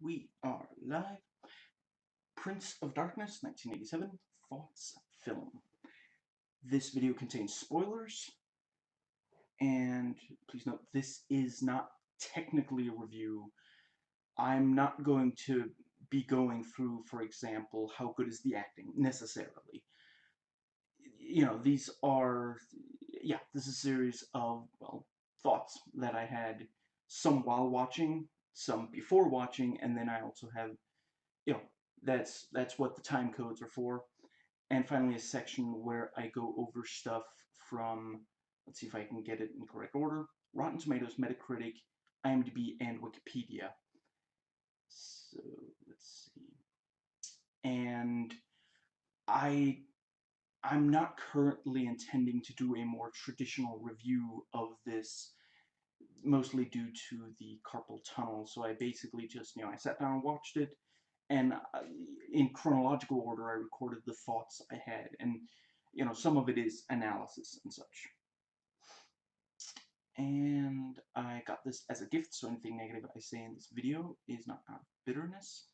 We are live. Prince of Darkness, 1987, Thoughts Film. This video contains spoilers, and please note, this is not technically a review. I'm not going to be going through, for example, how good is the acting, necessarily. These are, this is a series of, well, thoughts that I had, some while watching, some before watching, and then I also have you know, that's what the time codes are for. And finally, a section where I go over stuff from, let's see if I can get it in correct order, Rotten Tomatoes, Metacritic, IMDb, and Wikipedia. So, let's see. And I I'm not currently intending to do a more traditional review of this, mostly due to the carpal tunnel. So I basically just, I sat down and watched it, and in chronological order, I recorded the thoughts I had, and some of it is analysis and such. And I got this as a gift, so anything negative I say in this video is not out of bitterness.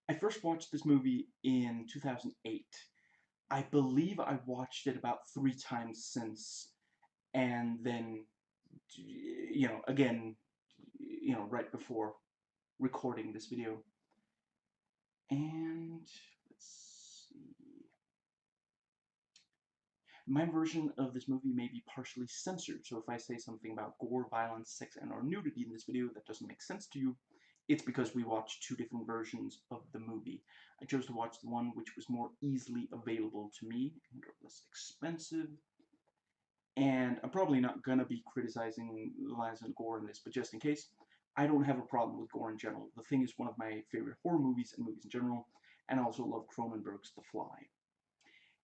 I first watched this movie in 2008. I believe I watched it about 3 times since, and then, again, right before recording this video. And let's see. My version of this movie may be partially censored, so if I say something about gore, violence, sex, and or nudity in this video that doesn't make sense to you, it's because we watched 2 different versions of the movie. I chose to watch the one which was more easily available to me and less expensive. And I'm probably not gonna be criticizing violence and gore in this, but just in case, I don't have a problem with gore in general. The Thing is one of my favorite horror movies and movies in general, and I also love Cronenberg's The Fly.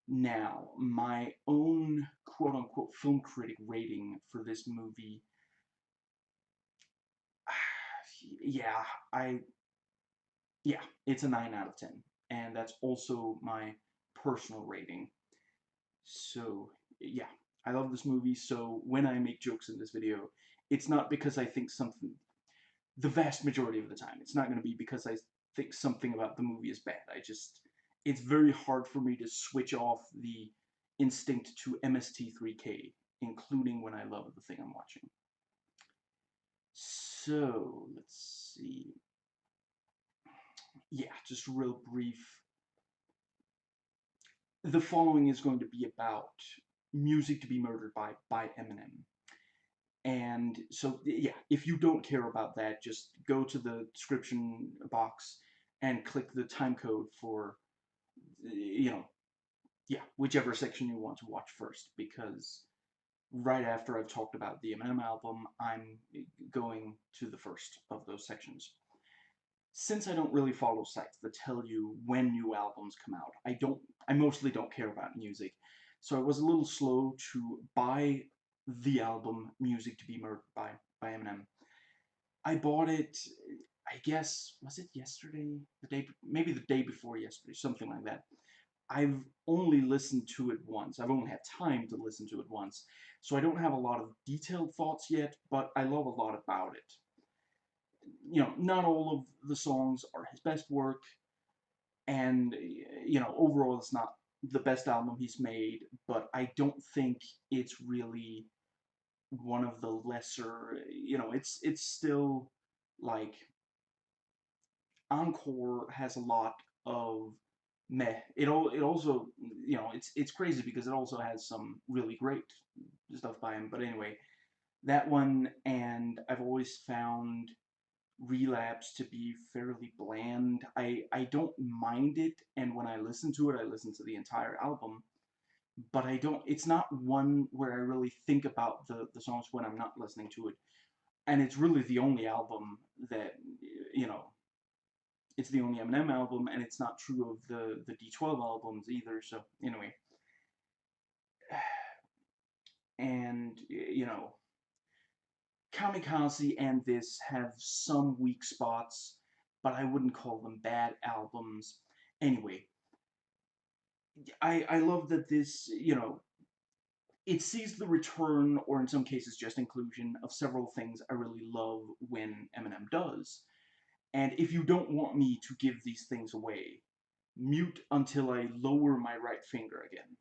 Now, my own quote-unquote film critic rating for this movie, yeah, I, yeah, it's a 9 out of 10. And that's also my personal rating. So, yeah, I love this movie, so when I make jokes in this video, it's not because I think something, the vast majority of the time, it's not going to be because I think something about the movie is bad. It's very hard for me to switch off the instinct to MST3K, including when I love the thing I'm watching. So, let's see. Yeah, just real brief. The following is going to be about music to be murdered by Eminem. And so, yeah, if you don't care about that, just go to the description box and click the time code for, you know, yeah, whichever section you want to watch first, because right after I've talked about the Eminem album, I'm going to the first of those sections. Since I don't really follow sites that tell you when new albums come out, I mostly don't care about music. So I was a little slow to buy the album Music to Be Murdered by Eminem. I bought it, I guess, was it yesterday? Maybe the day before yesterday, something like that. I've only listened to it once. I've only had time to listen to it once. So I don't have a lot of detailed thoughts yet, but I love a lot about it. Not all of the songs are his best work, and overall it's not the best album he's made, but I don't think it's really one of the lesser, it's still like Encore has a lot of meh. It also, it's crazy because it also has some really great stuff by him. But anyway, that one, and I've always found Relapse to be fairly bland. I don't mind it, and when I listen to it, I listen to the entire album. But I don't. It's not one where I really think about the songs when I'm not listening to it. And it's really the only album that you know it's the only Eminem album, and it's not true of the D12 albums either. So anyway, and Kamikaze and this have some weak spots, but I wouldn't call them bad albums. Anyway, I love that this, it sees the return, or in some cases just inclusion, of several things I really love when Eminem does. And if you don't want me to give these things away, mute until I lower my right finger again.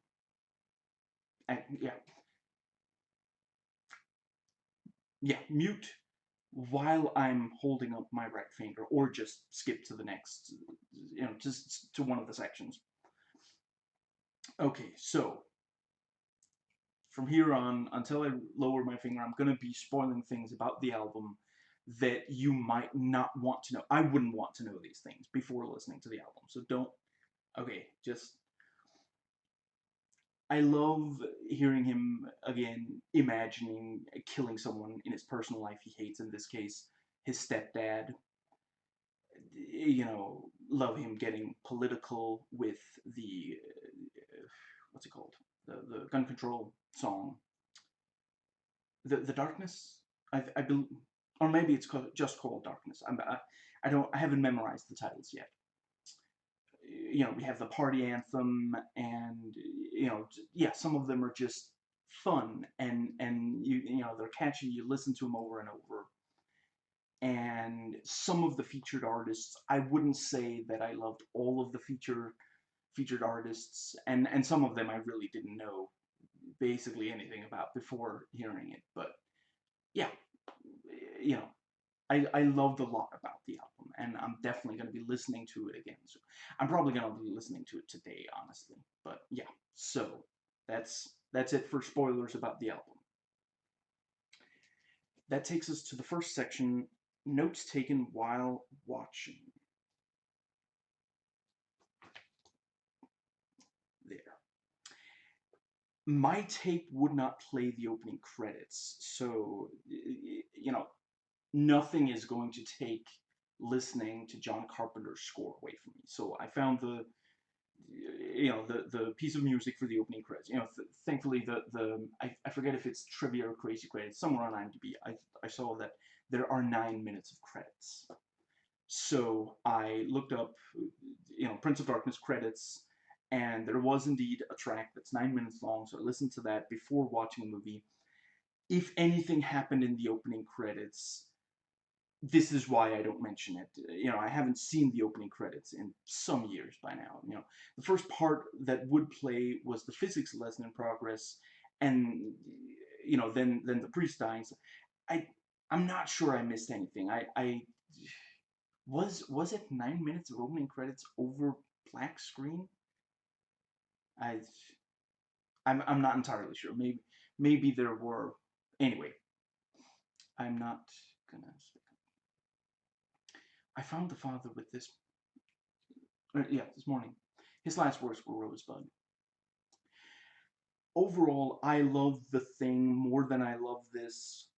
And yeah, mute while I'm holding up my right finger, or just skip to the next, just to one of the sections. Okay, so from here on, until I lower my finger, I'm going to be spoiling things about the album that you might not want to know. I wouldn't want to know these things before listening to the album, so don't. Okay, just. I love hearing him again imagining killing someone in his personal life he hates, in this case, his stepdad. Love him getting political with the what's it called, the gun control song, the darkness. I believe, or maybe it's just called Darkness. I haven't memorized the titles yet. We have the party anthem, and yeah, some of them are just fun, and they're catchy. You listen to them over and over. And some of the featured artists, I wouldn't say that I loved all of the featured artists, and some of them I really didn't know basically anything about before hearing it. But yeah, you know, I loved a lot about the album, and I'm definitely going to be listening to it again. So I'm probably going to be listening to it today, honestly. But yeah, so that's it for spoilers about the album. That takes us to the first section, notes taken while watching. There. My tape would not play the opening credits, so nothing is going to take listening to John Carpenter's score away from me. So I found the piece of music for the opening credits. Thankfully I forget if it's trivia or crazy credits, somewhere on IMDb. I saw that there are 9 minutes of credits. So I looked up, Prince of Darkness credits, and there was indeed a track that's 9 minutes long. So I listened to that before watching the movie. If anything happened in the opening credits, this is why I don't mention it. I haven't seen the opening credits in some years by now. The first part that would play was the physics lesson in progress, and then the priest dying. So I'm not sure I missed anything. I was it 9 minutes of opening credits over black screen? I I'm not entirely sure. Maybe there were. Anyway, I'm not gonna. I found the father with this. Yeah, this morning. His last words were Rosebud. Overall, I love The Thing more than I love this,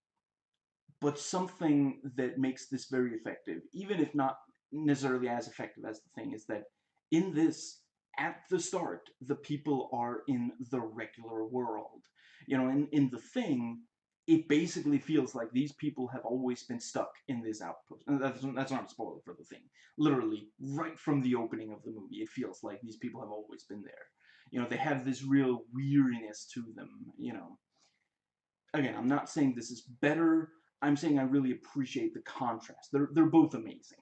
but something that makes this very effective, even if not necessarily as effective as The Thing, is that in this, at the start, the people are in the regular world. In The Thing, it basically feels like these people have always been stuck in this outpost. And that's not a spoiler for The Thing. Literally, right from the opening of the movie, it feels like these people have always been there. They have this real weariness to them. Again, I'm not saying this is better. I'm saying I really appreciate the contrast. They're both amazing.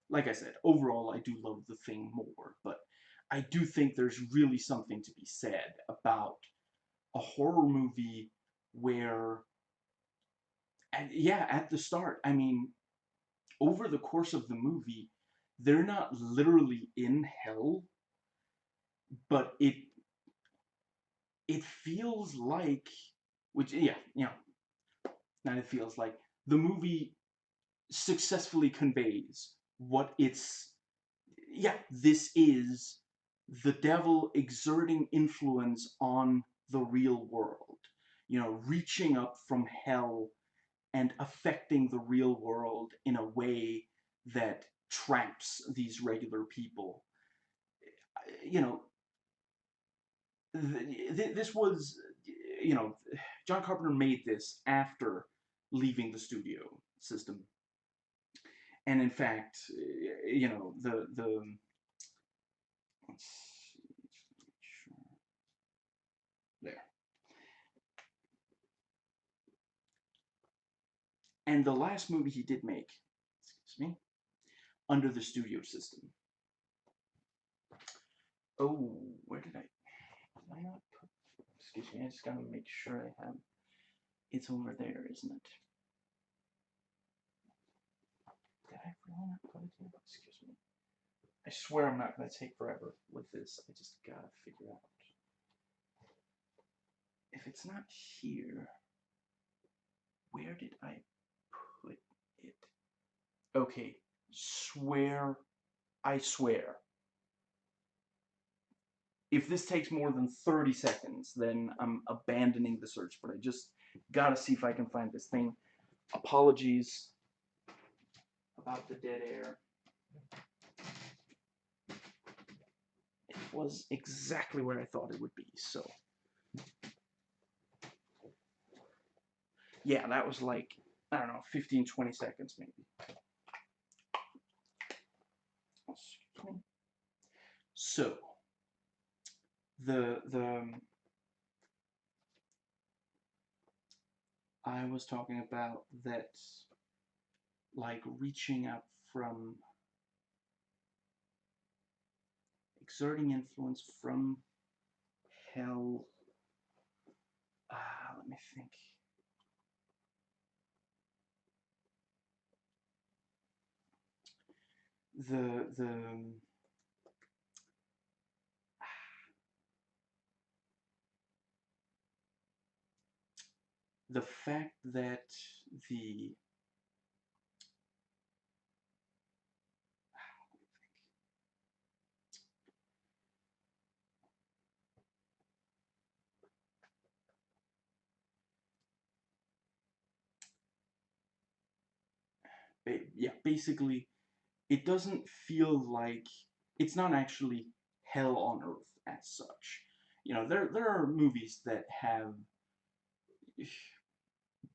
Like I said, overall, I do love The Thing more, but I do think there's really something to be said about a horror movie where, and yeah, at the start, I mean, over the course of the movie, they're not literally in hell, but it feels like, which yeah, not it feels like, the movie successfully conveys what it's, yeah, this is the devil exerting influence on the real world, reaching up from hell and affecting the real world in a way that traps these regular people. You know, this was, you know, John Carpenter made this after leaving the studio system. And in fact, the let's see, sure. There. And the last movie he did make, excuse me, under the studio system. Oh, where did I not put, excuse me, I just gotta make sure I have, it's over there, isn't it? Did I really not put it here? Excuse me. I swear I'm not gonna take forever with this, I just gotta figure out. If it's not here, where did I put it? Okay, I swear. If this takes more than 30 seconds, then I'm abandoning the search, but I just gotta see if I can find this thing. Apologies about the dead air. It was exactly where I thought it would be, so. Yeah, that was like, I don't know, 15, 20 seconds maybe. So, I was talking about that, like, reaching out from, exerting influence from hell, let me think. The fact that the yeah, basically, it doesn't feel like, it's not actually hell on earth as such. You know, there are movies that have,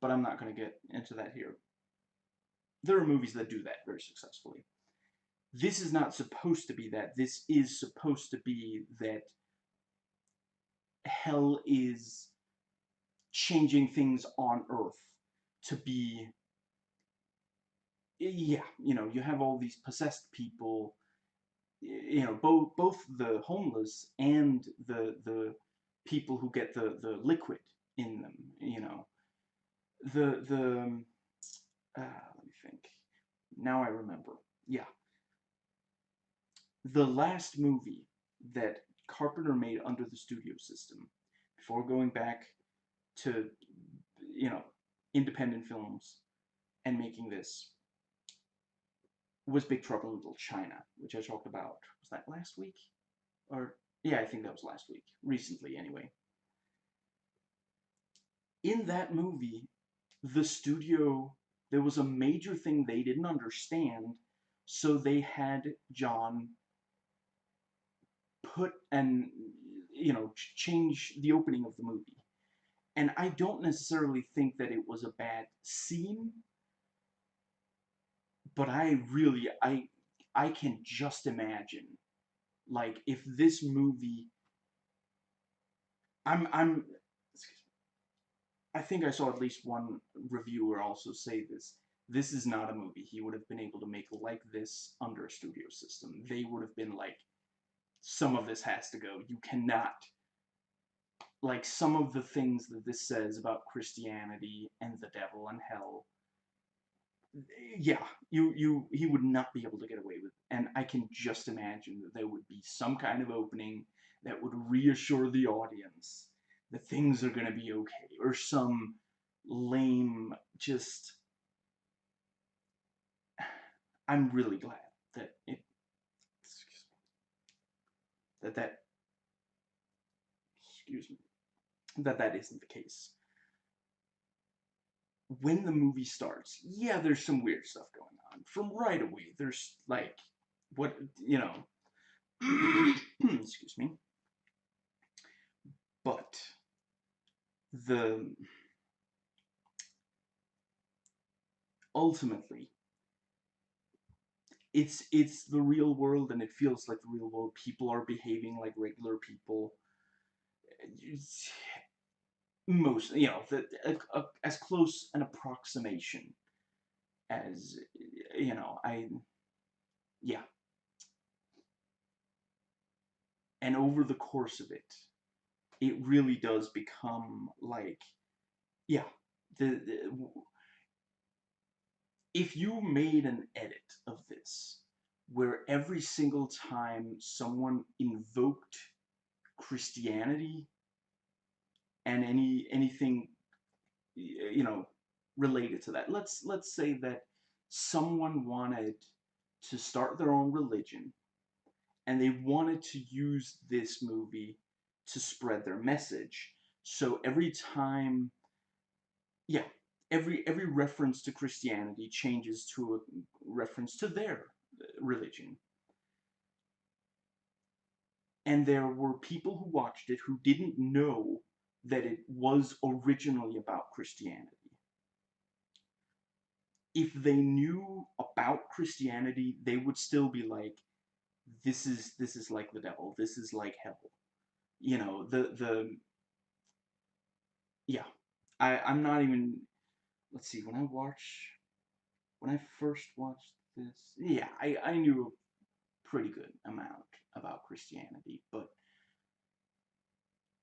but I'm not going to get into that here. There are movies that do that very successfully. This is not supposed to be that. This is supposed to be that hell is changing things on earth to be, yeah, you know, you have all these possessed people, you know, both the homeless and the people who get the liquid in them, you know. The let me think. Now I remember. Yeah. The last movie that Carpenter made under the studio system, before going back to, you know, independent films and making this, was Big Trouble in Little China, which I talked about. Was that last week? Or, yeah, I think that was last week. Recently, anyway. In that movie, the studio, there was a major thing they didn't understand, so they had John put and, you know, change the opening of the movie. And I don't necessarily think that it was a bad scene, but I can just imagine, like, if this movie, I'm I think I saw at least one reviewer also say this. This is not a movie he would have been able to make like this under a studio system. They would have been like, some of this has to go. You cannot, like, some of the things that this says about Christianity and the devil and hell, yeah, he would not be able to get away with it. And I can just imagine that there would be some kind of opening that would reassure the audience that things are going to be okay, or some lame, just, I'm really glad that it, that, excuse me, that isn't the case. When the movie starts, yeah, there's some weird stuff going on. From right away, there's, like, what, you know, excuse me, but the, ultimately, it's the real world, and it feels like the real world. People are behaving like regular people. It's, most, you know, as close an approximation as, you know, yeah, and over the course of it, it really does become like, yeah, the if you made an edit of this where every single time someone invoked Christianity and anything, you know, related to that. Let's say that someone wanted to start their own religion and they wanted to use this movie to spread their message. So every time, yeah, every reference to Christianity changes to a reference to their religion. And there were people who watched it who didn't know that it was originally about Christianity. If they knew about Christianity, they would still be like, this is like the devil. This is like hell. You know, the yeah. I'm not even, let's see, when I first watched this, yeah, I knew a pretty good amount about Christianity, but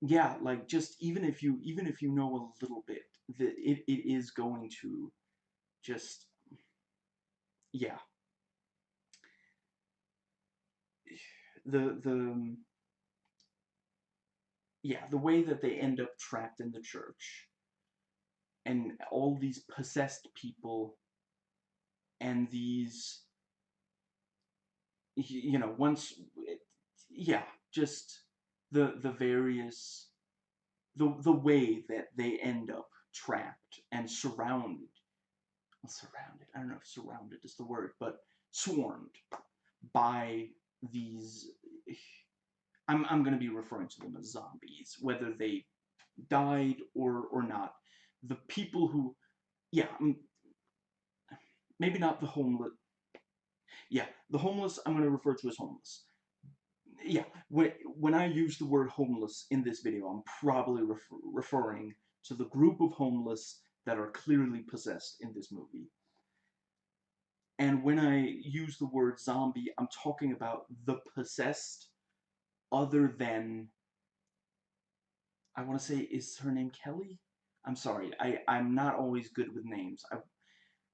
yeah, like just even if you know a little bit, that it is going to just, yeah, the yeah, the way that they end up trapped in the church and all these possessed people and these, once, yeah, just the various, the way that they end up trapped and surrounded, well, surrounded, I don't know if surrounded is the word, but swarmed by these, I'm going to be referring to them as zombies, whether they died or not. The people who, yeah, maybe not the homeless. Yeah, the homeless I'm going to refer to as homeless. Yeah, when I use the word homeless in this video, I'm probably referring to the group of homeless that are clearly possessed in this movie. And when I use the word zombie, I'm talking about the possessed other than, I want to say, is her name Kelly? I'm sorry, I'm not always good with names.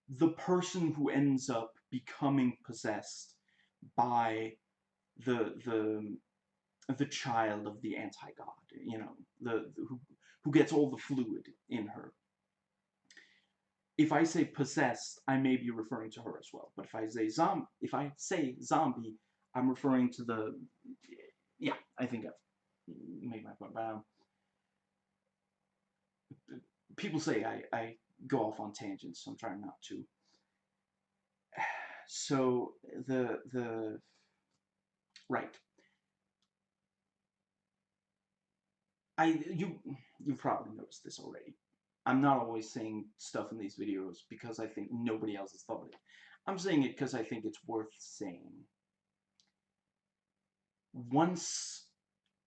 The person who ends up becoming possessed by the child of the anti-god, who gets all the fluid in her. If I say possessed, I may be referring to her as well. But if I say zombie, I'm referring to the, yeah, I think I've made my point. But people say I go off on tangents, so I'm trying not to. So the right. You've probably noticed this already. I'm not always saying stuff in these videos because I think nobody else has thought of it. I'm saying it because I think it's worth saying. Once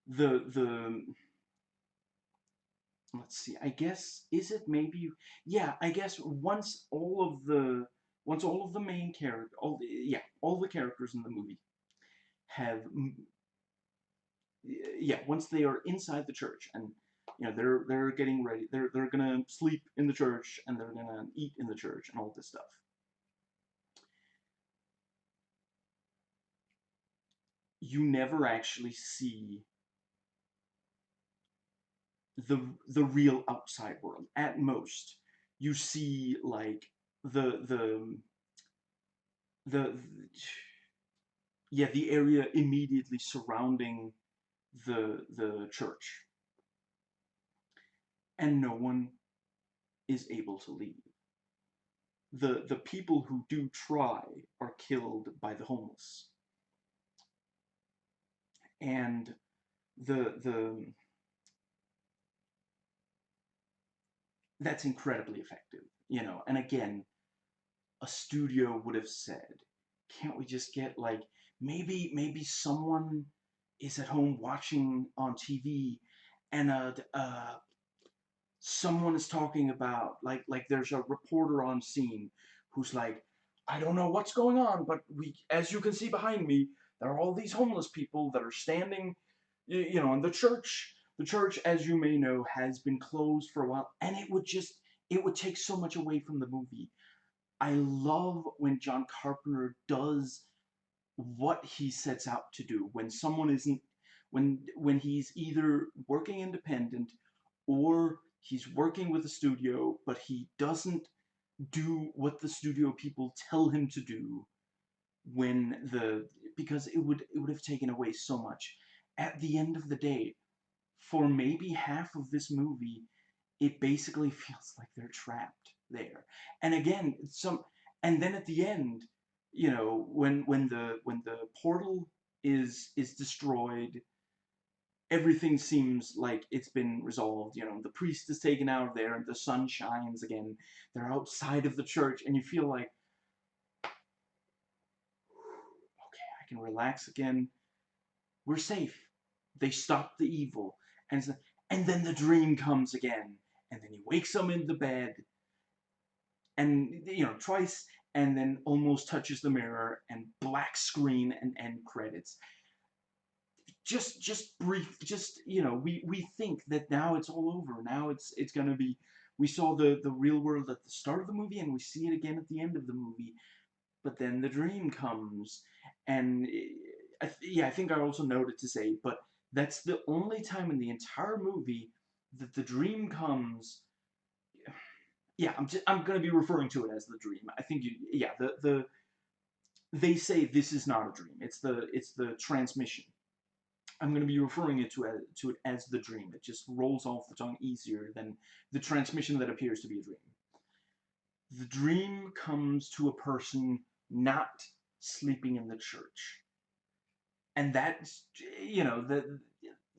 the let's see, I guess, is it maybe, yeah, I guess once all of the main character, all the characters in the movie have, yeah, once they are inside the church and they're getting ready, they're gonna sleep in the church and they're gonna eat in the church and all this stuff. You never actually see the real outside world. At most, you see like the the the yeah, the area immediately surrounding the church, and no one is able to leave. The people who do try are killed by the homeless, and the that's incredibly effective, and again, a studio would have said, can't we just get, like, maybe someone is at home watching on TV and someone is talking about, like there's a reporter on scene who's like, I don't know what's going on, but as you can see behind me, there are all these homeless people that are standing, in the church, as you may know, has been closed for a while, and it would take so much away from the movie. I love when John Carpenter does what he sets out to do. When someone isn't, when he's either working independent or he's working with a studio, but he doesn't do what the studio people tell him to do, when the because it would have taken away so much. At the end of the day, for maybe half of this movie, it basically feels like they're trapped there. And again, and then at the end, when the portal is destroyed, everything seems like it's been resolved. The priest is taken out of there, and the sun shines again. They're outside of the church, and you feel like, okay, I can relax again. We're safe. They stopped the evil. And then the dream comes again. And then he wakes him in the bed, and, twice, and then almost touches the mirror, and black screen and end credits. Just brief, we think that now it's all over. Now it's gonna be. We saw the real world at the start of the movie, and we see it again at the end of the movie. But then the dream comes, and yeah, I think I also noted to say, but that's the only time in the entire movie that the dream comes. Yeah, I'm gonna be referring to it as the dream. I think yeah, they say this is not a dream. It's the transmission. I'm going to be referring to it as the dream. It just rolls off the tongue easier than the transmission that appears to be a dream. The dream comes to a person not sleeping in the church, and that's,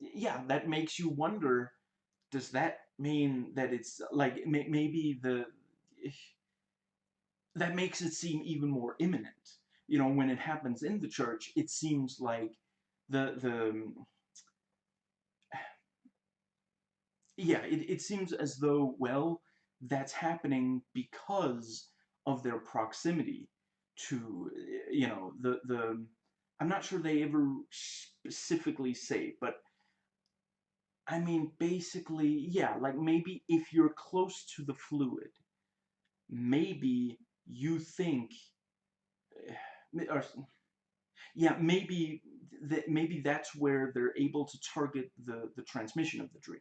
yeah, that makes you wonder. Does that mean that it's like, maybe that makes it seem even more imminent? When it happens in the church, it seems like the yeah, it seems as though, well, that's happening because of their proximity to, the I'm not sure they ever specifically say, but I mean, basically, yeah, like, maybe if you're close to the fluid, maybe you think, or yeah, maybe that's where they're able to target the transmission of the dream.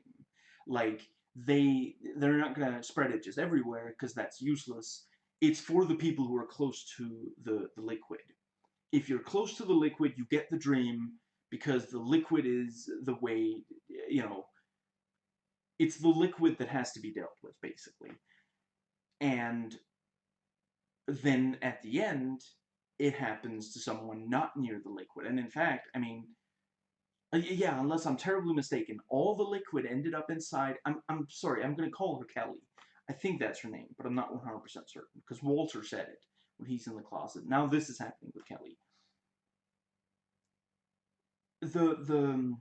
Like, they're not gonna spread it just everywhere, because that's useless. It's for the people who are close to the liquid. If you're close to the liquid, you get the dream, because the liquid is the way, you know it's the liquid that has to be dealt with, basically. And then at the end, it happens to someone not near the liquid. And in fact, I mean, yeah, unless I'm terribly mistaken, all the liquid ended up inside. I'm sorry, I'm gonna call her Kelly. I think that's her name, but I'm not 100% certain, because Walter said it when he's in the closet. Now this is happening with Kelly. The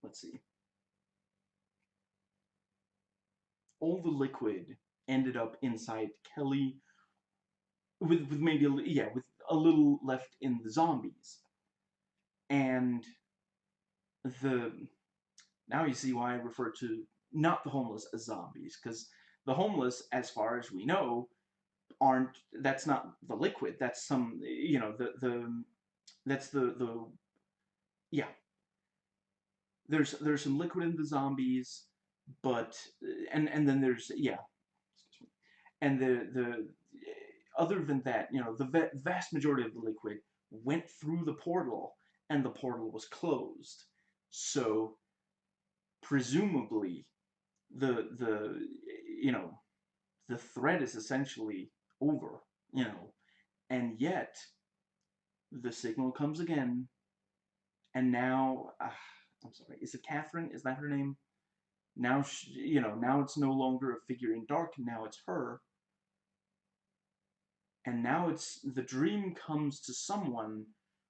let's see, all the liquid ended up inside Kelly, with maybe yeah, with a little left in the zombies. And the now you see why I refer to not the homeless as zombies, because the homeless, as far as we know, aren't that's not the liquid. That's some, the that's the yeah. There's some liquid in the zombies, but and then there's, yeah, and the other than that, the vast majority of the liquid went through the portal, and the portal was closed. So presumably, the you know the threat is essentially over, and yet the signal comes again, and now, I'm sorry, is it Catherine? Is that her name? Now now it's no longer a figure in dark. Now it's her, and now it's the dream comes to someone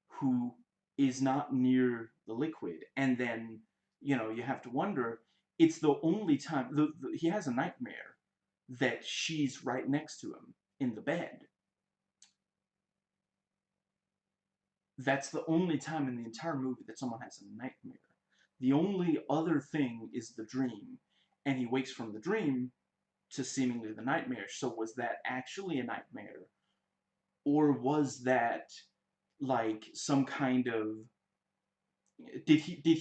who is not near the liquid, and then, you have to wonder. It's the only time he has a nightmare that she's right next to him in the bed. That's the only time in the entire movie that someone has a nightmare. The only other thing is the dream, and he wakes from the dream to seemingly the nightmare. So was that actually a nightmare? Or was that like some kind of, did he did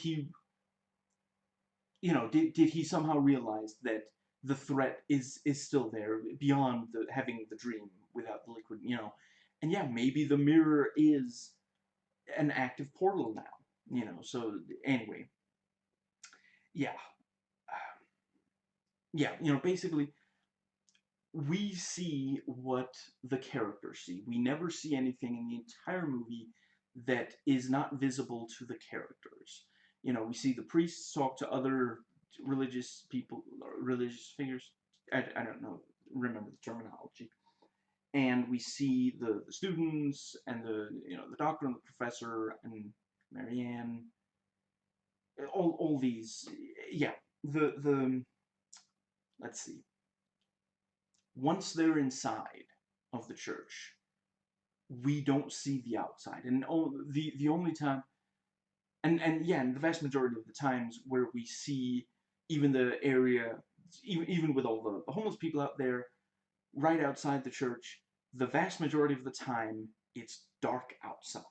he somehow realize that the threat is still there beyond having the dream without the liquid, and yeah, maybe the mirror is an active portal now, so anyway, yeah, yeah, basically we see what the characters see. We never see anything in the entire movie that is not visible to the characters. We see the priests talk to other religious people, religious figures. I don't know, remember the terminology. And we see the students and the doctor and the professor and Marianne. All these, yeah. The let's see. Once they're inside of the church, we don't see the outside, and the only time, and yeah, and the vast majority of the times where we see even the area, even with all the homeless people out there right outside the church, the vast majority of the time it's dark outside,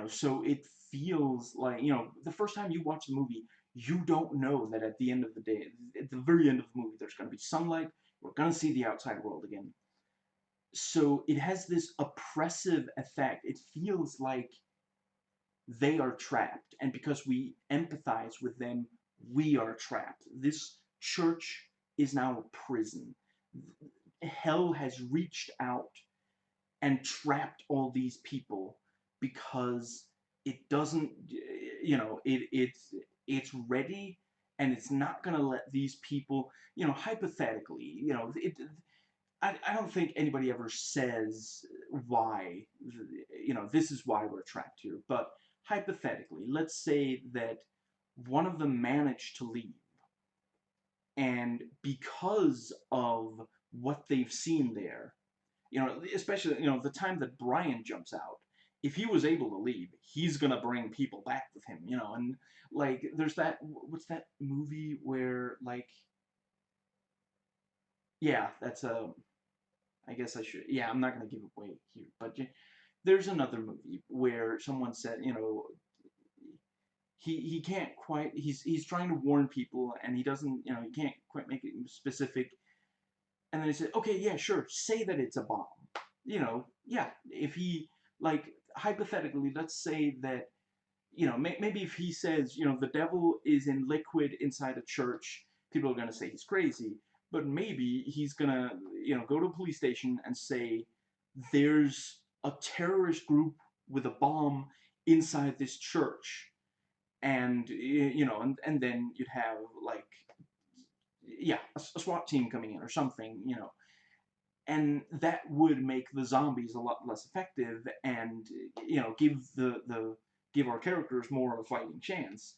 so it feels like, the first time you watch the movie, you don't know that at the end of the day, at the very end of the movie, there's going to be sunlight, we're going to see the outside world again. So it has this oppressive effect. It feels like they are trapped, and because we empathize with them, we are trapped. This church is now a prison. Hell has reached out and trapped all these people because it doesn't, it's ready, and it's not going to let these people, hypothetically, I don't think anybody ever says why, this is why we're trapped here, but hypothetically, let's say that one of them managed to leave, and because of what they've seen there, especially, the time that Brian jumps out, if he was able to leave, he's gonna bring people back with him, and like, there's that, what's that movie where, like, yeah, that's a, I guess I should. Yeah, I'm not gonna give it away here, but there's another movie where someone said, he can't quite. He's trying to warn people, and he doesn't. He can't quite make it specific. And then he said, okay, yeah, sure, say that it's a bomb. Yeah, if he, like, hypothetically, let's say that, maybe if he says, the devil is in liquid inside a church, people are going to say he's crazy. But maybe he's going to, go to a police station and say, there's a terrorist group with a bomb inside this church. And, and then you'd have, like, yeah, a SWAT team coming in or something, and that would make the zombies a lot less effective, and give give our characters more of a fighting chance,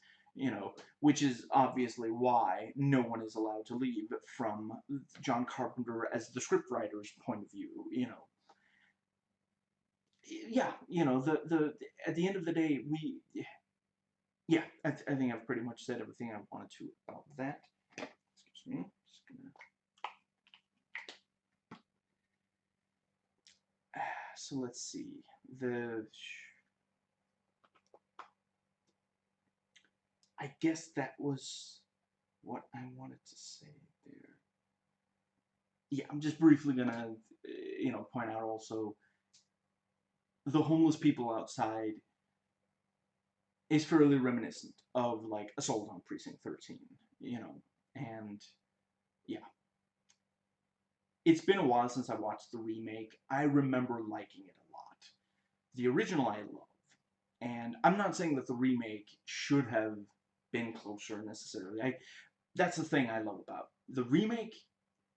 which is obviously why no one is allowed to leave from John Carpenter as the scriptwriter's point of view. Yeah, the at the end of the day, yeah, I think I've pretty much said everything I wanted to about that. Excuse me. Just gonna, so let's see. I guess that was what I wanted to say there. Yeah, I'm just briefly gonna, point out also the homeless people outside is fairly reminiscent of, like, Assault on Precinct 13, and yeah. It's been a while since I watched the remake. I remember liking it a lot. The original I love, and I'm not saying that the remake should have been closer necessarily. That's the thing I love about the remake.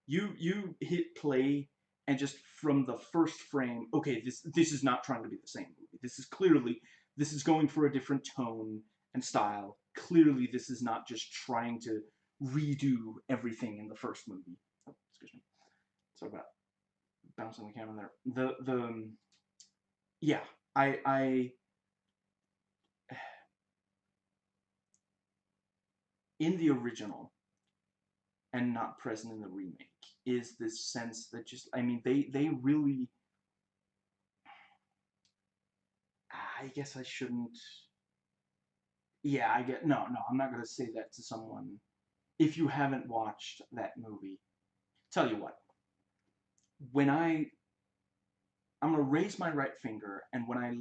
You hit play, and just from the first frame, okay, this is not trying to be the same movie. This is going for a different tone and style. Clearly, this is not just trying to redo everything in the first movie. Oh, Excuse me. Sorry about bouncing the camera there. Yeah, I in the original and not present in the remake is this sense that just, I mean, they really, I guess I shouldn't, yeah, I get, no, I'm not gonna say that to someone if you haven't watched that movie. Tell you what, when I'm gonna raise my right finger, and when I,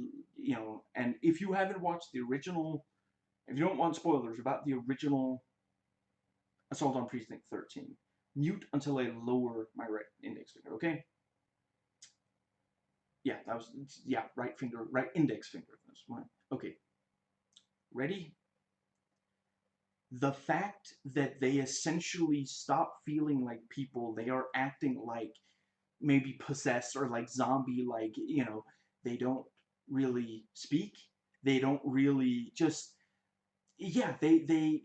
and if you haven't watched the original, if you don't want spoilers about the original Assault on Precinct 13, mute until I lower my right index finger, okay? Yeah, that was, yeah, right finger, right index finger. That's one. Okay, ready? The fact that they essentially stop feeling like people, they are acting like maybe possessed or like zombie, like, they don't really speak. They don't really just, yeah, they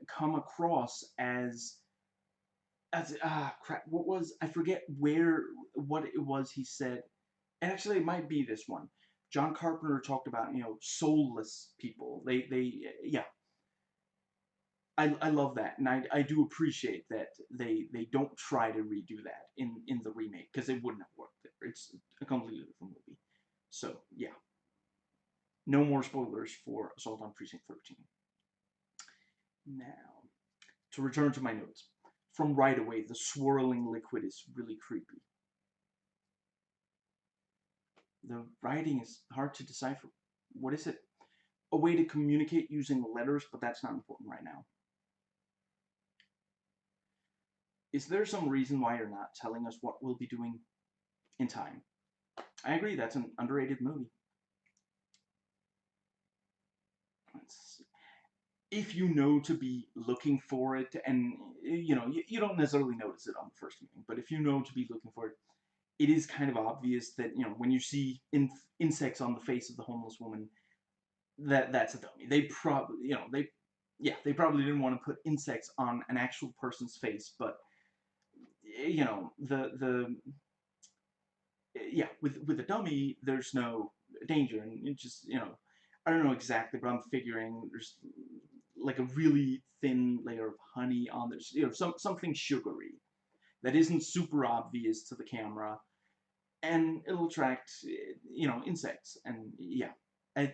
come across as crap. What was, I forget what it was he said. And actually, it might be this one. John Carpenter talked about, soulless people. Yeah. I love that, and I do appreciate that they don't try to redo that in the remake, because it wouldn't have worked there. It's a completely different movie. So yeah, no more spoilers for Assault on Precinct 13. Now, to return to my notes. From right away, the swirling liquid is really creepy. The writing is hard to decipher. What is it? A way to communicate using letters, but that's not important right now. Is there some reason why you're not telling us what we'll be doing in time? I agree, that's an underrated movie. If you know to be looking for it, and you don't necessarily notice it on the first viewing, but if you know to be looking for it, it is kind of obvious that, when you see insects on the face of the homeless woman, that's a dummy. They probably, they probably didn't want to put insects on an actual person's face, but the yeah, with a dummy, there's no danger, and it just, I don't know exactly, but I'm figuring there's like a really thin layer of honey on this, something sugary that isn't super obvious to the camera, and it'll attract, insects, and yeah, I,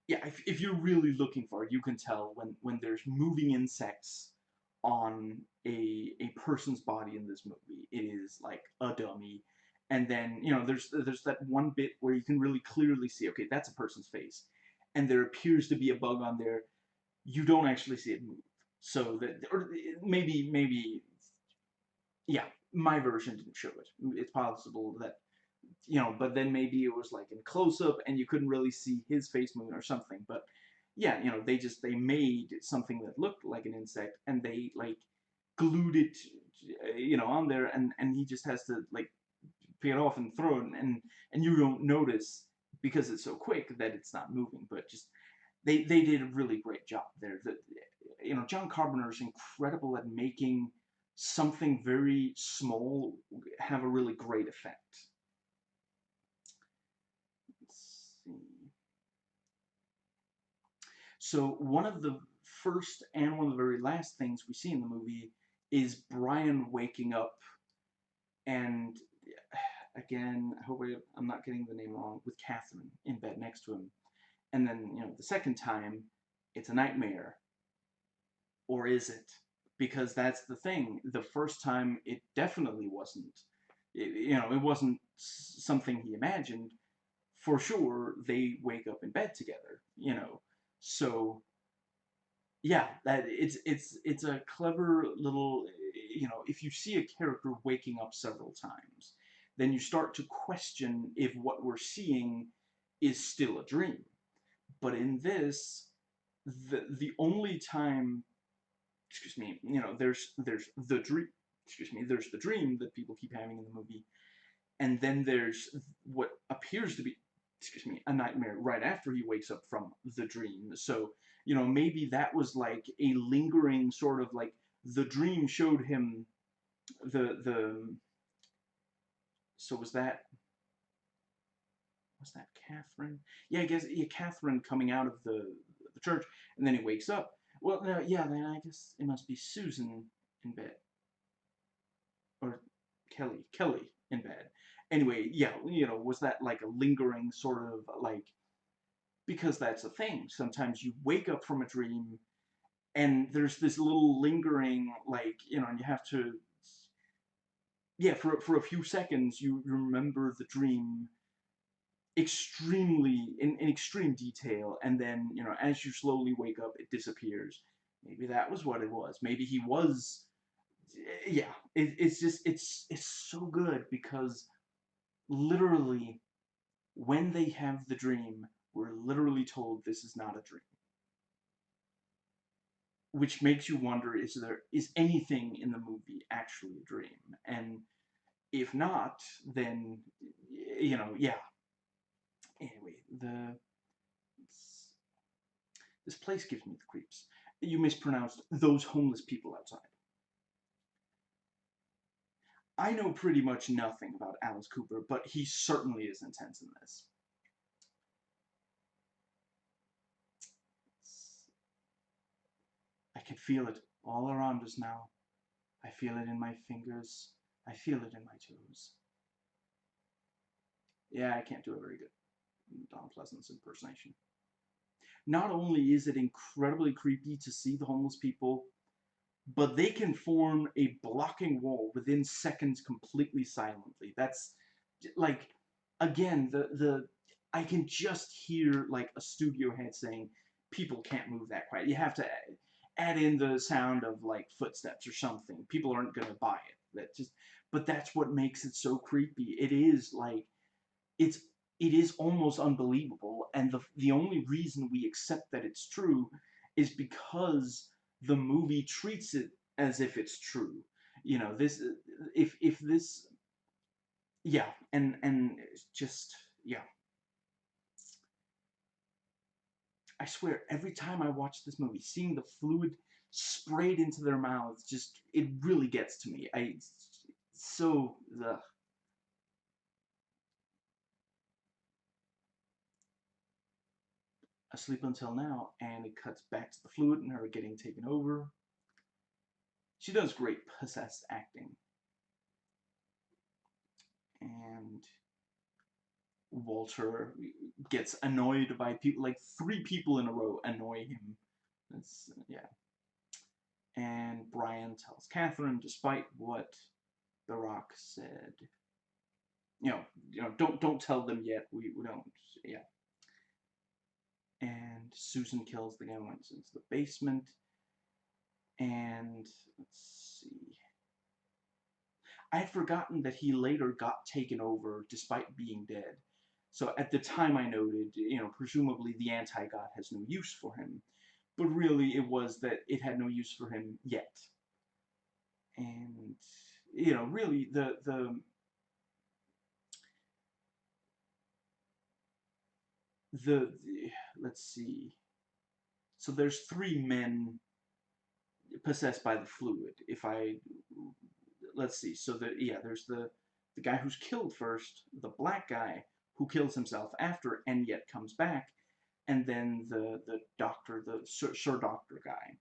yeah, if you're really looking for it, you can tell when there's moving insects on a person's body in this movie. It is like a dummy. And then, there's that one bit where you can really clearly see, okay, that's a person's face, and there appears to be a bug on there. You don't actually see it move. So that, or maybe, yeah, my version didn't show it. It's possible that, but then maybe it was like in close up and you couldn't really see his face moving or something. But yeah, they made something that looked like an insect, and they like glued it, on there, and he just has to like pick it off and throw it, and you don't notice because it's so quick that it's not moving. But just they did a really great job there. John Carpenter is incredible at making something very small have a really great effect. Let's see. So one of the first and one of the very last things we see in the movie is Brian waking up, and again, I hope I'm not getting the name wrong, with Catherine in bed next to him. And then, the second time, it's a nightmare. Or is it? Because that's the thing. The first time, it definitely wasn't. It wasn't something he imagined. For sure, they wake up in bed together. So yeah, that it's a clever little. If you see a character waking up several times, then you start to question if what we're seeing is still a dream. But in this, the only time, excuse me, there's the dream, excuse me, there's the dream that people keep having in the movie, and then there's what appears to be, excuse me, a nightmare right after he wakes up from the dream. So, maybe that was like a lingering sort of like, the dream showed him The so was that Catherine? Yeah, I guess, yeah, Catherine coming out of the church, and then he wakes up. Well, no, yeah, then I guess it must be Susan in bed, or Kelly in bed. Anyway, yeah, was that like a lingering sort of like, because that's the thing. Sometimes you wake up from a dream and there's this little lingering, like, and you have to, yeah, for a few seconds you remember the dream extremely in extreme detail, and then as you slowly wake up it disappears. Maybe that was what it was. Maybe he was, yeah. It's just it's so good because literally when they have the dream, we're literally told this is not a dream, which makes you wonder, is anything in the movie actually a dream? And if not, then yeah. Anyway, this place gives me the creeps. You mispronounced those homeless people outside. I know pretty much nothing about Alice Cooper, but he certainly is intense in this. I can feel it all around us now. I feel it in my fingers. I feel it in my toes. Yeah, I can't do a very good Don Pleasance impersonation. Not only is it incredibly creepy to see the homeless people, but they can form a blocking wall within seconds completely silently. That's like, again, the I can just hear like a studio head saying, people can't move that quiet. You have to add in the sound of like footsteps or something. People aren't gonna buy it. But that's what makes it so creepy. It is like, it's it is almost unbelievable, and the only reason we accept that it's true is because the movie treats it as if it's true. This, if this, yeah. And it's just, yeah. I swear, every time I watch this movie, seeing the fluid sprayed into their mouths, just, it really gets to me. So the asleep until now, and it cuts back to the fluid and her getting taken over. She does great possessed acting. And Walter gets annoyed by people, like 3 people in a row annoy him. Yeah. And Brian tells Catherine, despite what The Rock said, don't tell them yet. We don't. Yeah. And Susan kills the guy who went into the basement. And let's see. I had forgotten that he later got taken over despite being dead. So at the time I noted, presumably the anti-god has no use for him. But really it was that it had no use for him yet. And, really the let's see. So there's 3 men possessed by the fluid. If I, let's see. So yeah, there's the guy who's killed first, the black guy who kills himself after and yet comes back, and then the doctor, the Sir Doctor guy,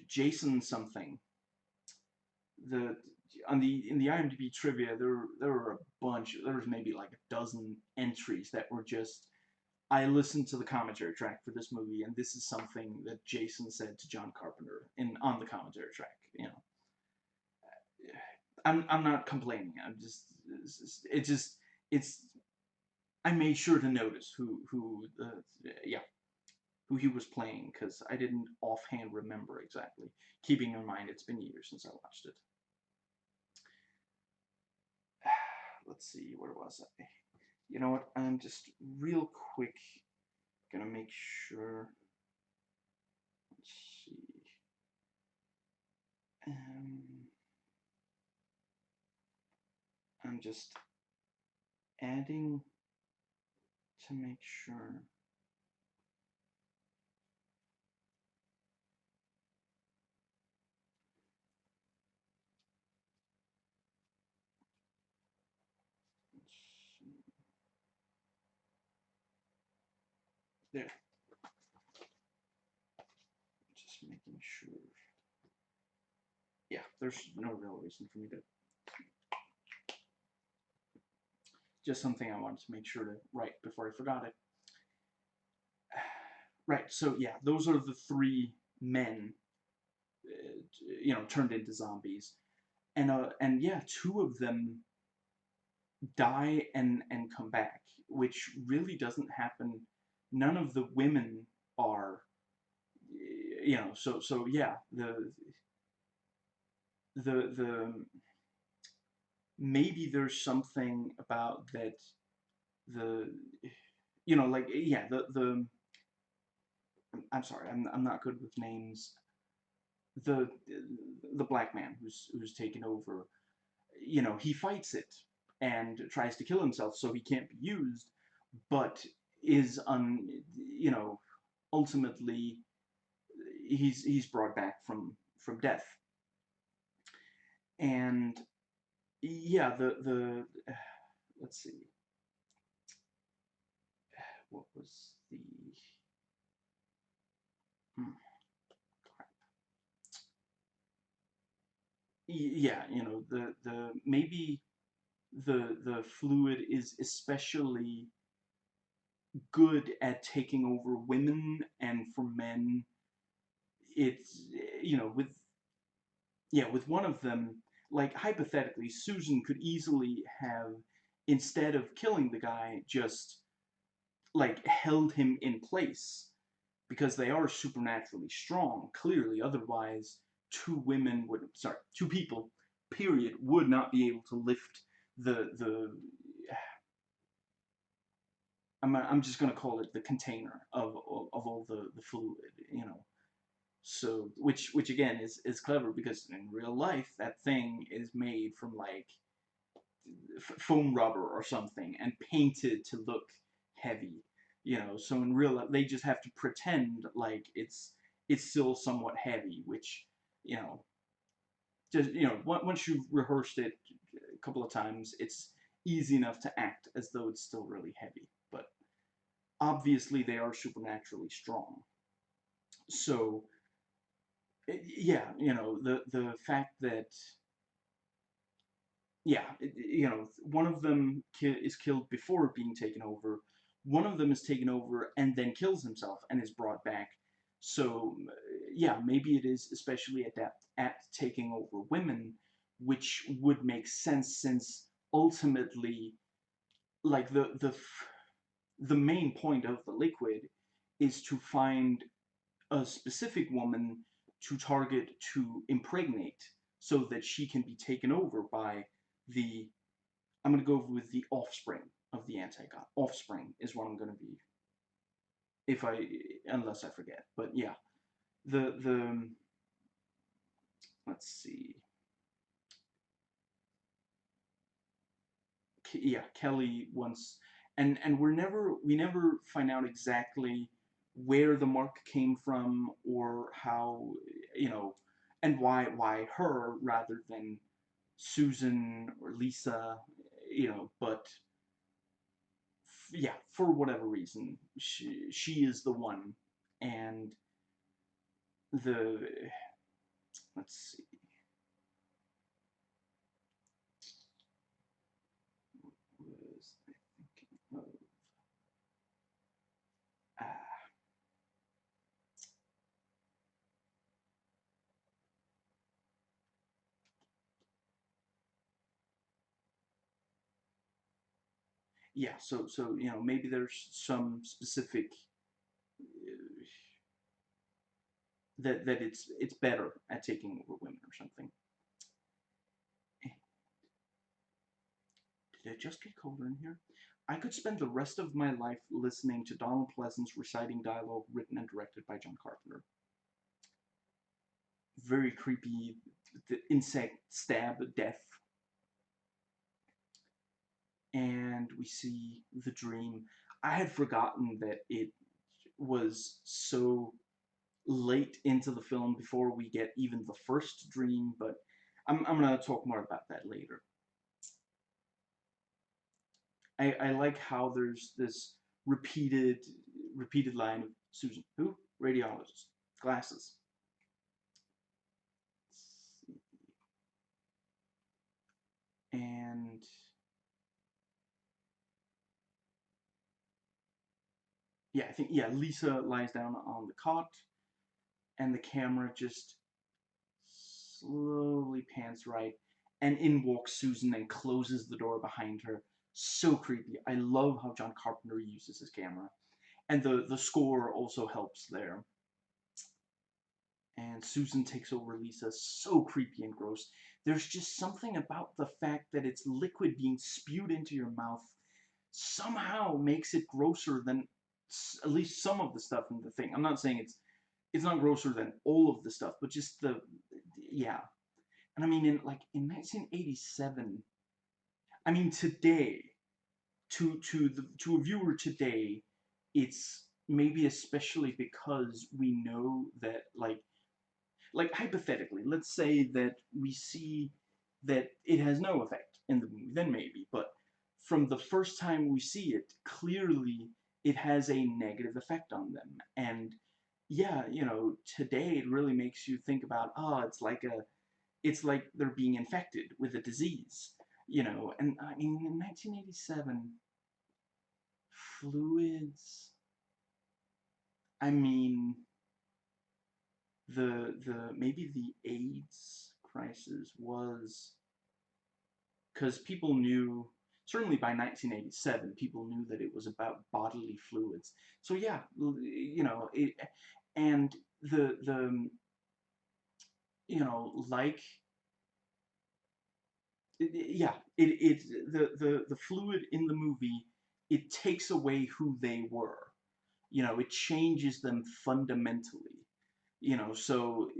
Jason something. The in the IMDb trivia, there were a bunch. There was maybe like a dozen entries that were just, I listened to the commentary track for this movie, and this is something that Jason said to John Carpenter on the commentary track. I'm not complaining. I'm just, it's I made sure to notice yeah, who he was playing, because I didn't offhand remember exactly. Keeping in mind it's been years since I watched it. Let's see, where was I? You know what? I'm just real quick gonna make sure. Let's see. I'm just adding to make sure. There. Just making sure. Yeah, there's no real reason for me to. Just something I wanted to make sure to write before I forgot it. Right, so yeah, those are the three men, turned into zombies, and yeah, two of them die and come back, which really doesn't happen. None of the women are, so yeah, the maybe there's something about that the like yeah the I'm sorry, I'm not good with names. The the black man who's taken over, he fights it and tries to kill himself so he can't be used, but is you know ultimately he's brought back from death. And yeah, the let's see, what was the hmm, yeah, the maybe the fluid is especially good at taking over women, and for men it's with with one of them, like hypothetically, Susan could easily have, instead of killing the guy, just like held him in place, because they are supernaturally strong, clearly. Otherwise, two people, period, would not be able to lift the I'm just gonna call it the container of all the fluid, So, which again is clever, because in real life that thing is made from like foam rubber or something and painted to look heavy, So in real life they just have to pretend like it's still somewhat heavy, which you know just once you've rehearsed it a couple of times, it's easy enough to act as though it's still really heavy. But obviously they are supernaturally strong. So yeah, the fact that yeah, one of them is killed before being taken over. One of them is taken over and then kills himself and is brought back. So yeah, maybe it is especially adept at taking over women, which would make sense, since ultimately, like the main point of the liquid is to find a specific woman to target, to impregnate, so that she can be taken over by the, I'm going to go with the offspring of the anti-god. Offspring is what I'm going to be, if I, unless I forget. But yeah, the let's see. Yeah, Kelly once, and we never find out exactly where the mark came from, or how, and why her rather than Susan or Lisa, but yeah, for whatever reason, she is the one. And the let's see, what was I thinking of? Ah, yeah, so maybe there's some specific that it's better at taking over women or something. Did it just get colder in here? I could spend the rest of my life listening to Donald Pleasance reciting dialogue written and directed by John Carpenter. Very creepy, the insect stab death. And we see the dream. I had forgotten that it was so late into the film before we get even the first dream, but I'm gonna talk more about that later. I like how there's this repeated repeated line of Susan. Who? Radiologist. Glasses. And yeah, I think, yeah, Lisa lies down on the cot, and the camera just slowly pans right, and in walks Susan and closes the door behind her. So creepy. I love how John Carpenter uses his camera. And the score also helps there. And Susan takes over Lisa. So creepy and gross. There's just something about the fact that it's liquid being spewed into your mouth somehow makes it grosser than at least some of the stuff in the thing. I'm not saying it's not grosser than all of the stuff, but just the, yeah. And I mean, in 1987, I mean today, to a viewer today, it's maybe especially because we know that, like hypothetically, let's say that we see that it has no effect in the movie, then maybe, but from the first time we see it, clearly it has a negative effect on them. And yeah, today it really makes you think about, it's like they're being infected with a disease, and I mean, in 1987, fluids, I mean, the maybe the AIDS crisis was, because people knew, certainly by 1987, people knew that it was about bodily fluids. So yeah, and the like, yeah, the fluid in the movie, it takes away who they were. It changes them fundamentally. So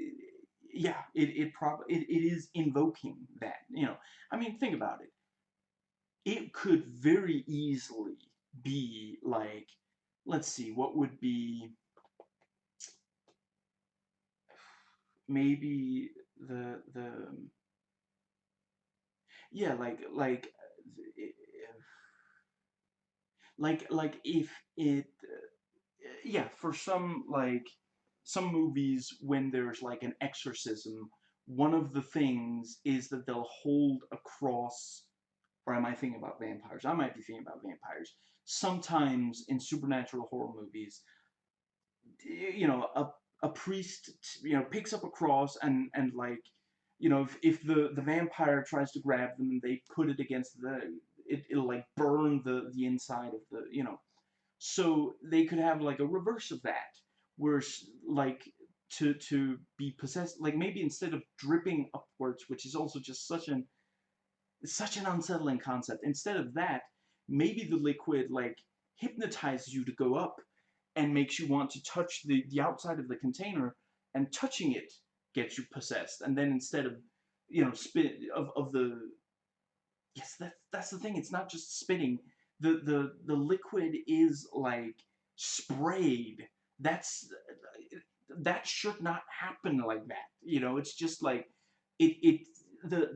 yeah, it is invoking that. I mean, think about it. It could very easily be like, let's see, what would be maybe the yeah, like if it yeah, for some movies, when there's like an exorcism, one of the things is that they'll hold a cross. Or am I thinking about vampires? I might be thinking about vampires. Sometimes in supernatural horror movies, a priest, picks up a cross, and like, if the vampire tries to grab them and they put it against it'll like burn the inside of so they could have like a reverse of that, where like to be possessed, like maybe instead of dripping upwards, which is also just such an unsettling concept. Instead of that, maybe the liquid like hypnotizes you to go up and makes you want to touch the outside of the container, and touching it gets you possessed. And then instead of spit of the yes, that's the thing. It's not just spitting. The liquid is like sprayed. That should not happen like that. It's just like it the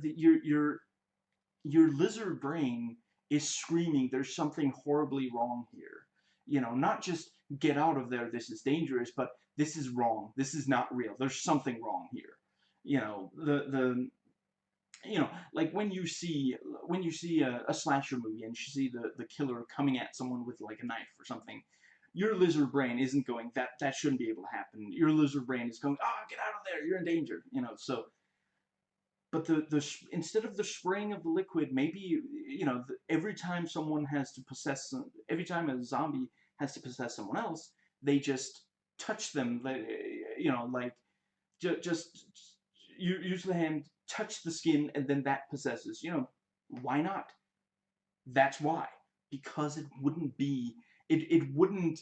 your lizard brain is screaming, there's something horribly wrong here. Not just get out of there, this is dangerous, but this is wrong. This is not real. There's something wrong here. The like when you see a slasher movie and you see the killer coming at someone with like a knife or something, your lizard brain isn't going, that shouldn't be able to happen. Your lizard brain is going, get out of there, you're in danger. So but instead of the spraying of the liquid, maybe every time someone has to possess, every time a zombie has to possess someone else, they just touch them, like just use the hand, touch the skin, and then that possesses. Why not? That's why. Because it wouldn't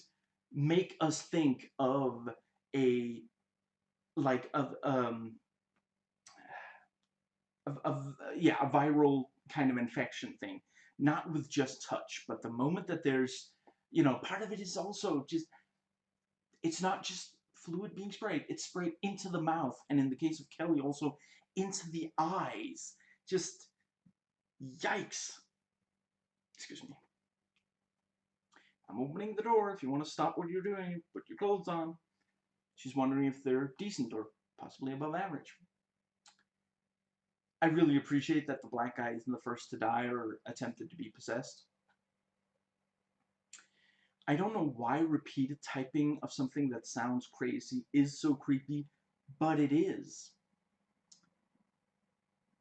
make us think of a like yeah, a viral kind of infection thing, not with just touch. But the moment that there's, part of it is also just, it's not just fluid being sprayed, it's sprayed into the mouth, and in the case of Kelly, also into the eyes. Just yikes. Excuse me. I'm opening the door. If you want to stop what you're doing, put your clothes on. She's wondering if they're decent or possibly above average. I really appreciate that the black guy isn't the first to die or attempted to be possessed. I don't know why repeated typing of something that sounds crazy is so creepy, but it is.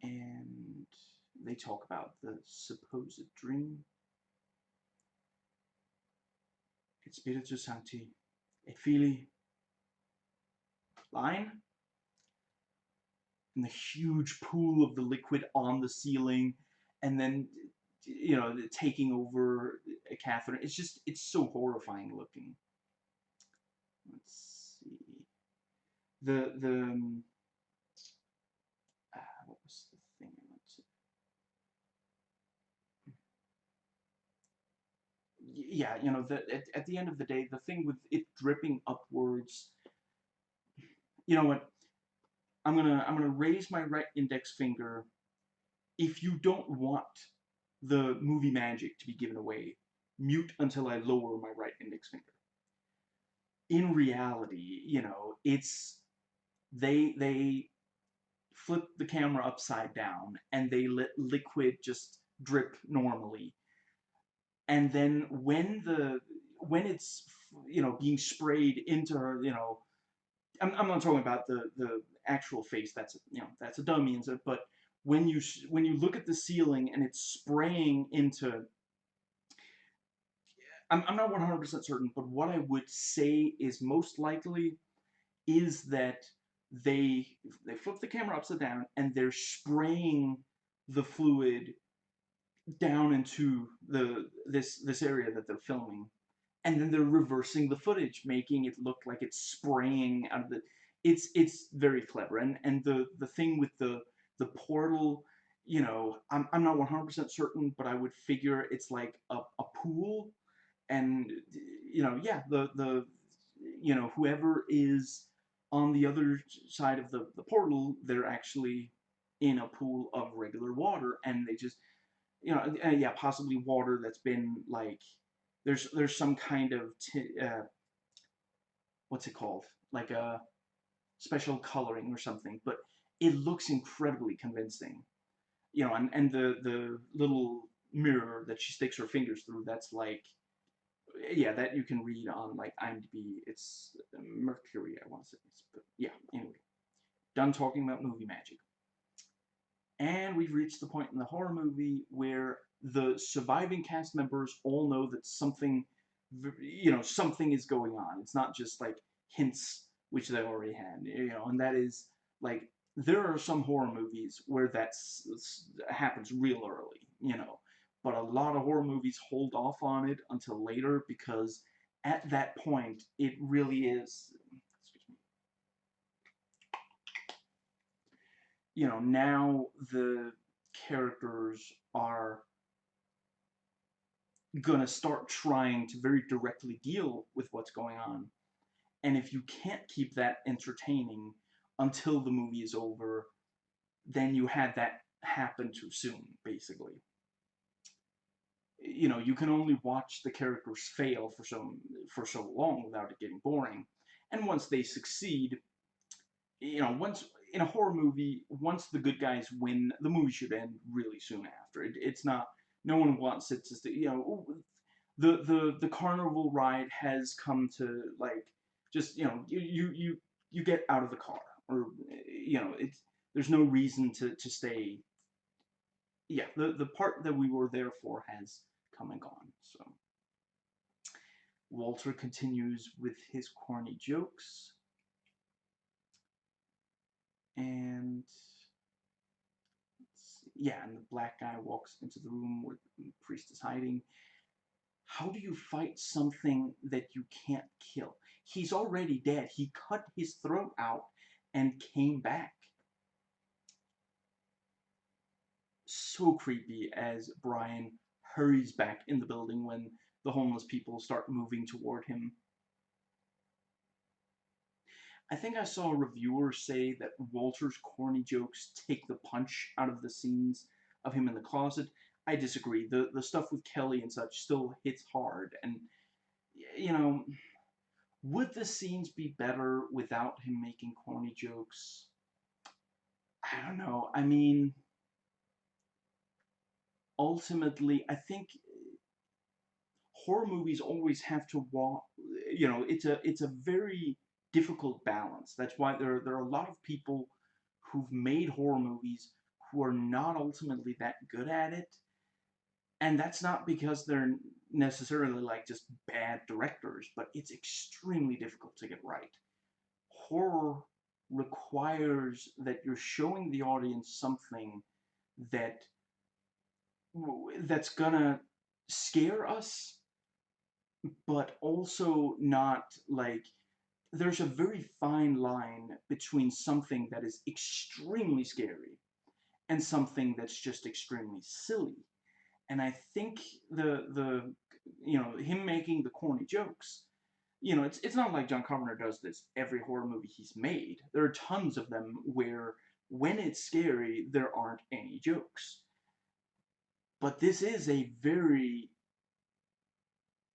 And they talk about the supposed dream. Espíritu Santi. Et Fili. Line. And the huge pool of the liquid on the ceiling, and then, taking over Catherine. It's so horrifying looking. Let's see. What was the thing I meant to? Yeah, at the end of the day, the thing with it dripping upwards. You know what? I'm gonna raise my right index finger. If you don't want the movie magic to be given away, mute until I lower my right index finger. In reality, it's they flip the camera upside down and they let liquid just drip normally. And then when it's being sprayed into her, I'm not talking about the actual face. That's a dummy and stuff. But when you look at the ceiling and it's spraying into, I'm not 100% certain, but what I would say is most likely is that they flip the camera upside down and they're spraying the fluid down into this area that they're filming, and then they're reversing the footage, making it look like it's spraying out of the. It's very clever, and the thing with the portal, I'm not 100% certain, but I would figure it's like a pool, and yeah, the whoever is on the other side of the portal, they're actually in a pool of regular water, and they just yeah, possibly water that's been like there's some kind of what's it called, like a special coloring or something, but it looks incredibly convincing, and the little mirror that she sticks her fingers through, that's like, yeah, that you can read on like IMDb. It's Mercury, I want to say. But yeah, anyway, done talking about movie magic. And we've reached the point in the horror movie where the surviving cast members all know that something is going on. It's not just like hints, which they already had, and that is like, there are some horror movies where that happens real early, but a lot of horror movies hold off on it until later, because at that point, it really is, now the characters are gonna start trying to very directly deal with what's going on. And if you can't keep that entertaining until the movie is over, then you had that happen too soon, basically. You can only watch the characters fail for so long without it getting boring. And once they succeed, once in a horror movie, once the good guys win, the movie should end really soon after. It's not. No one wants it to stay. The carnival ride has come to, like, just you get out of the car, or it's, there's no reason to stay. Yeah, the part that we were there for has come and gone. So Walter continues with his corny jokes, and yeah, and the black guy walks into the room where the priest is hiding. How do you fight something that you can't kill? He's already dead. He cut his throat out and came back. So creepy as Brian hurries back in the building when the homeless people start moving toward him. I think I saw a reviewer say that Walter's corny jokes take the punch out of the scenes of him in the closet. I disagree. The stuff with Kelly and such still hits hard, and you know, would the scenes be better without him making corny jokes? I don't know. I mean, ultimately, I think horror movies always have to walk. It's a very difficult balance. That's why there are a lot of people who've made horror movies who are not ultimately that good at it, and that's not because they're necessarily like just bad directors, but it's extremely difficult to get right. Horror requires that you're showing the audience something that that's gonna scare us, but also not like there's a very fine line between something that is extremely scary and something that's just extremely silly. And I think the him making the corny jokes, it's not like John Carpenter does this every horror movie he's made. There are tons of them where when it's scary there aren't any jokes. But this is a very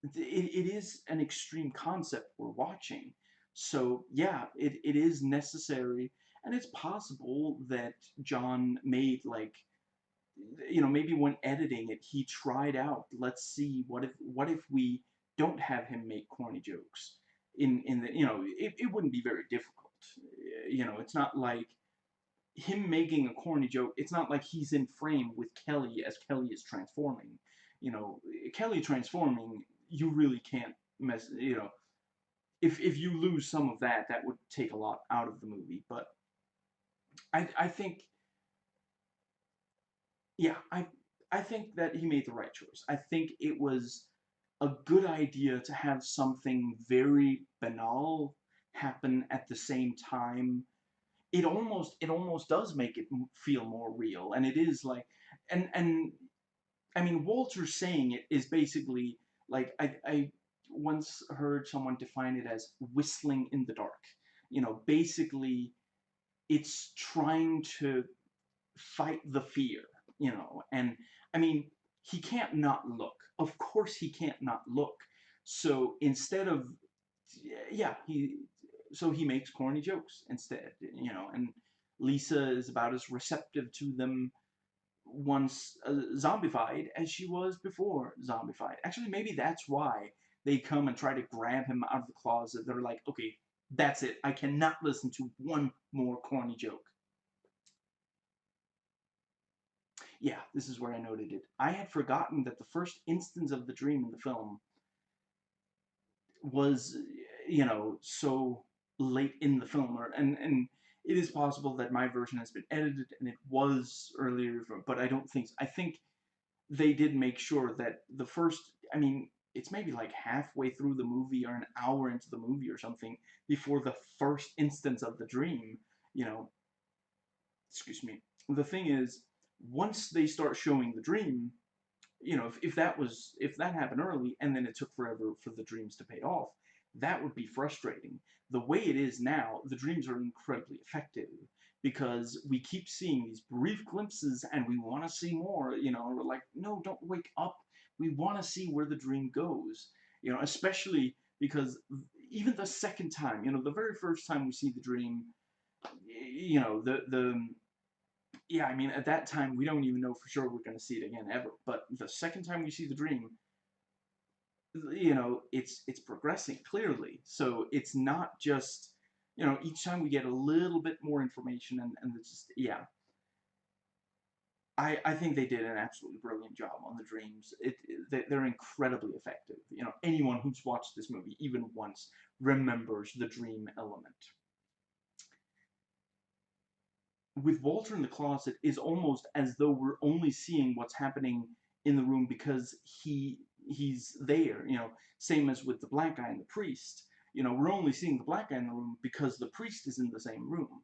it is an extreme concept we're watching. So yeah, it is necessary, and it's possible that John made like maybe when editing it he tried out, let's see what if we don't have him make corny jokes in the it wouldn't be very difficult. It's not like him making a corny joke, it's not like he's in frame with Kelly as Kelly is transforming. Kelly transforming, you really can't mess. If you lose some of that, that would take a lot out of the movie. But I think, yeah, I think that he made the right choice. I think it was a good idea to have something very banal happen at the same time. It almost does make it feel more real, and it is like, and I mean, Walter saying it is basically like I once heard someone define it as whistling in the dark. Basically, it's trying to fight the fear. And I mean, he can't not look. Of course, he can't not look. So instead of, yeah, he makes corny jokes instead. And Lisa is about as receptive to them once zombified as she was before zombified. Actually, maybe that's why they come and try to grab him out of the closet. They're like, okay, that's it. I cannot listen to one more corny joke. Yeah, this is where I noted it. I had forgotten that the first instance of the dream in the film was, so late in the film, and it is possible that my version has been edited and it was earlier, but I don't think so. I think they did make sure that the first, I mean, it's maybe like halfway through the movie or an hour into the movie or something before the first instance of the dream, you know, excuse me. The thing is, once they start showing the dream, if that happened early and then it took forever for the dreams to pay off, that would be frustrating. The way it is now, the dreams are incredibly effective because we keep seeing these brief glimpses and we want to see more. We're like, no, don't wake up. We want to see where the dream goes. Especially because even the second time, the very first time we see the dream, the yeah, I mean, at that time, we don't even know for sure we're going to see it again ever. But the second time we see the dream, it's progressing clearly. So it's not just, each time we get a little bit more information, and it's just, yeah. I think they did an absolutely brilliant job on the dreams. They're incredibly effective. Anyone who's watched this movie even once remembers the dream element. With Walter in the closet is almost as though we're only seeing what's happening in the room because he's there. Same as with the black guy and the priest. We're only seeing the black guy in the room because the priest is in the same room.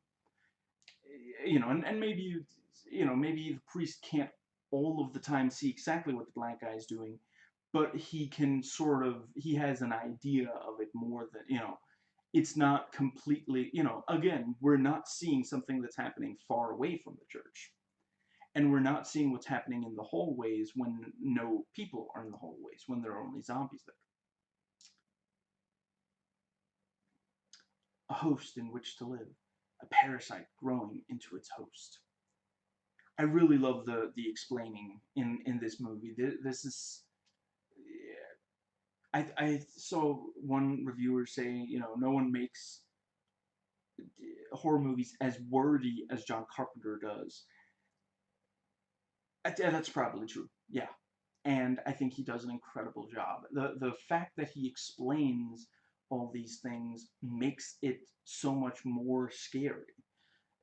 And maybe the priest can't all of the time see exactly what the black guy is doing, but he has an idea of it more than it's not completely, again, we're not seeing something that's happening far away from the church. And we're not seeing what's happening in the hallways when no people are in the hallways, when there are only zombies there. a host in which to live, a parasite growing into its host. I really love the explaining in this movie. This is, I saw one reviewer saying, no one makes horror movies as wordy as John Carpenter does. That's probably true. Yeah, and I think he does an incredible job. The fact that he explains all these things makes it so much more scary.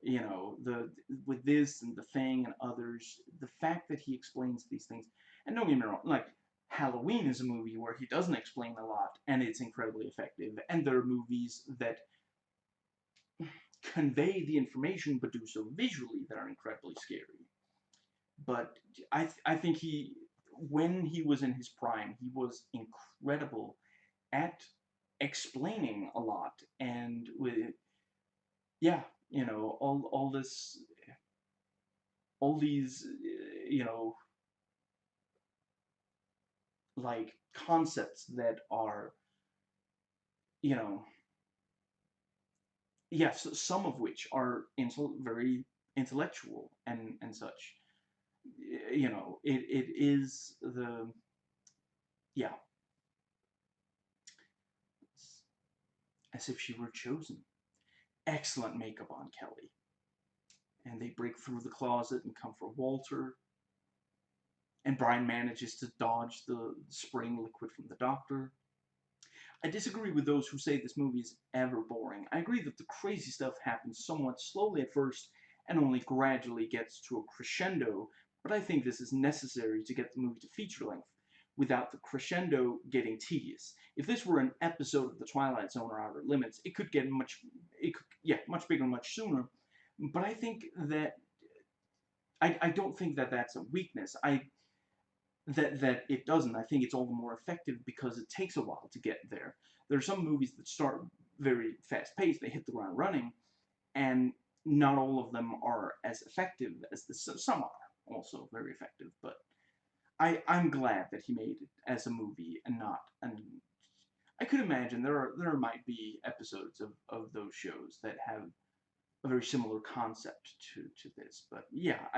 The with this and the Thing and others, the fact that he explains these things, and don't get me wrong, like Halloween is a movie where he doesn't explain a lot and it's incredibly effective, and there are movies that convey the information but do so visually that are incredibly scary. But I think when he was in his prime, he was incredible at explaining a lot, and with, yeah, all these, like concepts that are, you know, yes, some of which are very intellectual and such. It is the, yeah, as if she were chosen. Excellent makeup on Kelly. And they break through the closet and come for Walter. And Brian manages to dodge the spraying liquid from the doctor. I disagree with those who say this movie is ever boring. I agree that the crazy stuff happens somewhat slowly at first and only gradually gets to a crescendo, but I think this is necessary to get the movie to feature length without the crescendo getting tedious. If this were an episode of The Twilight Zone or Outer Limits, it could get much bigger much sooner, but I think that I don't think that that's a weakness. That it doesn't. I think it's all the more effective because it takes a while to get there. There are some movies that start very fast-paced, they hit the ground running, and not all of them are as effective as this. Some are also very effective, but I'm glad that he made it as a movie and not. And I could imagine there might be episodes of those shows that have a very similar concept to this, but yeah,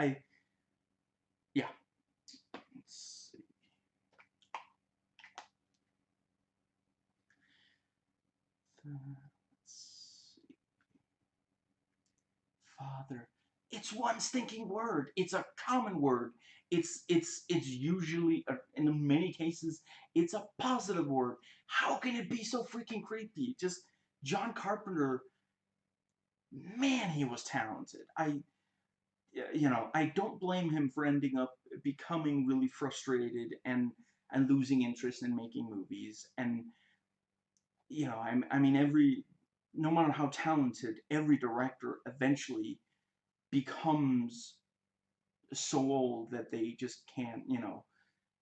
yeah. Let's see. Let's see. Father. It's one stinking word. It's a common word. It's usually, in many cases, it's a positive word. How can it be so freaking creepy? Just John Carpenter, man, he was talented. I don't blame him for ending up becoming really frustrated and losing interest in making movies. And I mean, no matter how talented, every director eventually becomes so old that they just can't,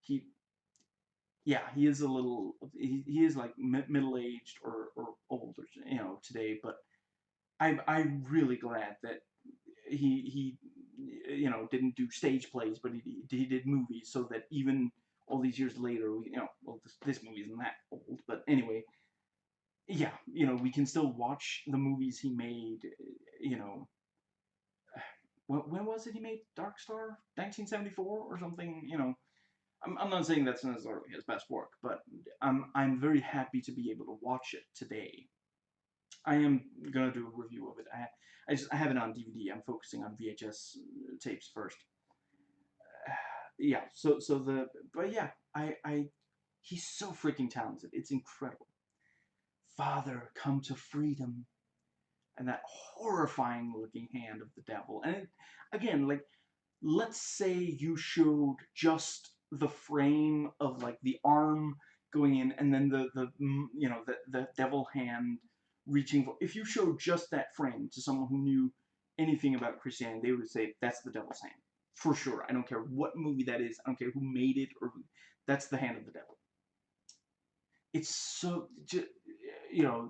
he, yeah, he is a little, he is like middle-aged or older, today, but I'm really glad that he didn't do stage plays, but he did movies so that even all these years later, well, this movie isn't that old, but anyway, yeah, we can still watch the movies he made, you know, when was it he made Dark Star? 1974 or something? I'm not saying that's necessarily his best work, but I'm very happy to be able to watch it today. I am gonna do a review of it. I have it on DVD. I'm focusing on VHS tapes first. Yeah. But yeah, he's so freaking talented. It's incredible. Father, come to freedom. And that horrifying looking hand of the devil. And again, like, let's say you showed just the frame of like the arm going in and then the devil hand reaching for, if you showed just that frame to someone who knew anything about Christianity, they would say that's the devil's hand for sure. I don't care what movie that is, I don't care who made it or who, that's the hand of the devil. It's so,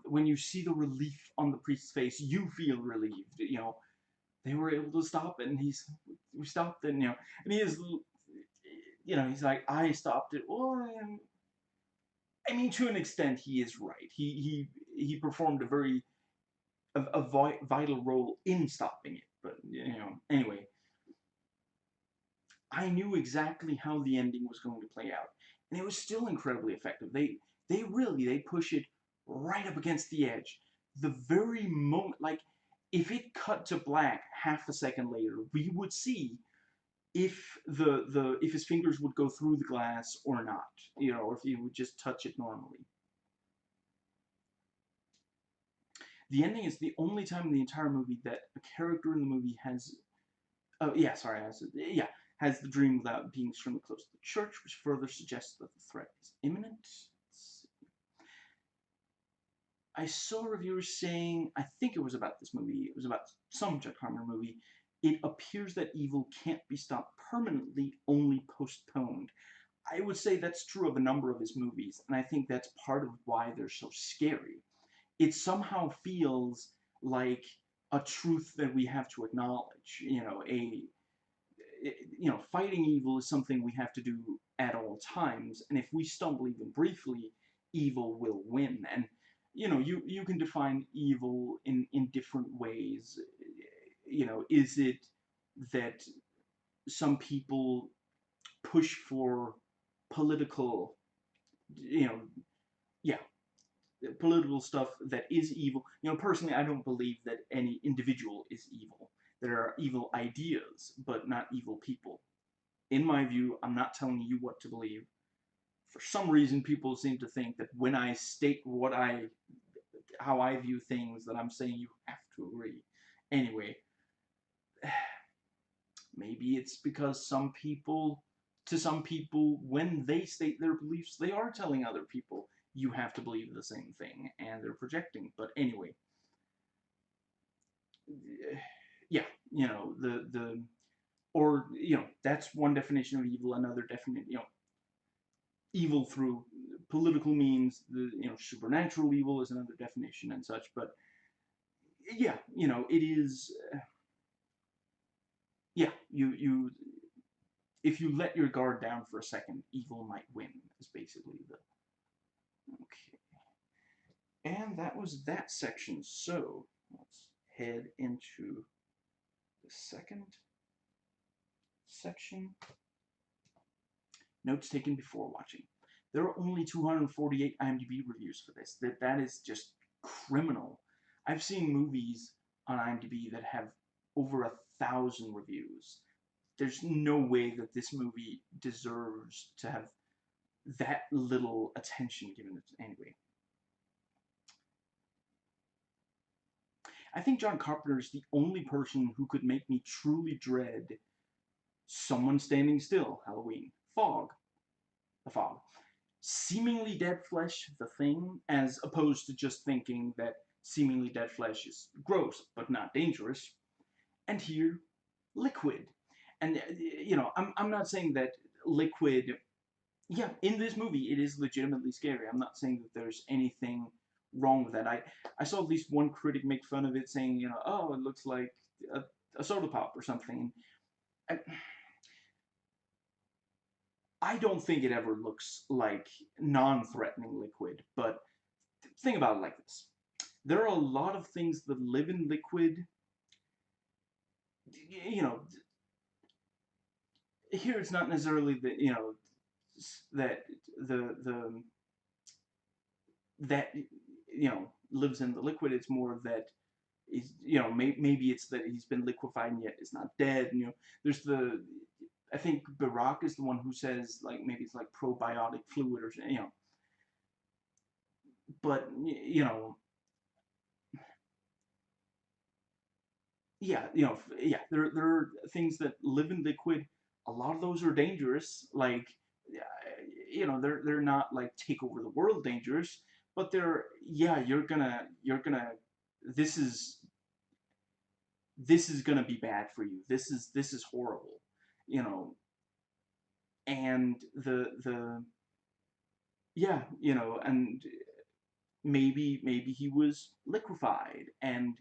when you see the relief on the priest's face, you feel relieved. They were able to stop it, and we stopped it, and he is, he's like, I stopped it. Well, I mean, to an extent, he is right. He performed a very vital role in stopping it. But anyway, I knew exactly how the ending was going to play out, and it was still incredibly effective. They push it right up against the edge. The very moment, like, if it cut to black half a second later, we would see if if his fingers would go through the glass or not, or if he would just touch it normally. The ending is the only time in the entire movie that a character in the movie has, oh yeah, sorry, has the dream without being extremely close to the church, which further suggests that the threat is imminent. I saw reviewers saying, I think it was about this movie, it was about some Jack Harmer movie, it appears that evil can't be stopped permanently, only postponed. I would say that's true of a number of his movies, and I think that's part of why they're so scary. It somehow feels like a truth that we have to acknowledge. Fighting evil is something we have to do at all times, and if we stumble even briefly, evil will win. And you can define evil in different ways. Is it that some people push for political, you know, yeah, political stuff that is evil. Personally, I don't believe that any individual is evil. There are evil ideas, but not evil people. In my view, I'm not telling you what to believe. For some reason, people seem to think that when I state how I view things, that I'm saying you have to agree. Anyway, maybe it's because to some people, when they state their beliefs, they are telling other people you have to believe the same thing, and they're projecting. But anyway, yeah, or that's one definition of evil. Another definition, evil through political means. The supernatural evil is another definition and such. But yeah, it is. Yeah, if you let your guard down for a second, evil might win. Is basically the okay. And that was that section. So let's head into the second section. Notes taken before watching. There are only 248 IMDb reviews for this. That is just criminal. I've seen movies on IMDb that have over 1,000 reviews. There's no way that this movie deserves to have that little attention given it. Anyway, I think John Carpenter is the only person who could make me truly dread Someone Standing Still, Halloween, Fog, The Fog, Seemingly Dead Flesh, The Thing, as opposed to just thinking that seemingly dead flesh is gross but not dangerous, and here, Liquid. And I'm not saying that Liquid, yeah, in this movie it is legitimately scary. I'm not saying that there's anything wrong with that. I saw at least one critic make fun of it, saying, oh, it looks like a soda pop or something. I don't think it ever looks like non-threatening liquid, but think about it like this. There are a lot of things that live in liquid, here it's not necessarily that, that the that, lives in the liquid, it's more that is, maybe it's that he's been liquefied and yet is not dead, there's I think Barack is the one who says, like, maybe it's like probiotic fluid or, but, yeah, there are things that live in liquid. A lot of those are dangerous. Like, they're not like take over the world dangerous, but they're, yeah, this is gonna be bad for you. This is horrible, you know. And yeah, and maybe he was liquefied and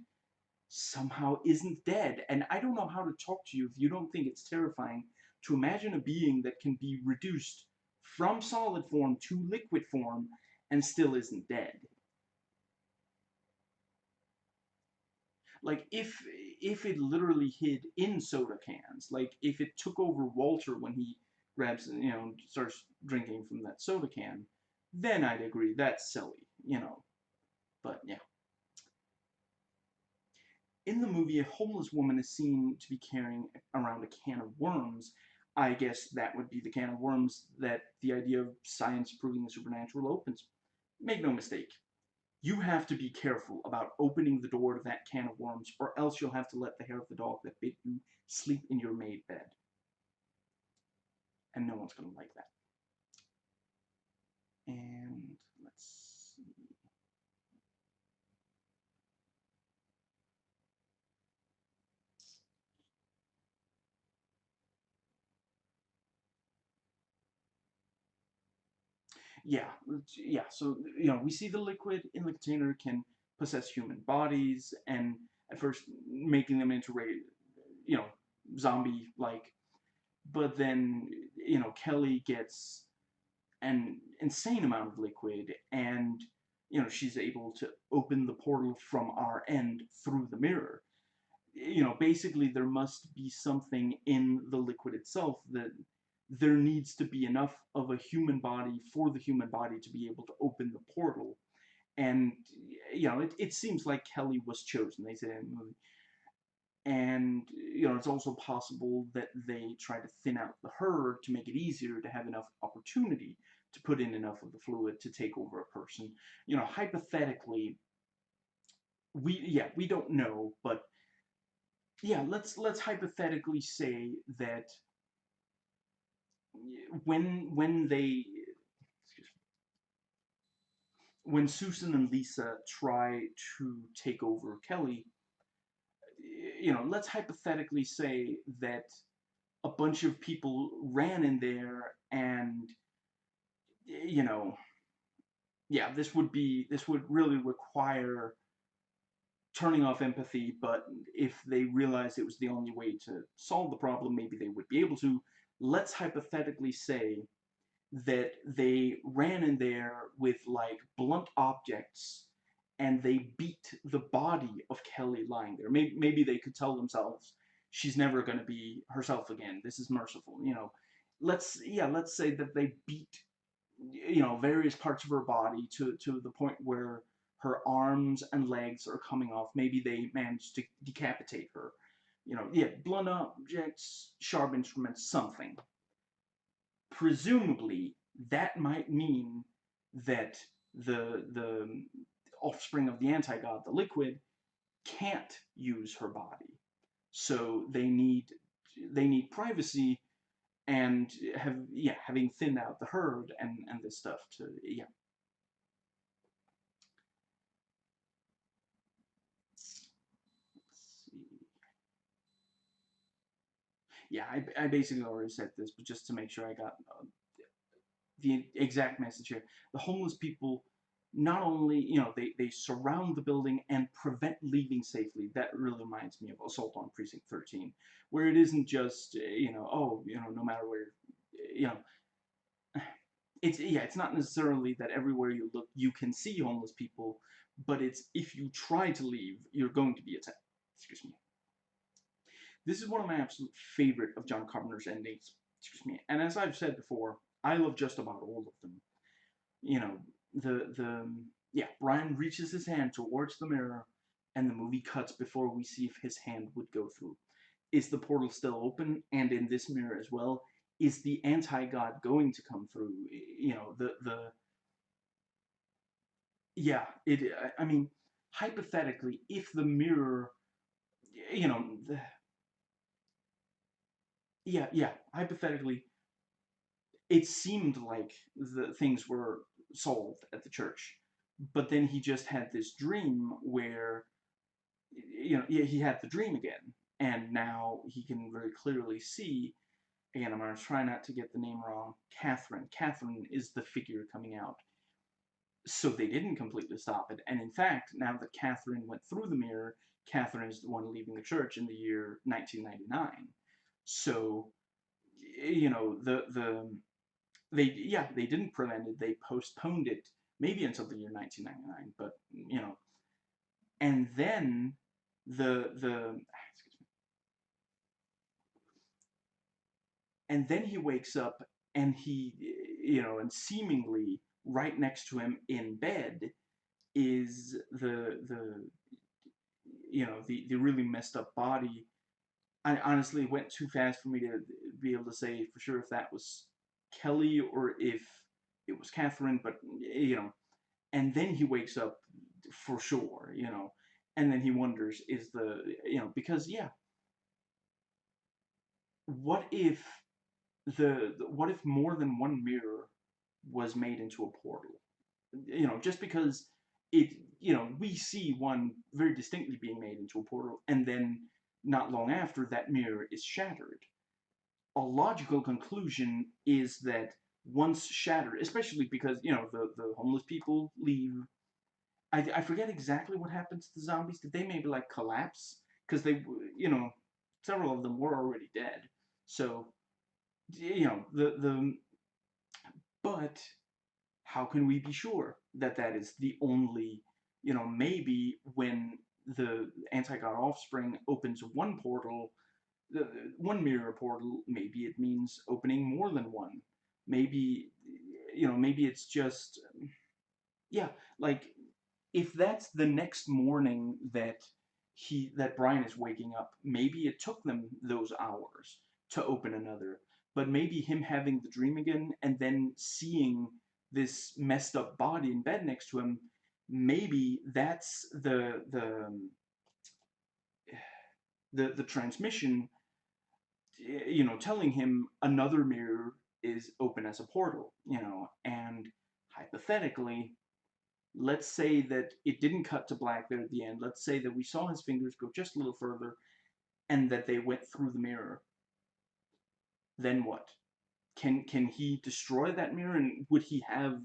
somehow isn't dead. And I don't know how to talk to you if you don't think it's terrifying to imagine a being that can be reduced from solid form to liquid form and still isn't dead. Like if it literally hid in soda cans, like if it took over Walter when he grabs, starts drinking from that soda can, then I'd agree that's silly. But yeah. In the movie, a homeless woman is seen to be carrying around a can of worms. I guess that would be the can of worms that the idea of science proving the supernatural opens. Make no mistake, you have to be careful about opening the door to that can of worms, or else you'll have to let the hair of the dog that bit you sleep in your made bed. And no one's going to like that. And let's see. Yeah, yeah. So we see the liquid in the container can possess human bodies, and at first making them into you know, zombie-like. But then Kelly gets an insane amount of liquid, and she's able to open the portal from our end through the mirror. Basically there must be something in the liquid itself that there needs to be enough of a human body for the human body to be able to open the portal. And it seems like Kelly was chosen, they say in the movie. And it's also possible that they try to thin out the herd to make it easier to have enough opportunity to put in enough of the fluid to take over a person. Hypothetically, we don't know, but yeah, let's hypothetically say that when they when Susan and Lisa try to take over Kelly, let's hypothetically say that a bunch of people ran in there, and you know yeah, this would really require turning off empathy, but if they realized it was the only way to solve the problem, maybe they would be able to. Let's hypothetically say that they ran in there with like blunt objects and they beat the body of Kelly lying there. Maybe they could tell themselves she's never going to be herself again. This is merciful. Let's say that they beat various parts of her body to the point where her arms and legs are coming off. Maybe they managed to decapitate her. Yeah, blunt objects, sharp instruments, something. Presumably, that might mean that the offspring of the anti-god, the liquid, can't use her body. So they need privacy, and having thinned out the herd and this stuff to let's see. Yeah, I basically already said this, but just to make sure I got the exact message here. The homeless people not only, they surround the building and prevent leaving safely. That really reminds me of Assault on Precinct 13, where it isn't just, no matter where, you know, it's not necessarily that everywhere you look you can see homeless people, but it's if you try to leave, you're going to be attacked. Excuse me. This is one of my absolute favorite of John Carpenter's endings. Excuse me. And as I've said before, I love just about all of them. You know, Brian reaches his hand towards the mirror, and the movie cuts before we see if his hand would go through. Is the portal still open? And in this mirror as well, is the anti-god going to come through? The yeah, it. I mean, hypothetically, if the mirror, you know, the, yeah, hypothetically, it seemed like the things were solved at the church, but then he just had this dream where, he had the dream again, and now he can very clearly see. Again, I'm gonna try not to get the name wrong. Catherine. Catherine is the figure coming out. So they didn't completely stop it. And in fact, now that Catherine went through the mirror, Catherine is the one leaving the church in the year 1999. So, they didn't prevent it. They postponed it maybe until the year 1999. But and then the and then he wakes up and and seemingly right next to him in bed is the really messed up body. I honestly went too fast for me to be able to say for sure if that was Kelly or if it was Catherine, but and then he wakes up for sure, and then he wonders is because yeah, what if what if more than one mirror was made into a portal? Just because it, we see one very distinctly being made into a portal, and then not long after that mirror is shattered. A logical conclusion is that once shattered, especially because the homeless people leave. I forget exactly what happens to the zombies. Did they maybe like collapse? Because they, several of them were already dead. So the but how can we be sure that that is the only, maybe when the anti-god offspring opens one portal, the one mirror portal, maybe it means opening more than one. Maybe, maybe it's just, yeah, like if that's the next morning that Brian is waking up, maybe it took them those hours to open another. But maybe him having the dream again and then seeing this messed up body in bed next to him, maybe that's the transmission, telling him another mirror is open as a portal, and hypothetically, let's say that it didn't cut to black there at the end. Let's say that we saw his fingers go just a little further and that they went through the mirror. Then what? Can he destroy that mirror? And would he have,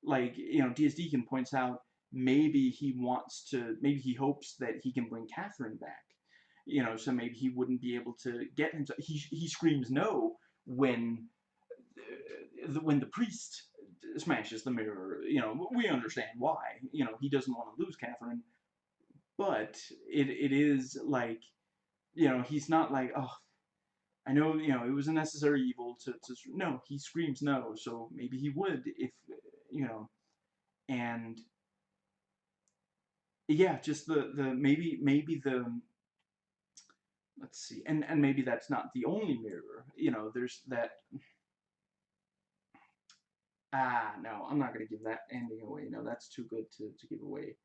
like, DS Deacon points out, maybe he hopes that he can bring Catherine back. So maybe he wouldn't be able to get him. He screams no when the priest smashes the mirror. We understand why. He doesn't want to lose Catherine, but it is like, he's not like, oh, I know, it was a necessary evil to no, he screams no, so maybe he would if, you know, and yeah, just the maybe the let's see, and maybe that's not the only mirror, there's that. No, I'm not gonna give that ending away. No, that's too good to give away.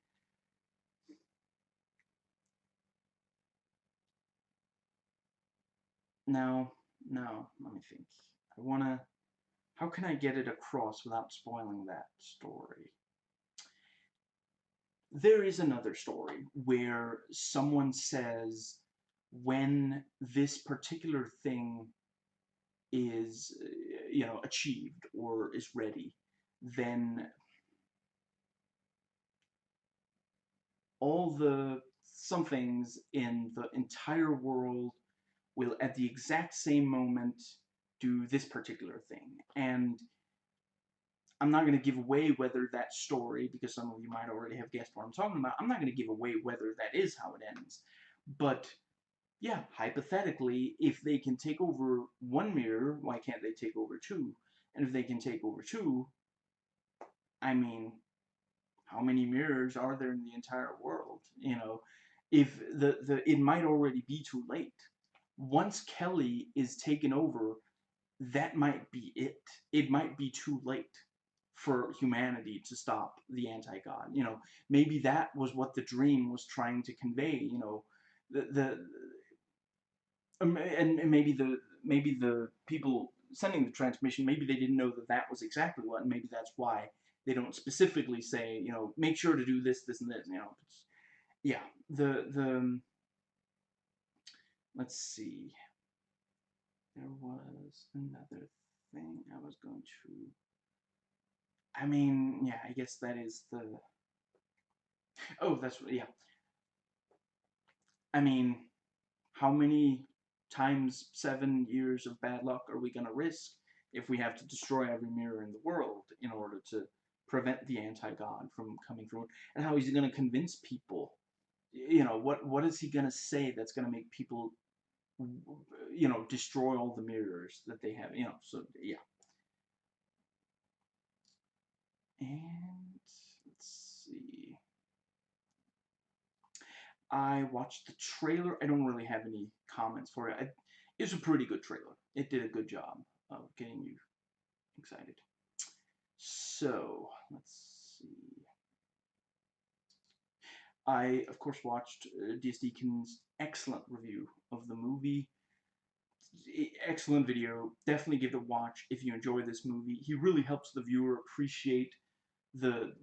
No, no, let me think. I wanna. How can I get it across without spoiling that story? There is another story where someone says when this particular thing is, achieved or is ready, then all the somethings in the entire world will at the exact same moment do this particular thing. And I'm not going to give away whether that story, because some of you might already have guessed what I'm talking about, I'm not going to give away whether that is how it ends. But yeah, hypothetically, if they can take over one mirror, why can't they take over two? And if they can take over two, I mean, how many mirrors are there in the entire world? If it might already be too late. Once Kelly is taken over, that might be it. It might be too late for humanity to stop the anti-god. Maybe that was what the dream was trying to convey. The and maybe the people sending the transmission, maybe they didn't know that that was exactly what, and maybe that's why they don't specifically say, make sure to do this, this, and this. Yeah. The let's see. There was another thing I was going to. I mean, yeah, I guess that is the. Oh, yeah. I mean, how many times 7 years of bad luck are we going to risk if we have to destroy every mirror in the world in order to prevent the anti-god from coming through? And how is he going to convince people what is he gonna say that's gonna make people, destroy all the mirrors that they have, so yeah. And let's see. I watched the trailer. I don't really have any comments for it. It's a pretty good trailer. It did a good job of getting you excited. So, let's see. I, of course, watched DS Deacon's excellent review of the movie. Excellent video. Definitely give it a watch if you enjoy this movie. He really helps the viewer appreciate the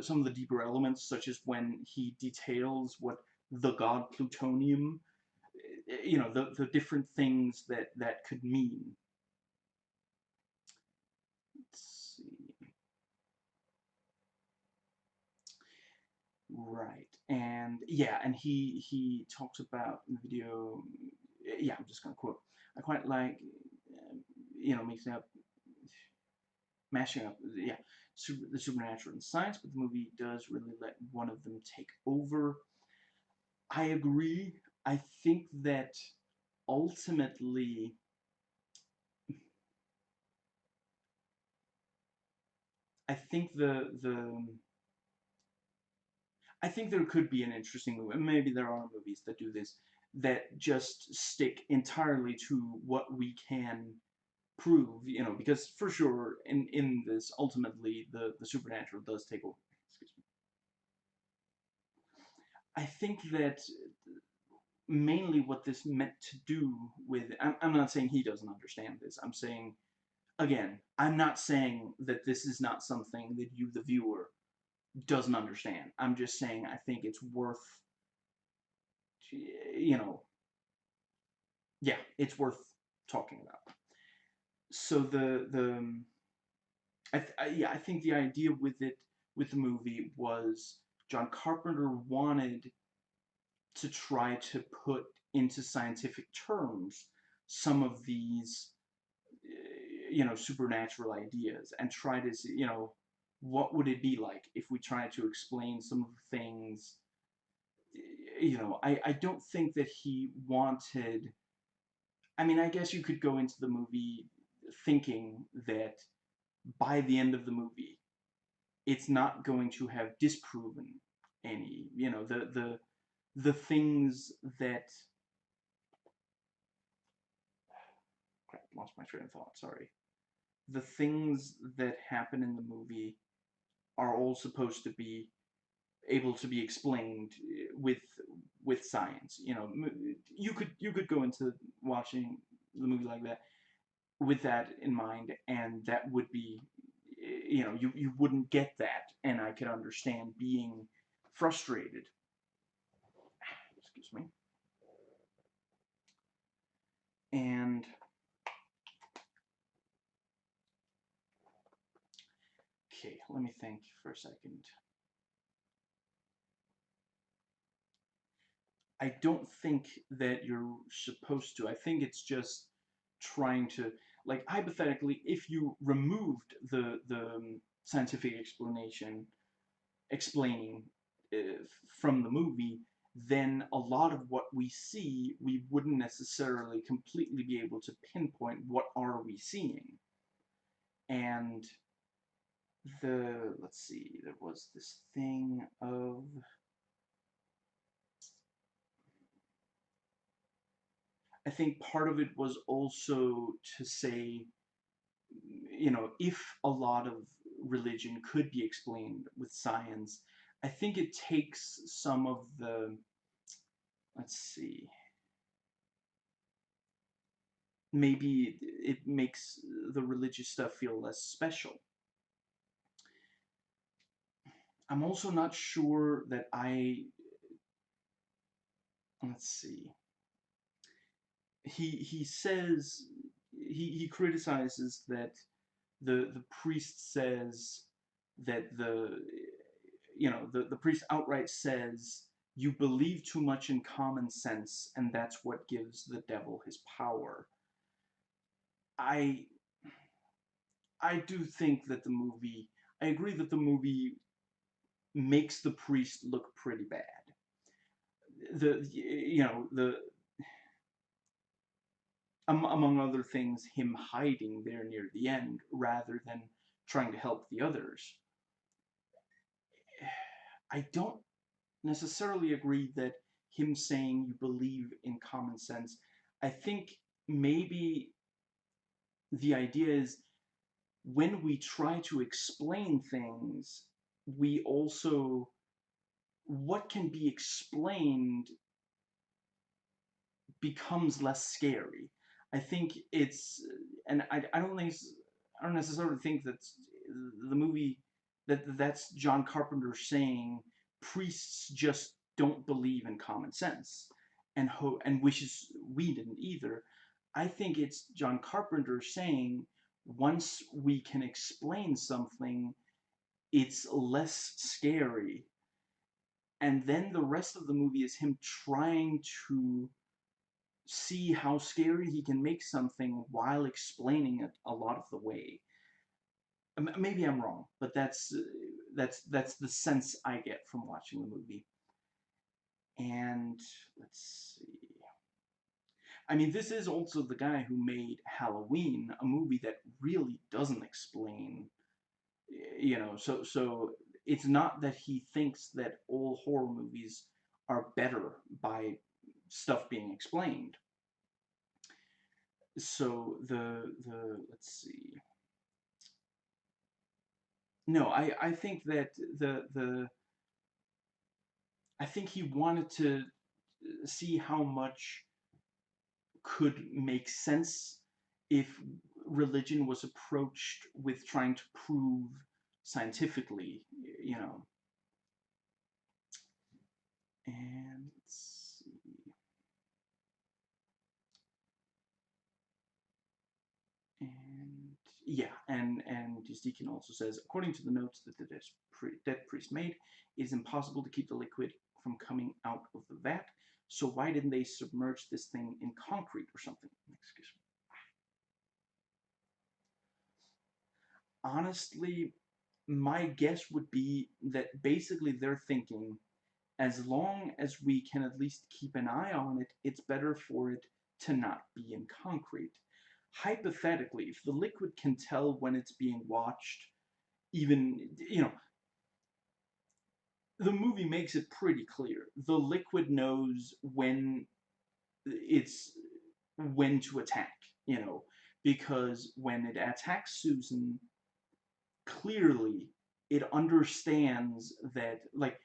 some of the deeper elements, such as when he details what the god plutonium, the different things that could mean. Let's see. Right. And yeah, and he talks about in the video. Yeah, I'm just gonna quote. I quite like, mixing up, mashing up, yeah, the supernatural and science, but the movie does really let one of them take over. I agree. I think that ultimately, I think I think there could be an interesting movie. Maybe there are movies that do this, that just stick entirely to what we can prove. Because for sure, in this, ultimately, the supernatural does take over. Excuse me. I think that mainly what this meant to do with, I'm not saying he doesn't understand this. I'm saying, again, I'm not saying that this is not something that you, the viewer, doesn't understand. I'm just saying I think it's worth, you know, yeah, it's worth talking about. So yeah, I think the idea with the movie was John Carpenter wanted to try to put into scientific terms some of these, supernatural ideas, and try to see, what would it be like if we tried to explain some of the things. I don't think that he wanted. I mean, I guess you could go into the movie thinking that by the end of the movie, it's not going to have disproven any, the things that. Crap, lost my train of thought. Sorry. The things that happen in the movie are all supposed to be able to be explained with science. You could go into watching the movie like that with that in mind, and that would be, you wouldn't get that, and I could understand being frustrated. Excuse me. And okay, let me think for a second. I don't think that you're supposed to. I think it's just trying to, like, hypothetically, if you removed the scientific explanation explaining, from the movie, then a lot of what we see, we wouldn't necessarily completely be able to pinpoint what are we seeing. And let's see, there was this thing of, I think part of it was also to say, if a lot of religion could be explained with science, I think it takes some of the, let's see, maybe it makes the religious stuff feel less special. I'm also not sure that let's see. He says, he criticizes that the priest says that the priest outright says, you believe too much in common sense, and that's what gives the devil his power. I I do think that I agree that the movie makes the priest look pretty bad. the among other things, him hiding there near the end rather than trying to help the others. I don't necessarily agree that him saying you believe in common sense. I think maybe the idea is when we try to explain things, we also, what can be explained becomes less scary. I think it's, and I don't necessarily think that the movie, that's John Carpenter saying priests just don't believe in common sense, and wishes we didn't either. I think it's John Carpenter saying once we can explain something, it's less scary, and then the rest of the movie is him trying to see how scary he can make something while explaining it a lot of the way. Maybe I'm wrong, but that's the sense I get from watching the movie. And let's see. I mean, this is also the guy who made Halloween, a movie that really doesn't explain, so it's not that he thinks that all horror movies are better by stuff being explained. So the let's see. No, I think that I think he wanted to see how much could make sense if religion was approached with trying to prove scientifically, you know. And let's see. And yeah, and Deacon also says, according to the notes that the dead priest made, it is impossible to keep the liquid from coming out of the vat. So why didn't they submerge this thing in concrete or something? Excuse me. Honestly, my guess would be that basically they're thinking, as long as we can at least keep an eye on it, it's better for it to not be in concrete. Hypothetically, if the liquid can tell when it's being watched, even, the movie makes it pretty clear. The liquid knows it's when to attack, because when it attacks Susan, clearly it understands that, like,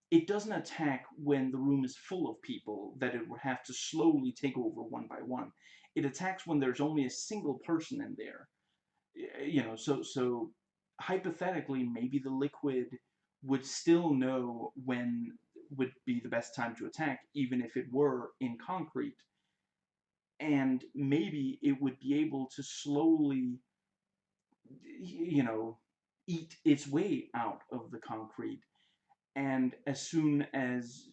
it doesn't attack when the room is full of people that it would have to slowly take over one by one. It attacks when there's only a single person in there. So hypothetically, maybe the liquid would still know when would be the best time to attack, even if it were in concrete. And maybe it would be able to slowly, you know, eat its way out of the concrete. And as soon as,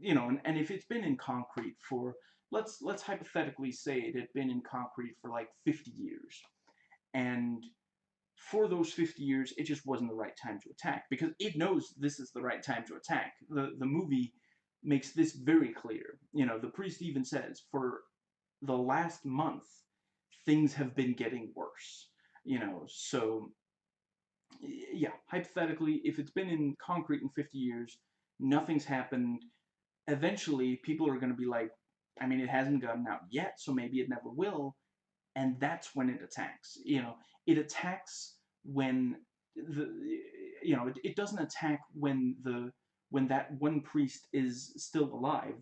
and if it's been in concrete for, let's hypothetically say it had been in concrete for like 50 years, and for those 50 years it just wasn't the right time to attack, because it knows this is the right time to attack. The movie makes this very clear. The priest even says, for the last month things have been getting worse. So yeah, hypothetically, if it's been in concrete in 50 years, nothing's happened, eventually people are going to be like, I mean, it hasn't gotten out yet, so maybe it never will, and that's when it attacks. It attacks when the, it doesn't attack when that one priest is still alive.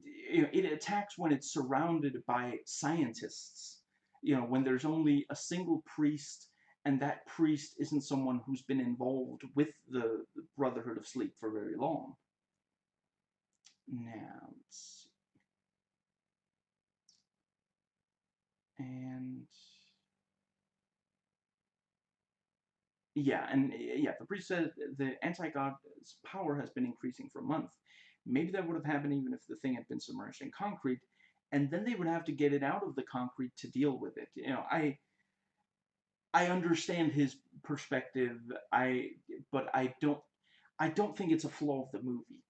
It attacks when it's surrounded by scientists. When there's only a single priest, and that priest isn't someone who's been involved with the Brotherhood of Sleep for very long. Now, let's see. And yeah, the priest said the anti-god's power has been increasing for a month. Maybe that would have happened even if the thing had been submerged in concrete, and then they would have to get it out of the concrete to deal with it. I understand his perspective. But I don't think it's a flaw of the movie.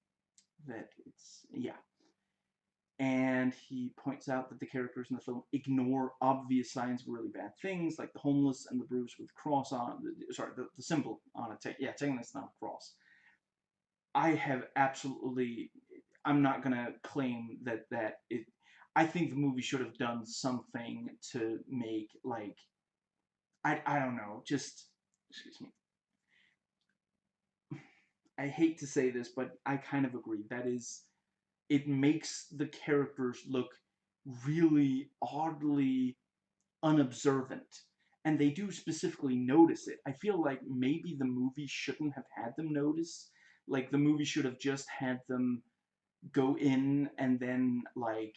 that it's, yeah. And he points out that the characters in the film ignore obvious signs of really bad things, like the homeless and the bruise with cross on, sorry, the symbol on it. Yeah, technically it's not a cross. I have absolutely, I'm not gonna claim that it. I think the movie should have done something to make, like, I don't know, just, excuse me. I hate to say this, but I kind of agree. That is, it makes the characters look really oddly unobservant. And they do specifically notice it. I feel like maybe the movie shouldn't have had them notice. Like, the movie should have just had them go in and then, like,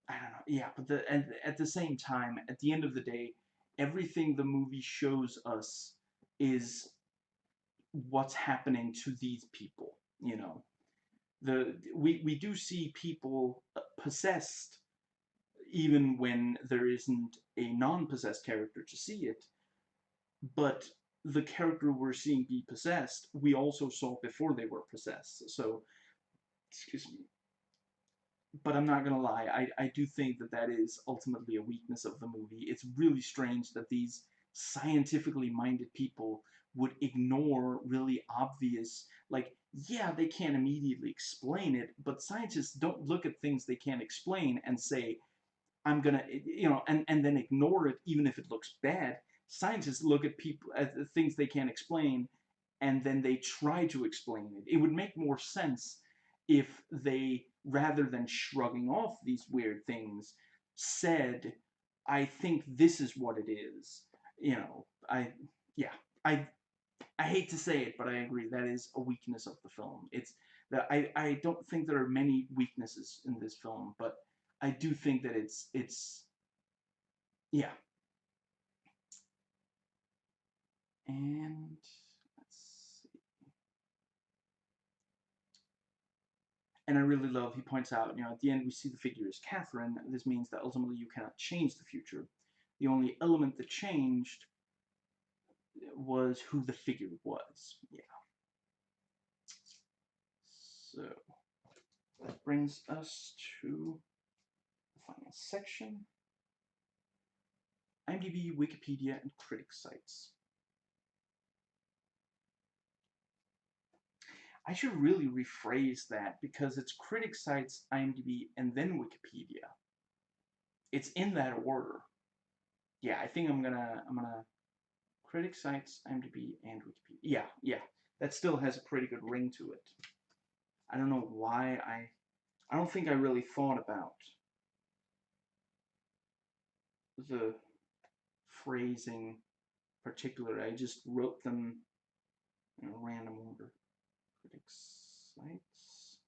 I don't know. Yeah, but at the same time, at the end of the day, everything the movie shows us is what's happening to these people, you know. We do see people possessed even when there isn't a non-possessed character to see it, but the character we're seeing be possessed, we also saw before they were possessed. So, excuse me. But I'm not gonna lie, I do think that that is ultimately a weakness of the movie. It's really strange that these scientifically minded people would ignore really obvious, like, yeah, they can't immediately explain it, but scientists don't look at things they can't explain and say, I'm gonna, and then ignore it even if it looks bad. Scientists look at people at the things they can't explain, and then they try to explain it. It would make more sense if they, rather than shrugging off these weird things, said, "I think this is what it is." Yeah, I, I hate to say it, but I agree that is a weakness of the film. It's that I don't think there are many weaknesses in this film, but I do think that it's yeah. And let's see. And I really love, he points out, at the end we see the figure is Catherine. This means that ultimately you cannot change the future. The only element that changed was who the figure was. Yeah. So that brings us to the final section. IMDb, Wikipedia, and critic sites. I should really rephrase that because it's critic sites, IMDb, and then Wikipedia. It's in that order. Yeah, I think I'm gonna critic sites, IMDb, and Wikipedia. Yeah, yeah. That still has a pretty good ring to it. I don't know why I don't think I really thought about the phrasing particularly. I just wrote them in a random order. Critic sites,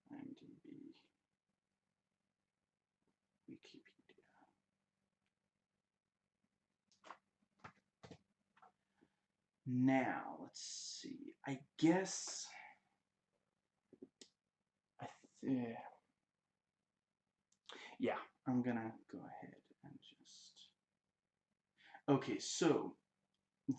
IMDb, Wikipedia. Now, let's see. I guess yeah, I'm gonna go ahead and just. Okay, so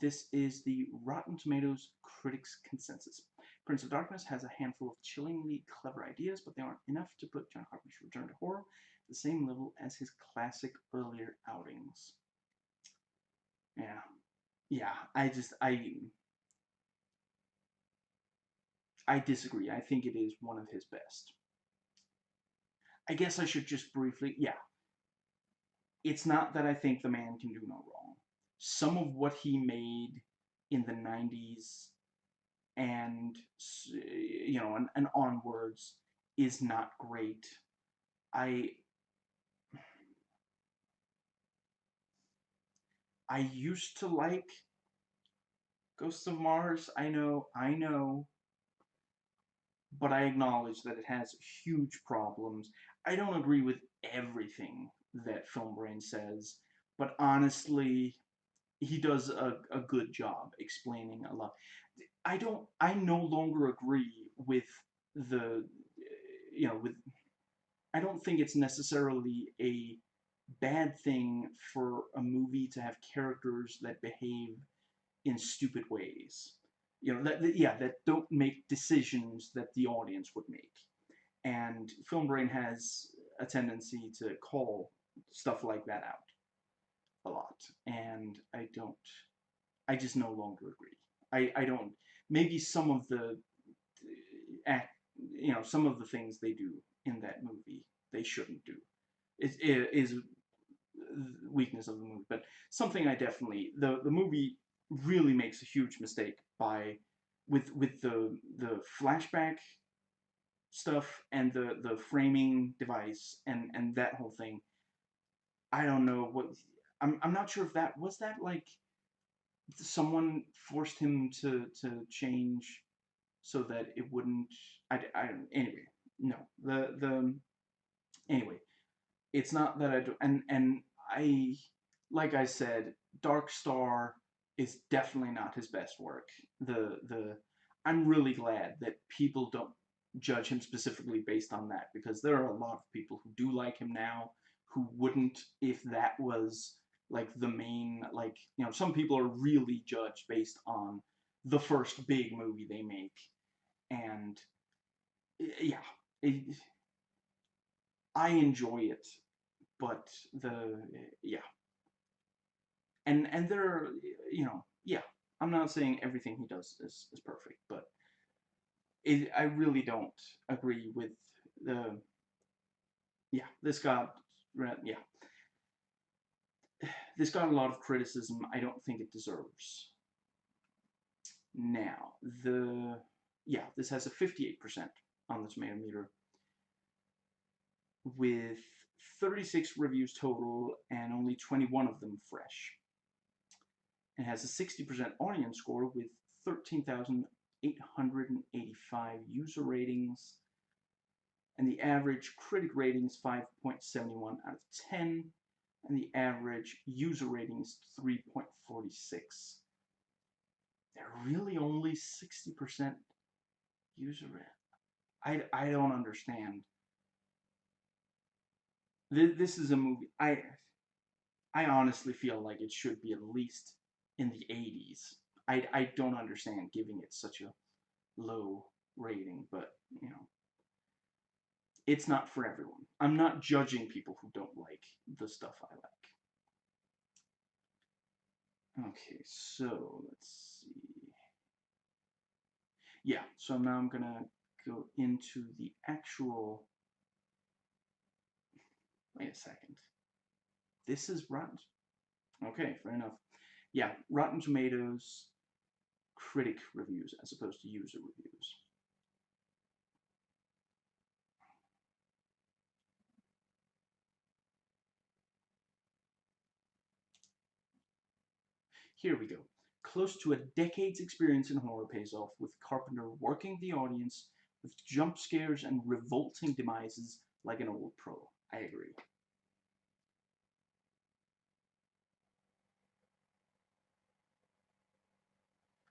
this is the Rotten Tomatoes critics' consensus. Prince of Darkness has a handful of chillingly clever ideas, but they aren't enough to put John Carpenter's return to horror at the same level as his classic earlier outings. Yeah, yeah. I disagree. I think it is one of his best. I guess I should just briefly, yeah. It's not that I think the man can do no wrong. Some of what he made in the 90s and and onwards is not great. I I used to like Ghosts of Mars. I know, but I acknowledge that it has huge problems. I don't agree with everything that Film Brain says, but honestly, he does a good job explaining a lot. I no longer agree with the, with, I don't think it's necessarily a bad thing for a movie to have characters that behave in stupid ways. yeah, that don't make decisions that the audience would make. And Film Brain has a tendency to call stuff like that out a lot, and I just no longer agree. I don't. Maybe some of the act, some of the things they do in that movie they shouldn't do. Is weakness of the movie, but something I definitely the movie really makes a huge mistake by with the flashback stuff and the framing device and that whole thing. I don't know what I'm not sure if that was that like someone forced him to change so that it wouldn't. I anyway. No, the anyway. It's not that I do, and I like I said, Dark Star is definitely not his best work. The I'm really glad that people don't judge him specifically based on that, because there are a lot of people who do like him now who wouldn't if that was like the main, like, some people are really judged based on the first big movie they make. And yeah, it, I enjoy it, but yeah, and there are, yeah, I'm not saying everything he does is perfect, but I really don't agree with the, yeah, yeah, this got a lot of criticism I don't think it deserves. Now, yeah, this has a 58% on the tomato meter, with 36 reviews total and only 21 of them fresh. It has a 60% audience score with 13,885 user ratings, and the average critic rating is 5.71 out of 10, and the average user rating is 3.46. They're really only 60% user rating. I don't understand. This is a movie. I honestly feel like it should be at least in the 80s. I don't understand giving it such a low rating, but it's not for everyone. I'm not judging people who don't like the stuff I like. Okay, so let's see. Yeah, so now I'm gonna go into the actual. Wait a second. This is Rotten. Okay, fair enough. Yeah, Rotten Tomatoes critic reviews as opposed to user reviews. Here we go. Close to a decade's experience in horror pays off, with Carpenter working the audience with jump scares and revolting demises like an old pro. I agree.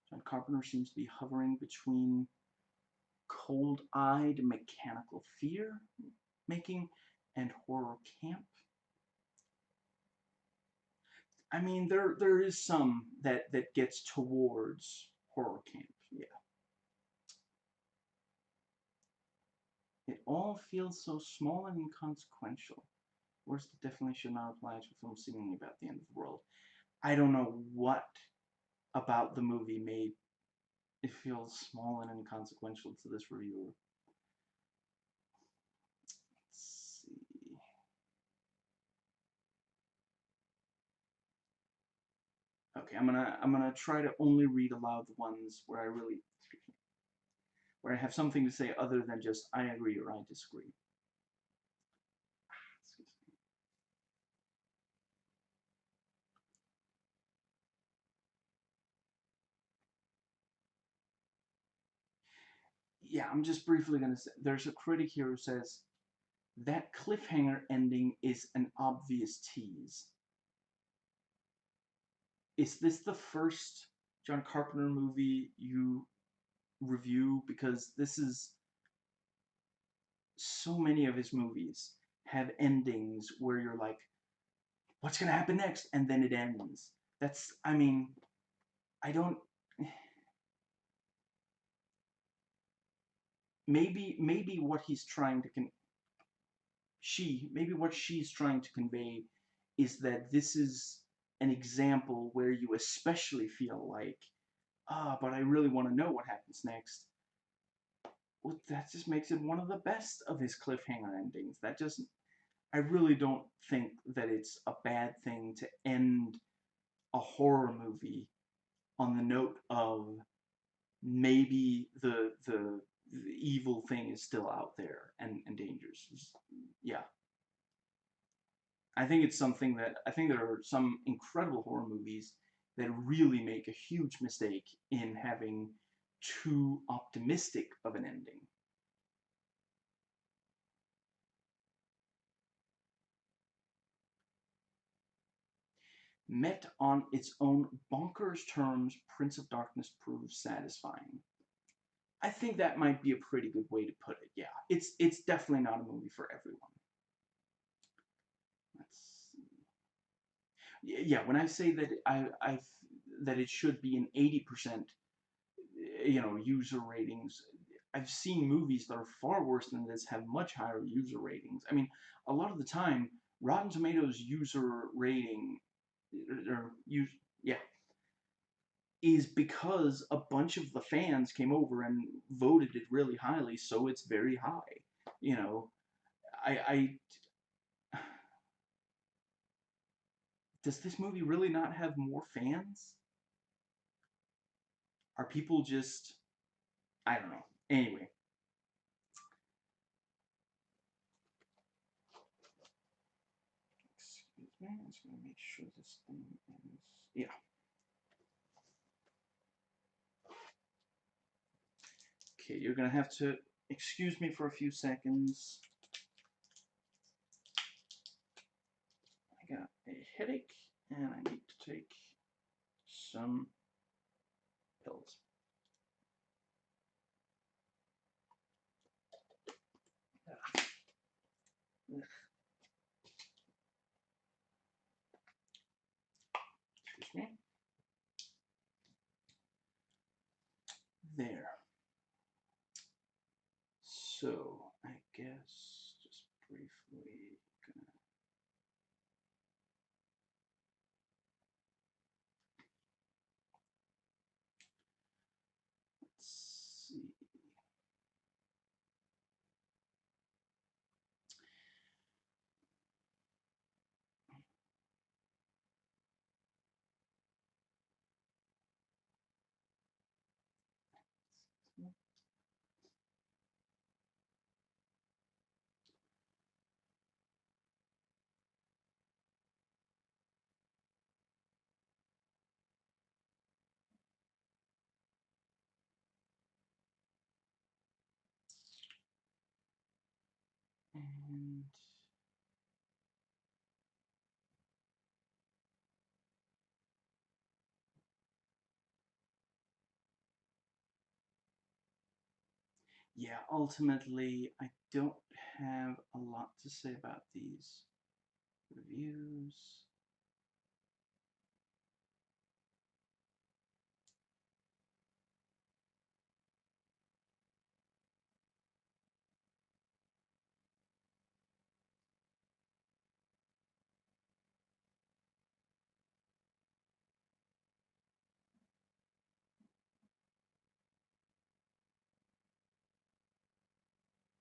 John Carpenter seems to be hovering between cold-eyed mechanical fear making and horror camp. I mean, there is some that gets towards horror camp. Yeah, it all feels so small and inconsequential. Words that definitely should not apply to a film seemingly about the end of the world. I don't know what about the movie made it feel small and inconsequential to this reviewer. Let's see. Okay, I'm gonna try to only read aloud the ones where I have something to say other than just I agree or I disagree. Yeah, I'm just briefly gonna say there's a critic here who says that cliffhanger ending is an obvious tease. Is this the first John Carpenter movie you review? Because this is so many of his movies have endings where you're like, what's gonna happen next? And then it ends. I mean, I don't. maybe what he's trying to maybe what she's trying to convey is that this is an example where you especially feel like, but I really want to know what happens next. Well, that just makes it one of the best of his cliffhanger endings. That just, I really don't think that it's a bad thing to end a horror movie on the note of maybe the evil thing is still out there and dangerous. Yeah, I think it's something that I think there are some incredible horror movies that really make a huge mistake in having too optimistic of an ending. Met on its own bonkers terms, Prince of Darkness proves satisfying. I think that might be a pretty good way to put it. Yeah, it's definitely not a movie for everyone. Let's yeah, when I say that I that it should be an 80%, user ratings, I've seen movies that are far worse than this have much higher user ratings. I mean, a lot of the time, Rotten Tomatoes user rating, or use yeah, is because a bunch of the fans came over and voted it really highly, so it's very high. You know, I does this movie really not have more fans? Are people just, I don't know. Anyway, excuse me. I'm just gonna make sure this thing ends. Yeah. Okay, you're gonna have to excuse me for a few seconds. I got a headache and I need to take some pills. Excuse me. There. So, I guess just briefly gonna let's see. And yeah, ultimately, I don't have a lot to say about these reviews.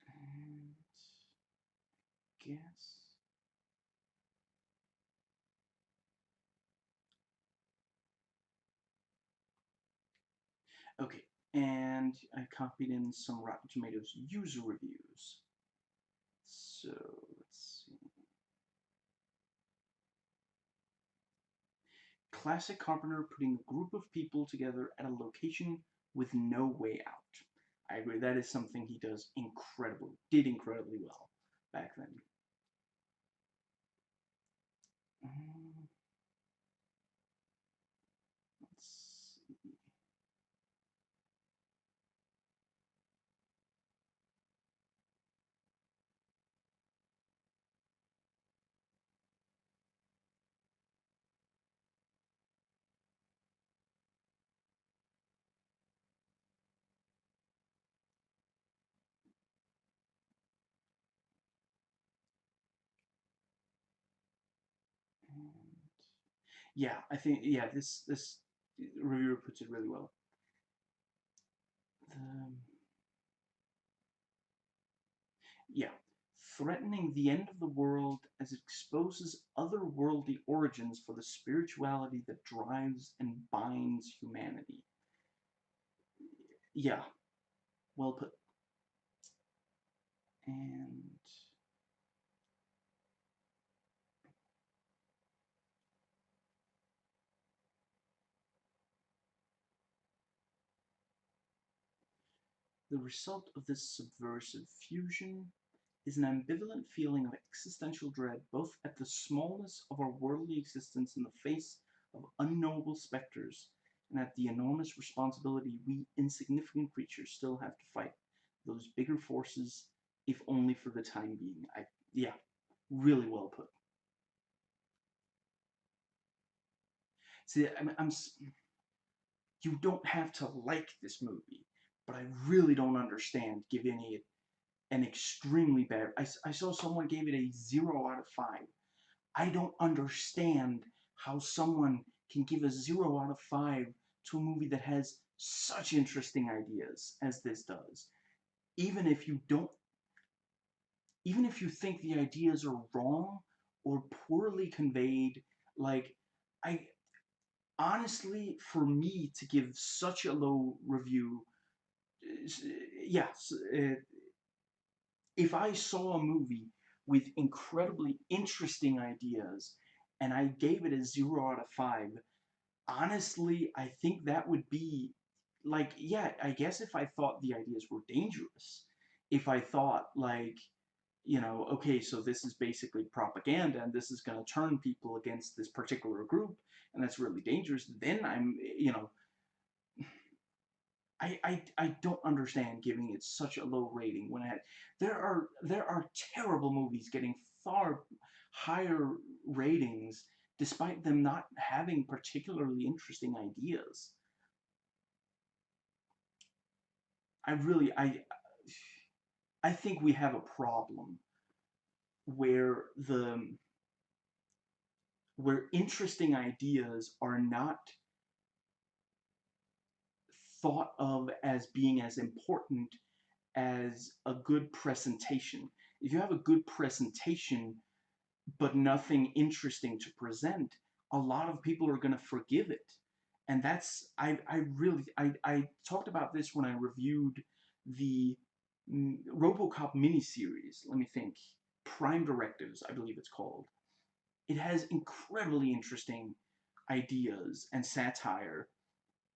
And guess. Okay, and I copied in some Rotten Tomatoes user reviews. So, let's see. Classic Carpenter putting a group of people together at a location with no way out. I agree, that is something he did incredibly well back then. Um, let's see. yeah, I think yeah, this reviewer puts it really well. The, yeah, threatening the end of the world as it exposes otherworldly origins for the spirituality that drives and binds humanity. Yeah, well put. And the result of this subversive fusion is an ambivalent feeling of existential dread, both at the smallness of our worldly existence in the face of unknowable specters, and at the enormous responsibility we insignificant creatures still have to fight those bigger forces, if only for the time being. Yeah, really well put. See, you don't have to like this movie, but I really don't understand giving it an extremely bad. I saw someone gave it a 0 out of 5. I don't understand how someone can give a 0 out of 5 to a movie that has such interesting ideas as this does. Even if you don't, even if you think the ideas are wrong or poorly conveyed, like, I honestly, for me to give such a low review, yes, if I saw a movie with incredibly interesting ideas and I gave it a 0 out of 5, honestly, I think that would be like, yeah, I guess if I thought the ideas were dangerous, if I thought, like, okay, so this is basically propaganda and this is going to turn people against this particular group and that's really dangerous, then I don't understand giving it such a low rating when there are terrible movies getting far higher ratings despite them not having particularly interesting ideas. I really I think we have a problem where the where interesting ideas are not thought of as being as important as a good presentation. If you have a good presentation but nothing interesting to present, a lot of people are going to forgive it. And that's, I talked about this when I reviewed the RoboCop miniseries. Let me think. Prime Directives, I believe it's called. It has incredibly interesting ideas and satire.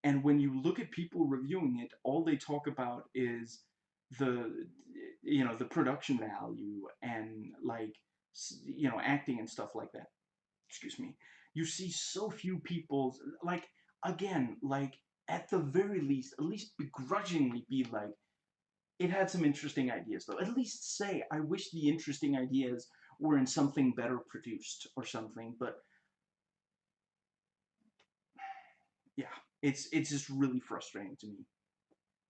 And when you look at people reviewing it, all they talk about is the the production value and, like, acting and stuff like that. Excuse me. You see so few people, like, again, like, at the very least, at least begrudgingly be like, it had some interesting ideas though. At least say, I wish the interesting ideas were in something better produced or something. But yeah, it's just really frustrating to me.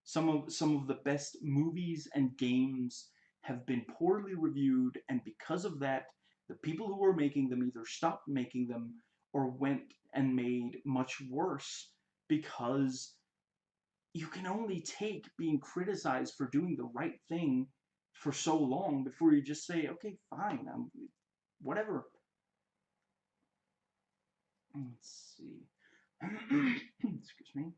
Some of the best movies and games have been poorly reviewed, and because of that, the people who were making them either stopped making them or went and made much worse, because you can only take being criticized for doing the right thing for so long before you just say, okay, fine, whatever. Let's see. Excuse me.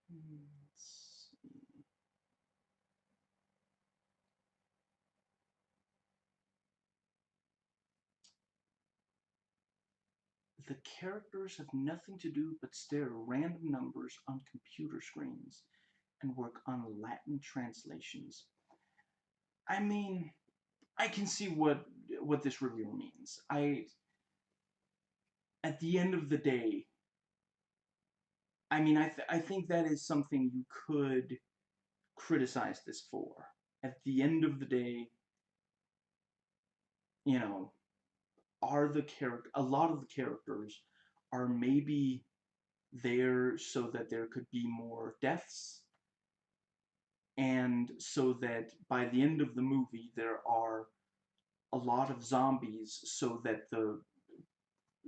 Let's see. The characters have nothing to do but stare at random numbers on computer screens and work on Latin translations. I mean, I can see what this review means. At the end of the day, I mean, I think that is something you could criticize this for. At the end of the day, you know, are the character a lot of the characters are maybe there so that there could be more deaths, and so that by the end of the movie there are a lot of zombies, so that the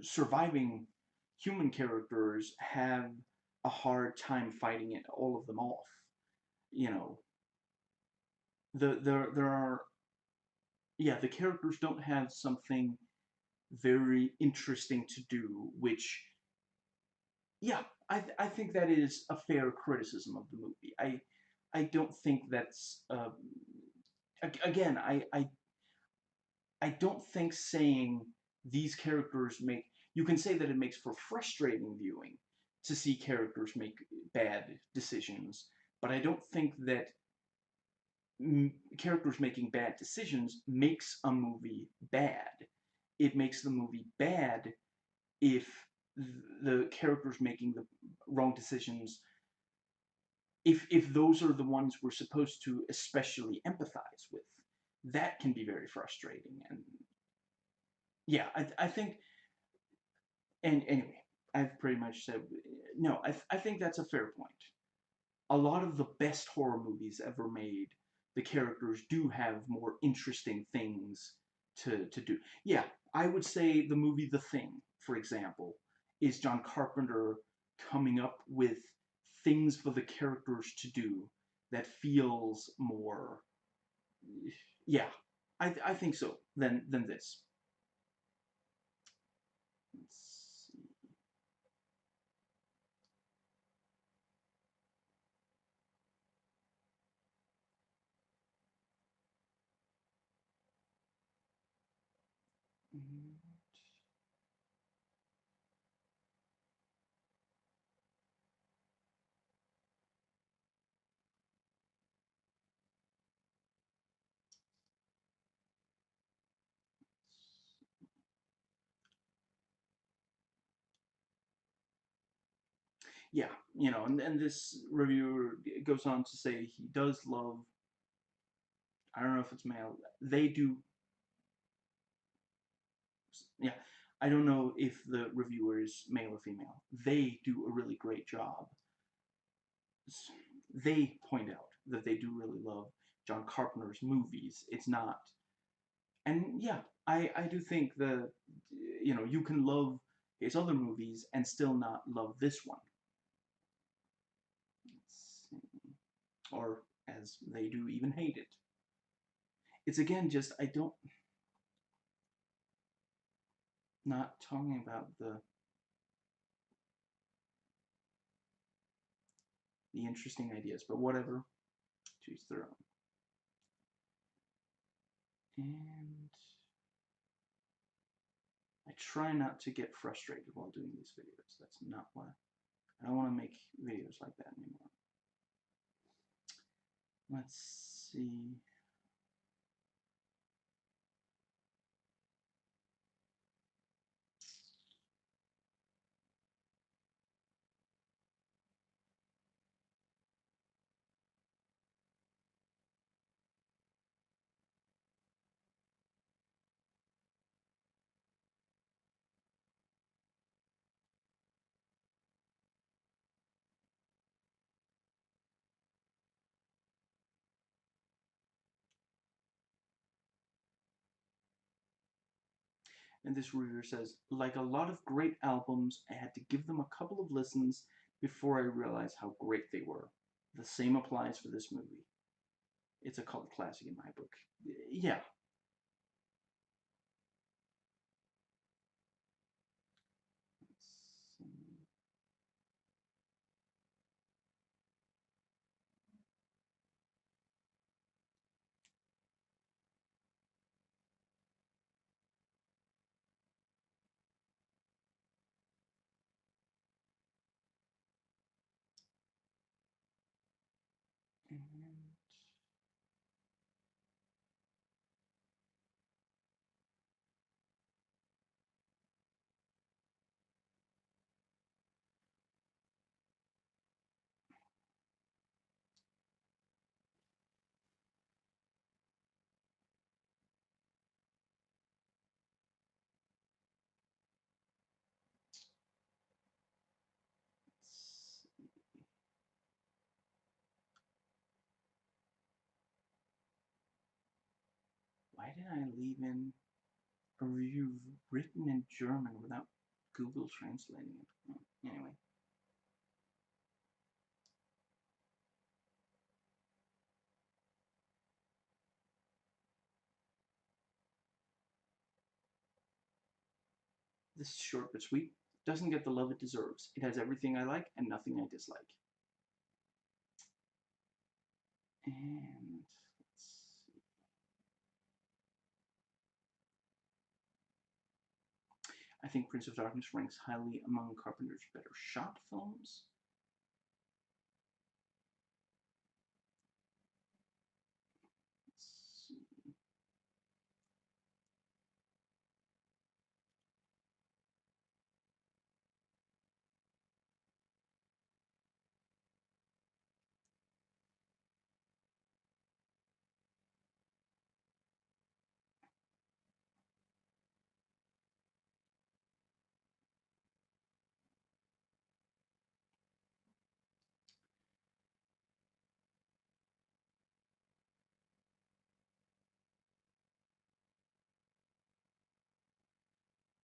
surviving human characters have a hard time fighting it all of them off. You know, there are, yeah, the characters don't have something very interesting to do, which, yeah, I think that is a fair criticism of the movie. I don't think that's again, I don't think saying these characters make, you can say that it makes for frustrating viewing to see characters make bad decisions, but I don't think that characters making bad decisions makes a movie bad. It makes the movie bad if the characters making the wrong decisions, if those are the ones we're supposed to especially empathize with. That can be very frustrating. And yeah, I think, and anyway, I've pretty much said, no, I think that's a fair point. A lot of the best horror movies ever made, the characters do have more interesting things to do. Yeah, I would say the movie The Thing, for example, is John Carpenter coming up with things for the characters to do that feels more, yeah, I think so, than this. Let's see. Yeah, and this reviewer goes on to say he does love, I don't know if it's male, they do, yeah, I don't know if the reviewer is male or female. They do a really great job. They point out that they do really love John Carpenter's movies. It's not, and yeah, I do think that, you can love his other movies and still not love this one. Or as they do, even hate it. It's again just, I don't, not talking about the interesting ideas, but whatever, choose their own. And I try not to get frustrated while doing these videos. That's not why. I don't want to make videos like that anymore. Let's see. And this reviewer says, like a lot of great albums, I had to give them a couple of listens before I realized how great they were. The same applies for this movie. It's a cult classic in my book. Yeah. And Why did I leave in a review written in German without Google translating it? Well, anyway. This is short but sweet. Doesn't get the love it deserves. It has everything I like and nothing I dislike. And let's see. I think Prince of Darkness ranks highly among Carpenter's better shot films. Let's see.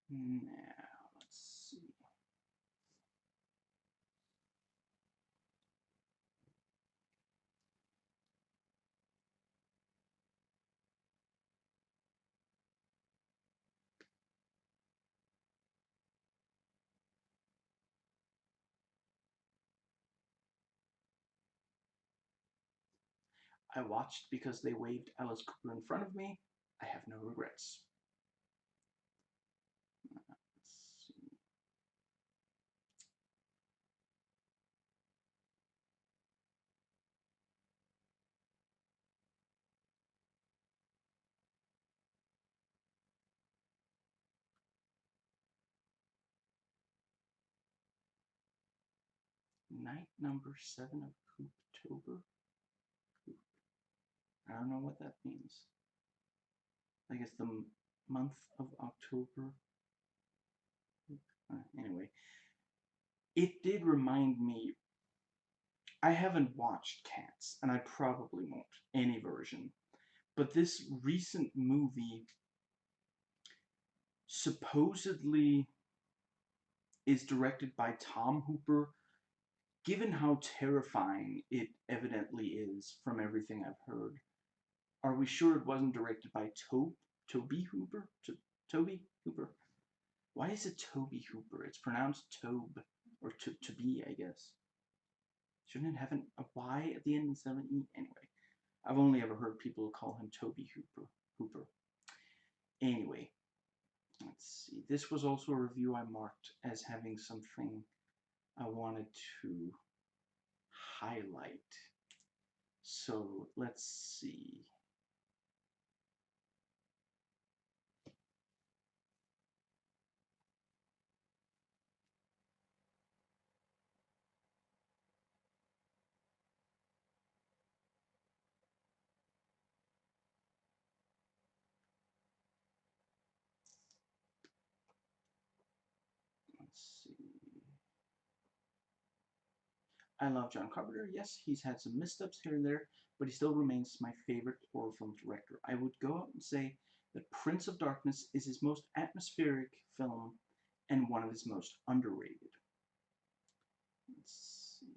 Now, let's see. I watched because they waved Alice Cooper in front of me. I have no regrets. Let's see. 'Night Number 7 of Cooptober? I don't know what that means. I guess the month of October. Anyway, it did remind me. I haven't watched Cats, and I probably won't, any version. But this recent movie supposedly is directed by Tom Hooper. Given how terrifying it evidently is from everything I've heard, are we sure it wasn't directed by Toby Hooper? Toby Hooper? Why is it Toby Hooper? It's pronounced Tobe, or to be, I guess. Shouldn't it have a Y at the end instead of an E? Anyway, I've only ever heard people call him Toby Hooper. Anyway, let's see. This was also a review I marked as having something I wanted to highlight. So let's see. Let's see. I love John Carpenter. Yes, he's had some missteps here and there, but he still remains my favorite horror film director. I would go out and say that Prince of Darkness is his most atmospheric film and one of his most underrated. Let's see.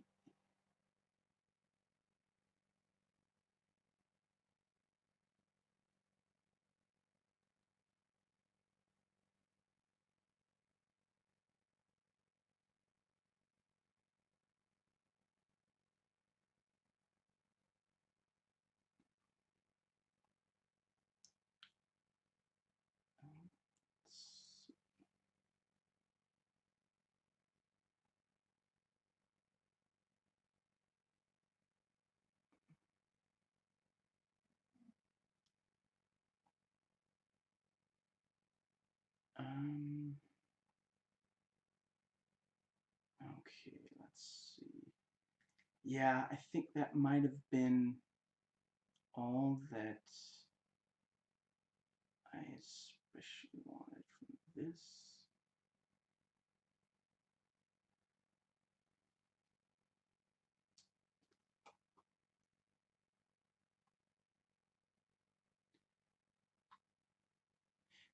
Um, okay, let's see. Yeah, I think that might have been all that I especially wanted from this.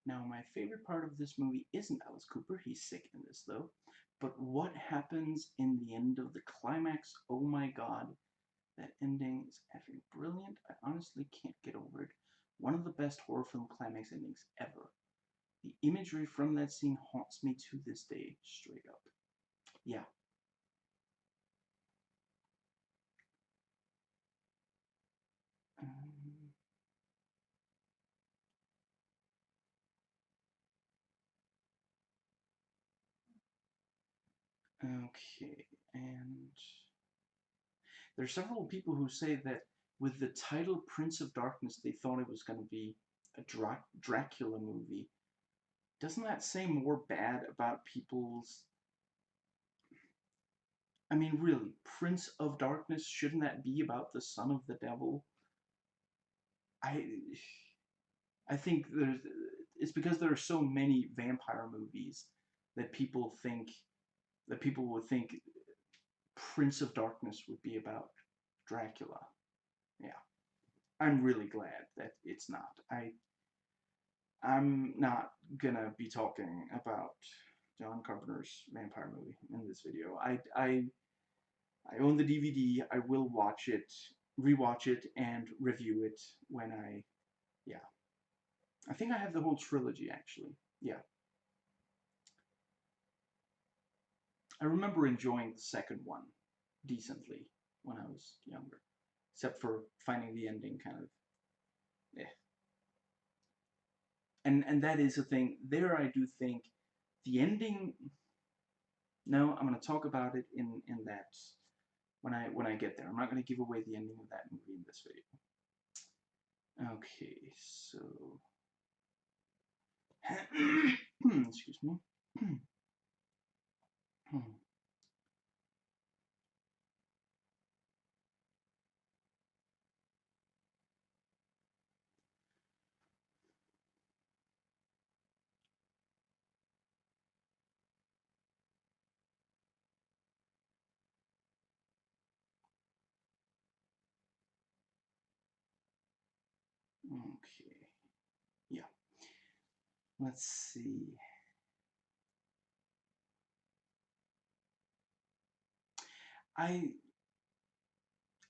Now, my favorite part of this movie isn't Alice Cooper. He's sick in this, though. But what happens in the end of the climax? Oh my god, that ending is effing brilliant. I honestly can't get over it. One of the best horror film climax endings ever. The imagery from that scene haunts me to this day, straight up. Yeah. Um, okay, and there are several people who say that with the title Prince of Darkness, they thought it was going to be a Dracula movie. Doesn't that say more bad about people's... I mean, really, Prince of Darkness, shouldn't that be about the son of the devil? I I think it's because there are so many vampire movies that people would think Prince of Darkness would be about Dracula. Yeah. I'm really glad that it's not. I'm not gonna be talking about John Carpenter's vampire movie in this video. I own the DVD. I will watch it, rewatch it, and review it when yeah. I think I have the whole trilogy actually. Yeah. I remember enjoying the second one decently when I was younger, except for finding the ending kind of eh. And that is a thing. There, I do think the ending. No, I'm going to talk about it in that when I get there. I'm not going to give away the ending of that movie in this video. Okay, so excuse me. Okay, yeah. Let's see. I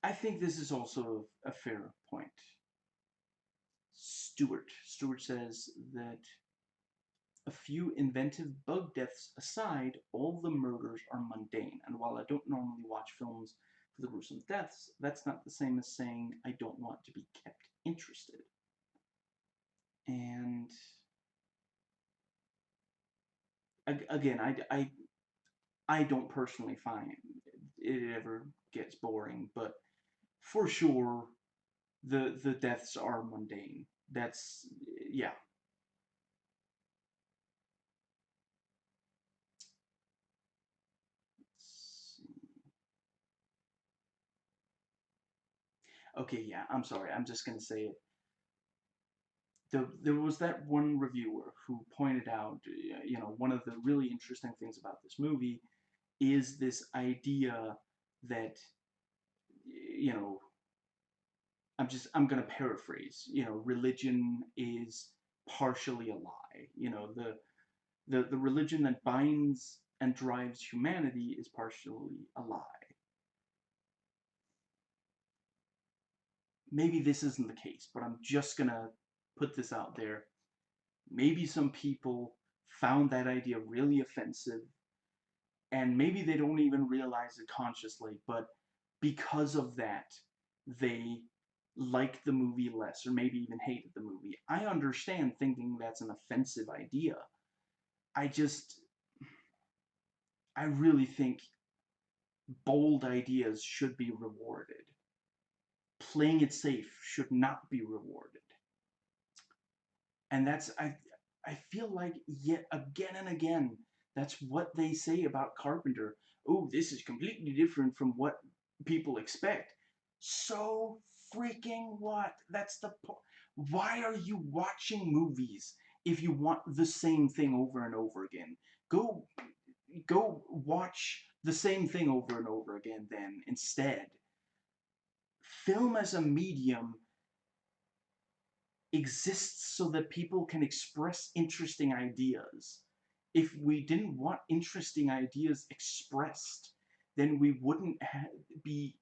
I think this is also a fair point. Stewart says that a few inventive bug deaths aside, all the murders are mundane, and while I don't normally watch films for the gruesome deaths, that's not the same as saying I don't want to be kept interested. And again, I don't personally find it ever gets boring, but for sure the deaths are mundane. That's yeah. Okay, yeah, I'm sorry. I'm just gonna say it. There was that one reviewer who pointed out, one of the really interesting things about this movie is this idea that, you know, I'm gonna paraphrase, religion is partially a lie. The religion that binds and drives humanity is partially a lie. Maybe this isn't the case, but I'm just gonna put this out there. Maybe some people found that idea really offensive, and maybe they don't even realize it consciously, but because of that, they liked the movie less, or maybe even hated the movie. I understand thinking that's an offensive idea. I just, I really think bold ideas should be rewarded. Playing it safe should not be rewarded. And I feel like yet again and again, that's what they say about Carpenter. Oh, this is completely different from what people expect. So freaking what? That's the point. Why are you watching movies if you want the same thing over and over again? Go go watch the same thing over and over again then instead. Film as a medium exists so that people can express interesting ideas. If we didn't want interesting ideas expressed, then we wouldn't be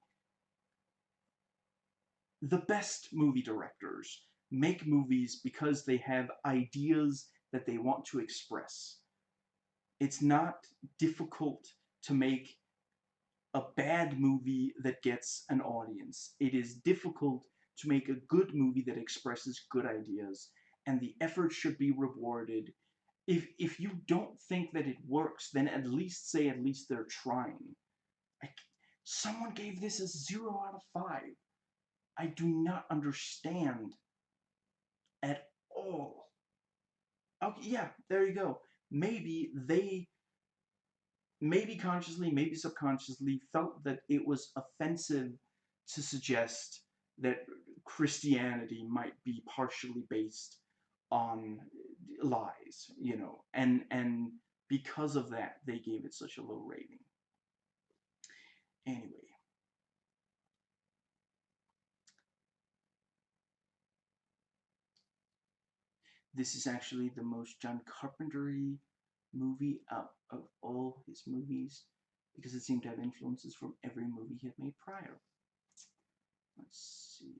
the best movie directors. Make movies because they have ideas that they want to express. It's not difficult to make a bad movie that gets an audience. It is difficult to make a good movie that expresses good ideas, and the effort should be rewarded. If you don't think that it works, then at least say at least they're trying. I, someone gave this a 0 out of 5. I do not understand at all. Okay, yeah, there you go. Maybe they, maybe consciously, maybe subconsciously, felt that it was offensive to suggest that Christianity might be partially based on lies, you know, and because of that, they gave it such a low rating. Anyway, this is actually the most John Carpenter-y movie out of all his movies because it seemed to have influences from every movie he had made prior. Let's see.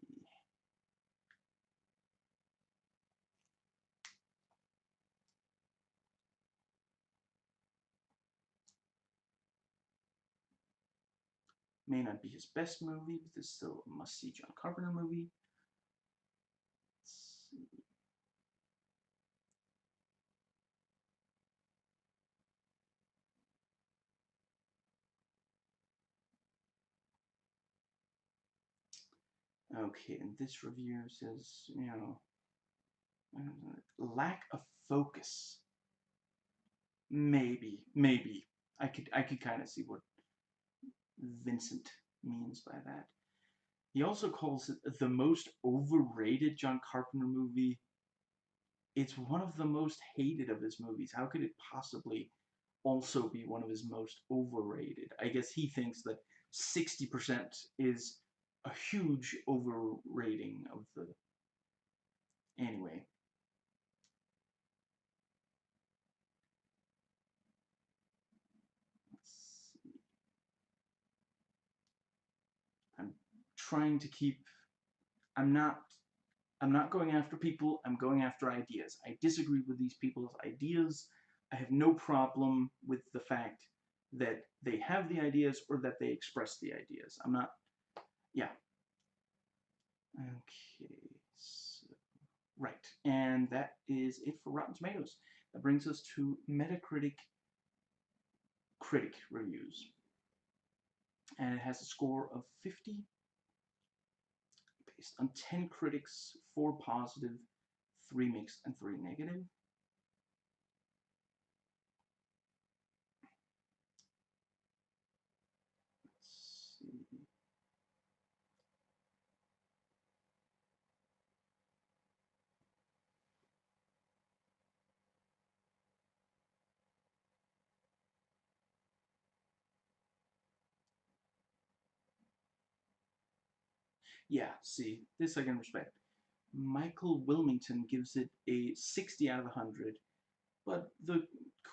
May not be his best movie, but this is still a must-see John Carpenter movie. Let's see. Okay, and this review says, you know, lack of focus. Maybe. I could kind of see what Vincent means by that. He also calls it the most overrated John Carpenter movie. It's one of the most hated of his movies. How could it possibly also be one of his most overrated? I guess he thinks that 60% is a huge overrating of the... Anyway. Let's see. I'm trying to keep... I'm not going after people, I'm going after ideas. I disagree with these people's ideas. I have no problem with the fact that they have the ideas or that they express the ideas. I'm not... Yeah. Okay, so... Right, and that is it for Rotten Tomatoes. That brings us to Metacritic critic reviews. And it has a score of 50, based on 10 critics, 4 positive, 3 mixed, and 3 negative. Let's see. Yeah, see, this I can respect. Michael Wilmington gives it a 60 out of 100, but the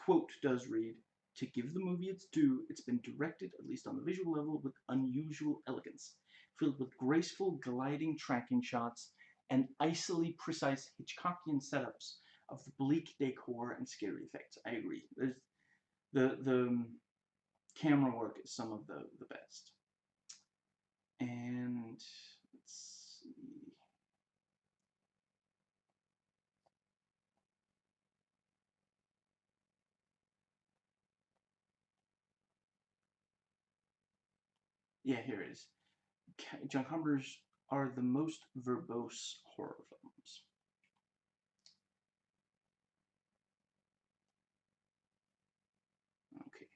quote does read, "To give the movie its due, it's been directed, at least on the visual level, with unusual elegance, filled with graceful gliding tracking shots and icily precise Hitchcockian setups of the bleak decor and scary effects." I agree. There's the camera work is some of the best. And let's see. Yeah, here it is. John Carpenter's are the most verbose horror films. Okay.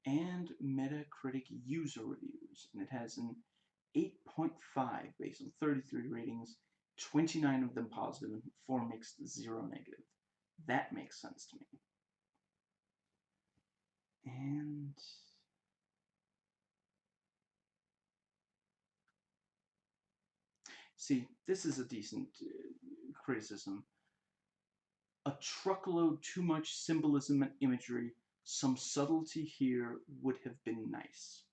And Metacritic user reviews, and it has an 8.5 based on 33 ratings, 29 of them positive, and 4 mixed, 0 negative. That makes sense to me. And see, this is a decent criticism. A truckload too much symbolism and imagery. Some subtlety here would have been nice.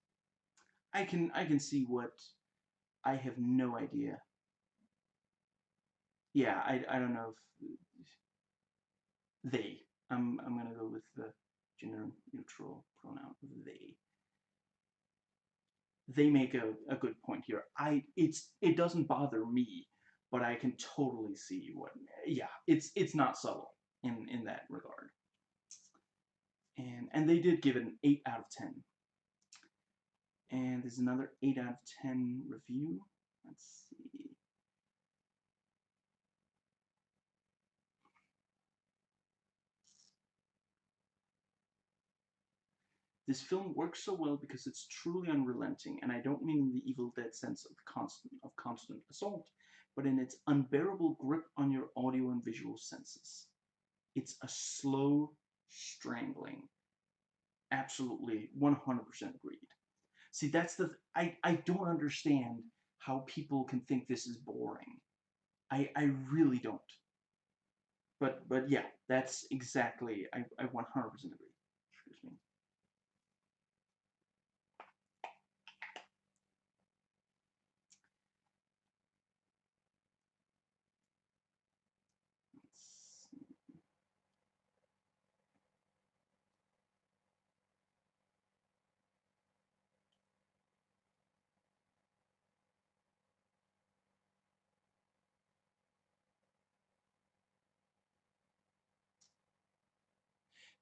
I can see what. I have no idea. Yeah, I don't know if they. I'm gonna go with the gender neutral pronoun they. They make a good point here. It doesn't bother me, but I can totally see what. Yeah, it's not subtle in that regard. And they did give it an 8 out of 10. And there's another 8 out of 10 review. Let's see. This film works so well because it's truly unrelenting, and I don't mean in the Evil Dead sense of constant assault, but in its unbearable grip on your audio and visual senses. It's a slow strangling. Absolutely, 100% agreed. See, that's I don't understand how people can think this is boring. I really don't. But yeah, that's exactly, I 100% agree. Excuse me.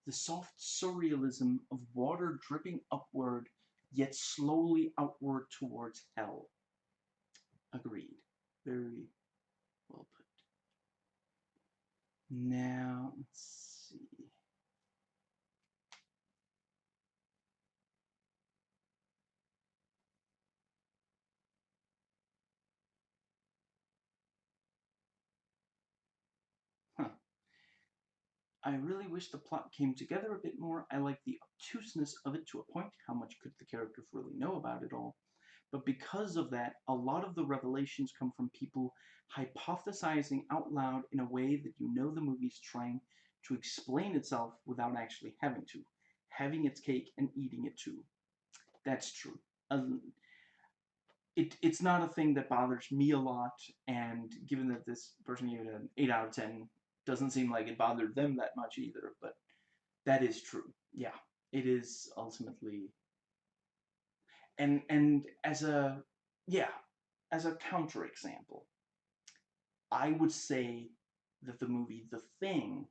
The soft surrealism of water dripping upward, yet slowly outward towards hell. Agreed. Very well put. Now, let's see. Huh. I really wish the plot came together a bit more. I like the obtuseness of it to a point. How much could the characters really know about it all? But because of that, a lot of the revelations come from people hypothesizing out loud in a way that you know the movie's trying to explain itself without actually having to. Having its cake and eating it too. That's true. It's not a thing that bothers me a lot, and given that this person gave it an 8 out of 10, doesn't seem like it bothered them that much either, but that is true. Yeah, it is ultimately. And as a, yeah, as a counterexample, I would say that the movie The Thing,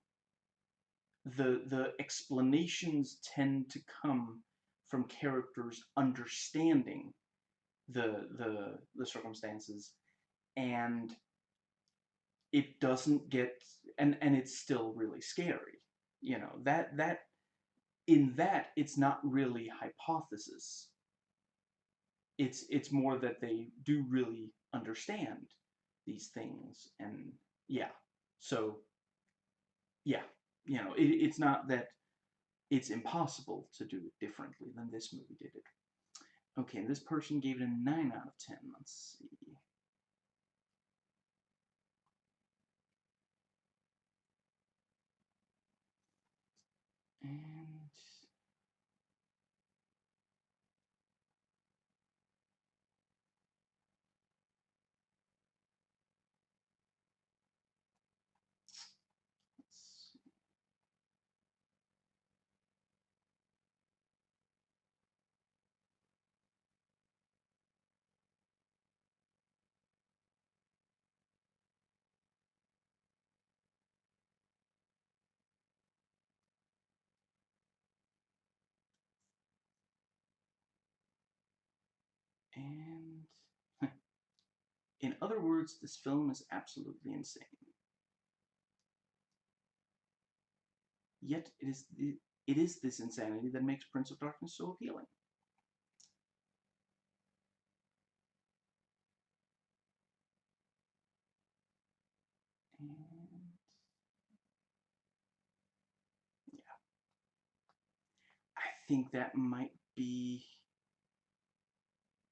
the explanations tend to come from characters understanding the circumstances, and it doesn't get, and it's still really scary. You know, that in that it's not really hypothesis. It's more that they do really understand these things, and yeah. So yeah, it's not that it's impossible to do it differently than this movie did it. Okay, and this person gave it a 9 out of 10. Let's see. And let's see. And in other words, this film is absolutely insane. Yet it is this insanity that makes Prince of Darkness so appealing. And yeah, I think that might be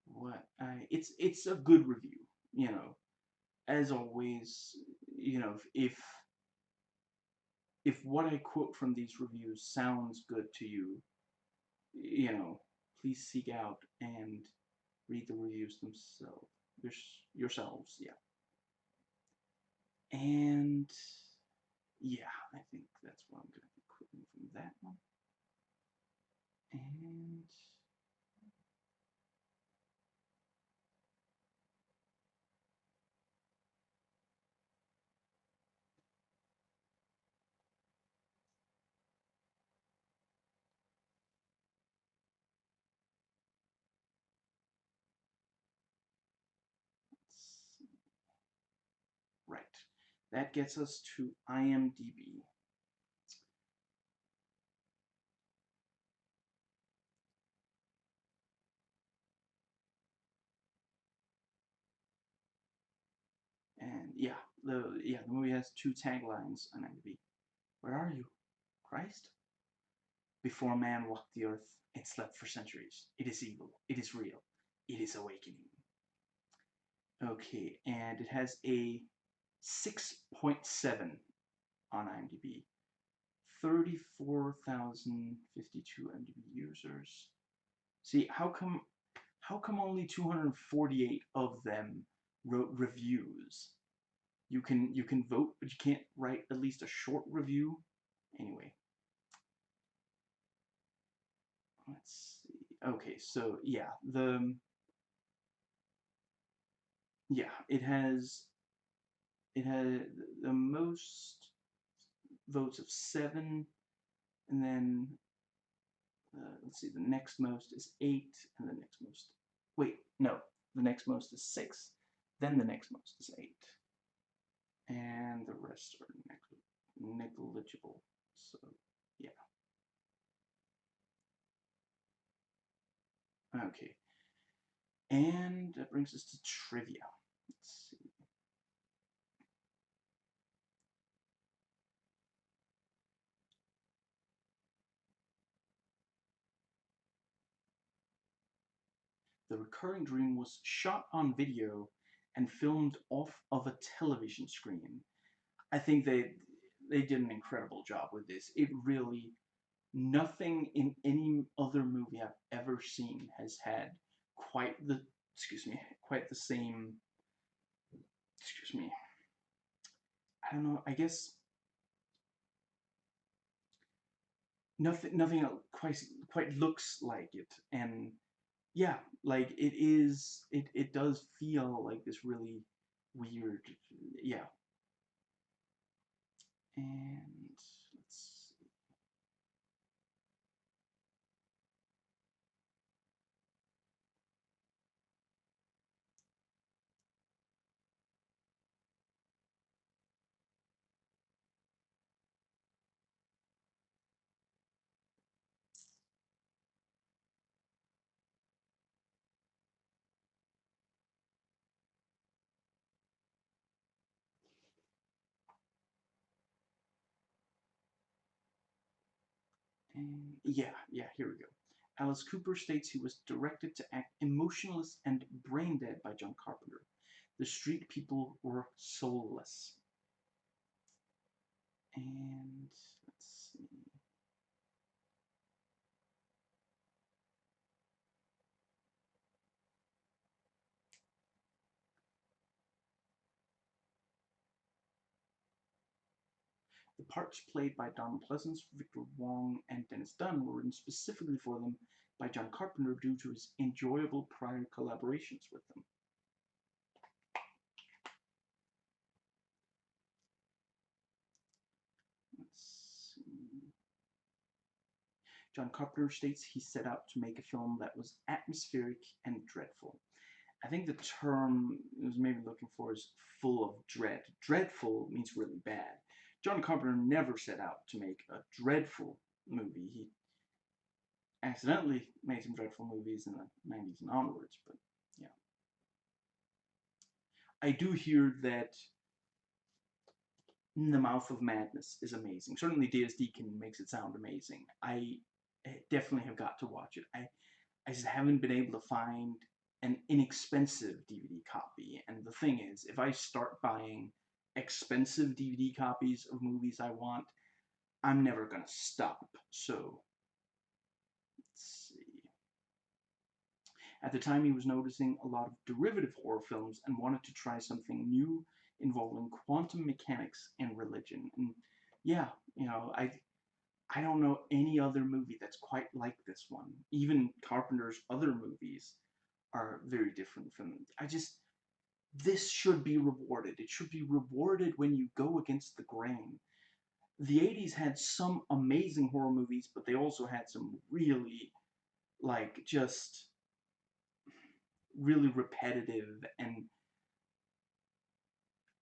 what I. It's a good review, you know. as always, you know, if what I quote from these reviews sounds good to you, you know, please seek out and read the reviews themselves, yourselves, yeah. And yeah, I think that's what I'm going to be quoting from that one. And right, that gets us to IMDb. And the movie has two taglines on IMDb. Where are you, Christ? Before man walked the earth, it slept for centuries. It is evil. It is real. It is awakening. Okay, and it has a 6.7 on IMDb. 34,052 IMDb users. See, how come only 248 of them wrote reviews? You can vote, but you can't write at least a short review. Anyway, let's see. Okay, so it has the most votes of 7, and then let's see, the next most is 8, and the next most, wait, no, the next most is 6, then the next most is 8, and the rest are negligible. So yeah, okay, and that brings us to trivia. Let's see. The recurring dream was shot on video and filmed off of a television screen. I think they did an incredible job with this. It really, nothing in any other movie I've ever seen has had quite the quite the same, excuse me, I don't know, I guess nothing else quite looks like it. And yeah, like it does feel like this really weird, yeah. And let's see. And yeah, here we go. Alice Cooper states he was directed to act emotionless and brain dead by John Carpenter. The street people were soulless. And let's see. The parts played by Donald Pleasence, Victor Wong, and Dennis Dunn were written specifically for them by John Carpenter due to his enjoyable prior collaborations with them. Let's see. John Carpenter states he set out to make a film that was atmospheric and dreadful. I think the term he was maybe looking for is full of dread. Dreadful means really bad. John Carpenter never set out to make a dreadful movie. He accidentally made some dreadful movies in the 90s and onwards, but yeah. I do hear that In the Mouth of Madness is amazing. Certainly D.S. Deacon makes it sound amazing. I definitely have got to watch it. I just haven't been able to find an inexpensive DVD copy. And the thing is, if I start buying expensive DVD copies of movies I want, I'm never gonna stop. So, let's see. At the time, he was noticing a lot of derivative horror films and wanted to try something new involving quantum mechanics and religion. And yeah, I don't know any other movie that's quite like this one. Even Carpenter's other movies are very different from. This should be rewarded. It should be rewarded when you go against the grain. The 80s had some amazing horror movies, but they also had some really, just really repetitive and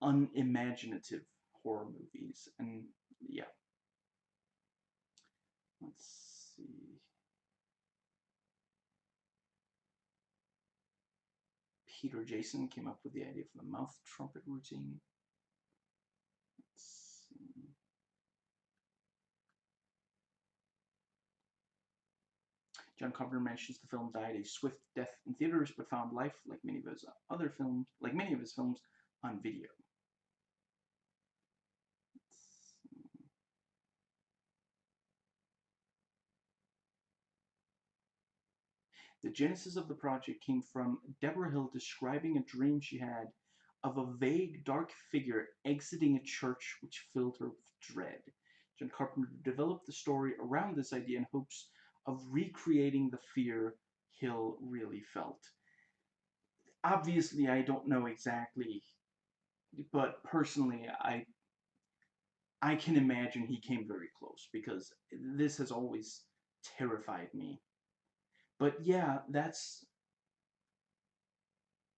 unimaginative horror movies. And yeah, let's see. Peter Jason came up with the idea for the mouth trumpet routine. Let's see. John Carpenter mentions the film died a swift death in theaters, but found life like many of his films, on video. The genesis of the project came from Deborah Hill describing a dream she had of a vague, dark figure exiting a church which filled her with dread. John Carpenter developed the story around this idea in hopes of recreating the fear Hill really felt. Obviously, I don't know exactly, but personally, I can imagine he came very close because this has always terrified me. But yeah, that's,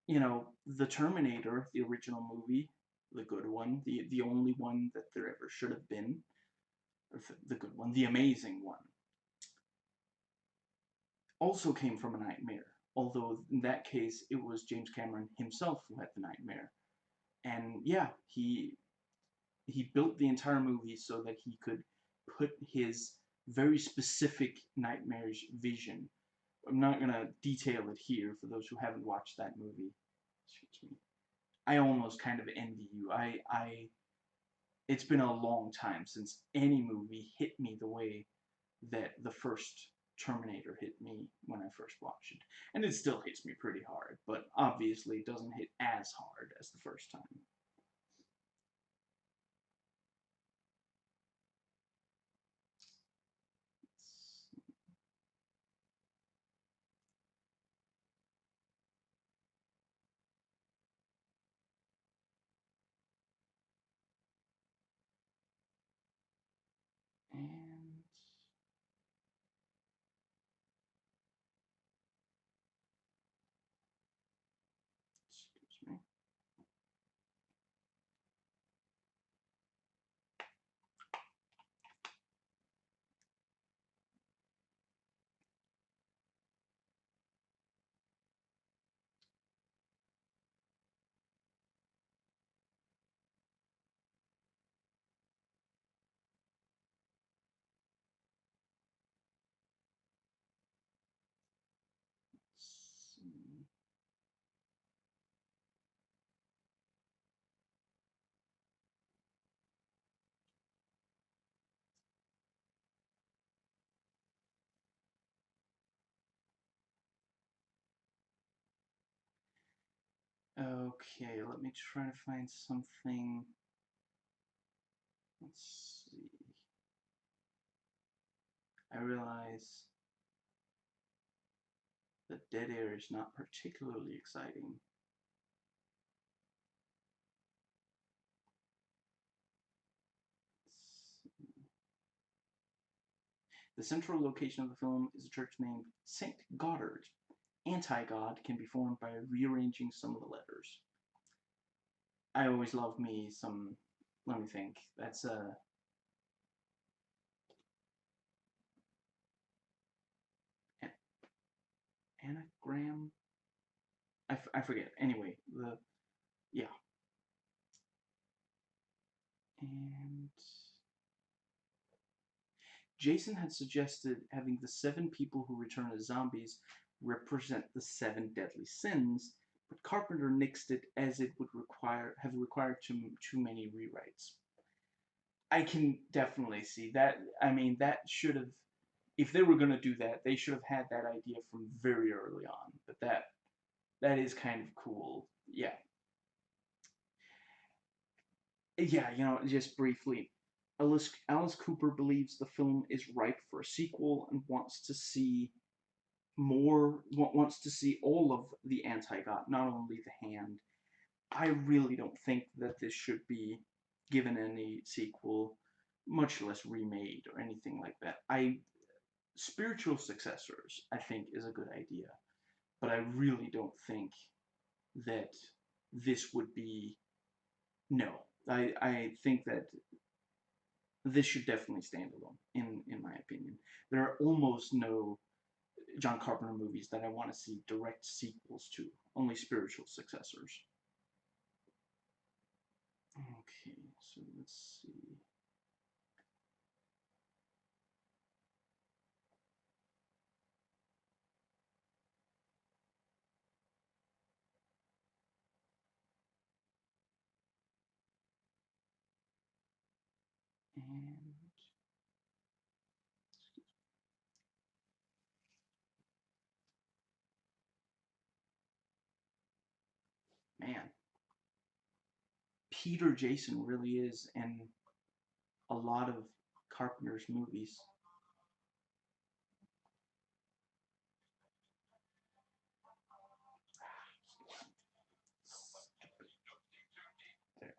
the Terminator, the original movie, the good one, the only one that there ever should have been, or the good one, the amazing one, also came from a nightmare. Although in that case, it was James Cameron himself who had the nightmare. And yeah, he built the entire movie so that he could put his very specific nightmarish vision. I'm not gonna detail it here for those who haven't watched that movie. Excuse me. I almost kind of envy you. It's been a long time since any movie hit me the way that the first Terminator hit me when I first watched it. And it still hits me pretty hard, but obviously it doesn't hit as hard as the first time. And excuse me. Okay, let me try to find something. Let's see. I realize that dead air is not particularly exciting. The central location of the film is a church named St. Goddard. Anti-God can be formed by rearranging some of the letters. I always love me some. Let me think. That's a. Anagram? I forget. Anyway, yeah. And Jason had suggested having the 7 people who return as zombies represent the seven deadly sins, but Carpenter nixed it as it would have required too many rewrites. I can definitely see that. I mean, that should have, if they were going to do that, they should have had that idea from very early on. But that is kind of cool. Yeah. Yeah, just briefly, Alice Cooper believes the film is ripe for a sequel and wants to see wants to see all of the Anti-God, not only the Hand. I really don't think that this should be given any sequel, much less remade or anything like that. Spiritual successors, I think, is a good idea, but I really don't think that this would be. No, I think that this should definitely stand alone, in my opinion. There are almost no John Carpenter movies that I want to see direct sequels to, only spiritual successors. Okay, so let's see. And man, Peter Jason really is in a lot of Carpenter's movies. There.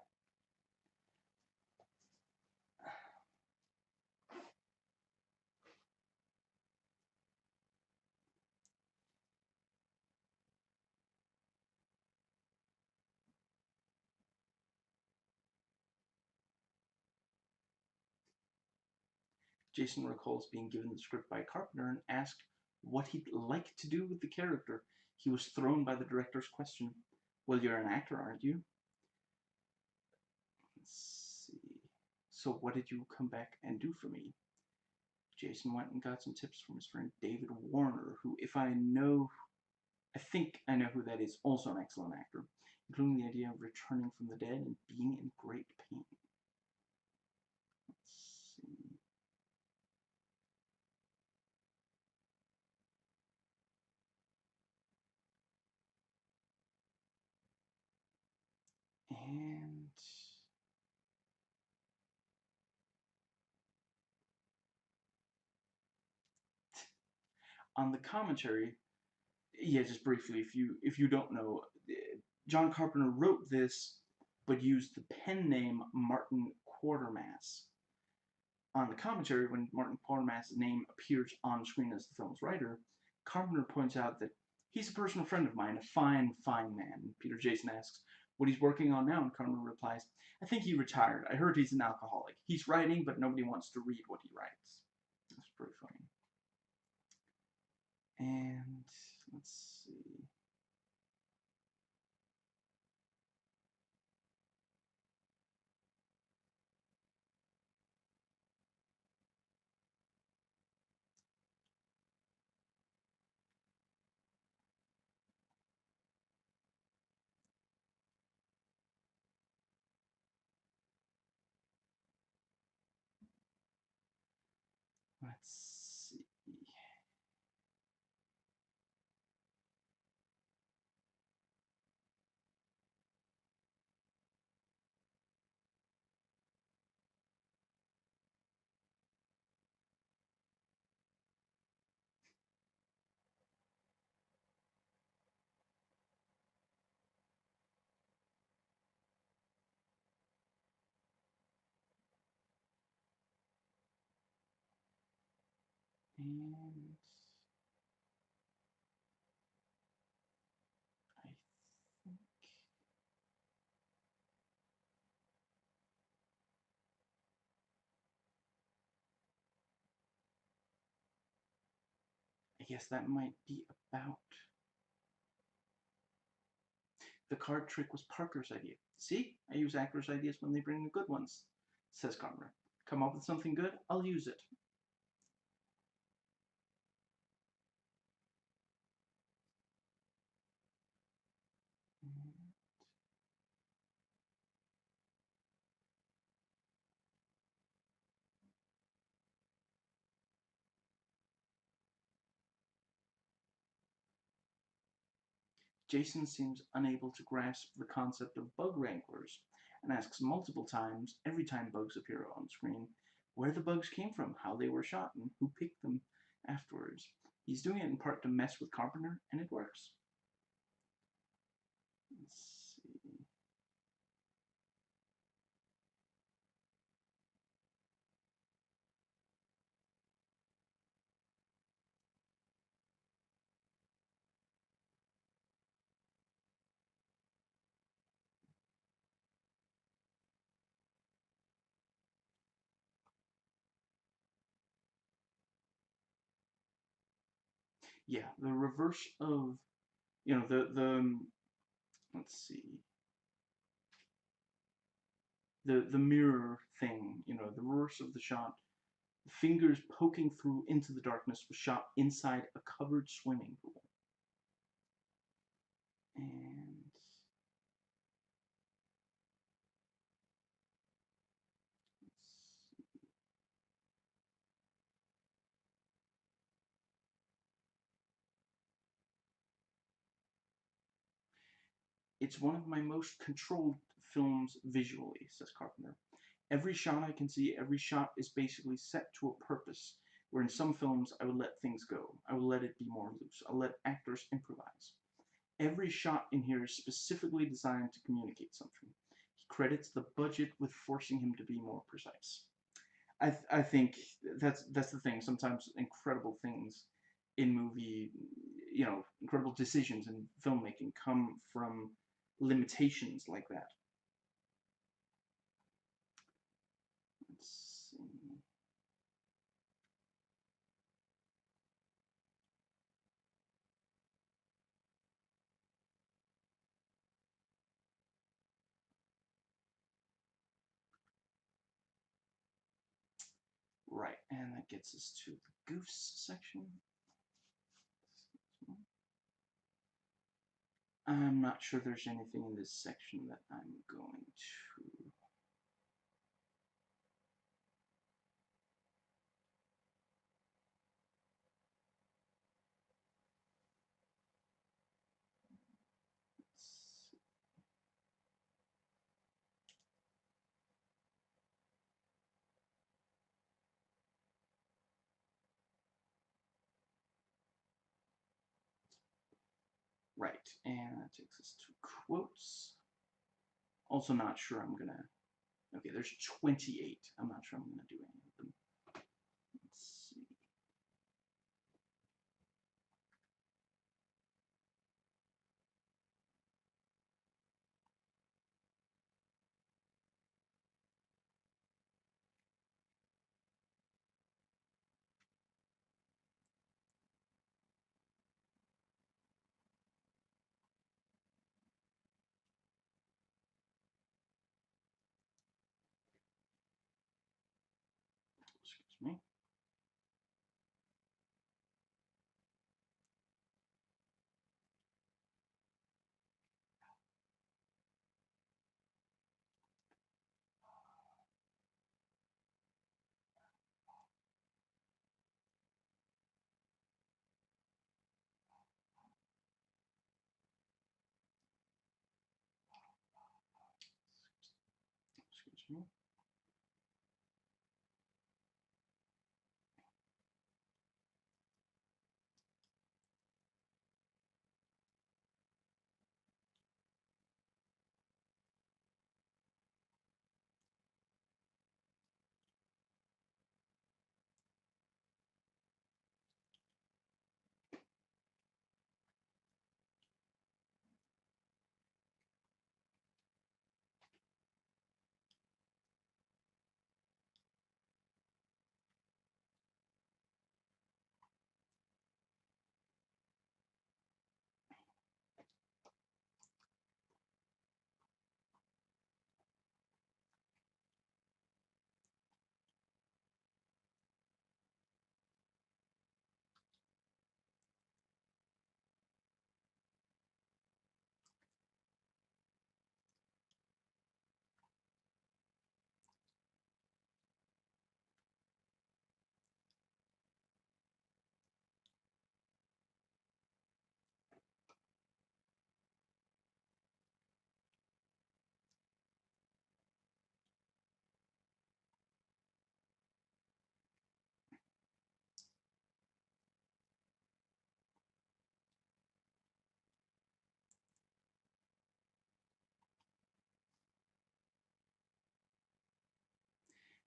Jason recalls being given the script by Carpenter and asked what he'd like to do with the character. He was thrown by the director's question. Well, you're an actor, aren't you? Let's see. So what did you come back and do for me? Jason went and got some tips from his friend David Warner, who, if I think I know who that is, also an excellent actor, including the idea of returning from the dead and being in great pain. Let's see. And on the commentary, yeah, just briefly, if you don't know, John Carpenter wrote this, but used the pen name Martin Quatermass. On the commentary, when Martin Quatermass's name appears on screen as the film's writer, Carpenter points out that he's a personal friend of mine, a fine, fine man. Peter Jason asks what he's working on now, and Carpenter replies, I think he retired. I heard he's an alcoholic. He's writing, but nobody wants to read what he writes. That's pretty funny. And let's see. Let's see. And I think I guess that might be about. The card trick was Parker's idea. See, I use actors' ideas when they bring the good ones, says Carpenter. Come up with something good, I'll use it. Jason seems unable to grasp the concept of bug wranglers and asks multiple times, every time bugs appear on screen, where the bugs came from, how they were shot, and who picked them afterwards. He's doing it in part to mess with Carpenter, and it works. Let's see. Yeah, the reverse of, the let's see, the mirror thing, the reverse of the shot, fingers poking through into the darkness was shot inside a covered swimming pool. And it's one of my most controlled films visually, says Carpenter. Every shot I can see, every shot is basically set to a purpose, where in some films I would let things go. I would let it be more loose. I'll let actors improvise. Every shot in here is specifically designed to communicate something. He credits the budget with forcing him to be more precise. I think that's the thing. Sometimes incredible things in movie, incredible decisions in filmmaking come from limitations like that. Let's see. Right, and that gets us to the goofs section. I'm not sure there's anything in this section that I'm going to. Right, and that takes us to quotes. Also not sure I'm gonna. Okay, there's 28. I'm not sure I'm gonna do any of them. Let's see. Excuse me. Excuse me.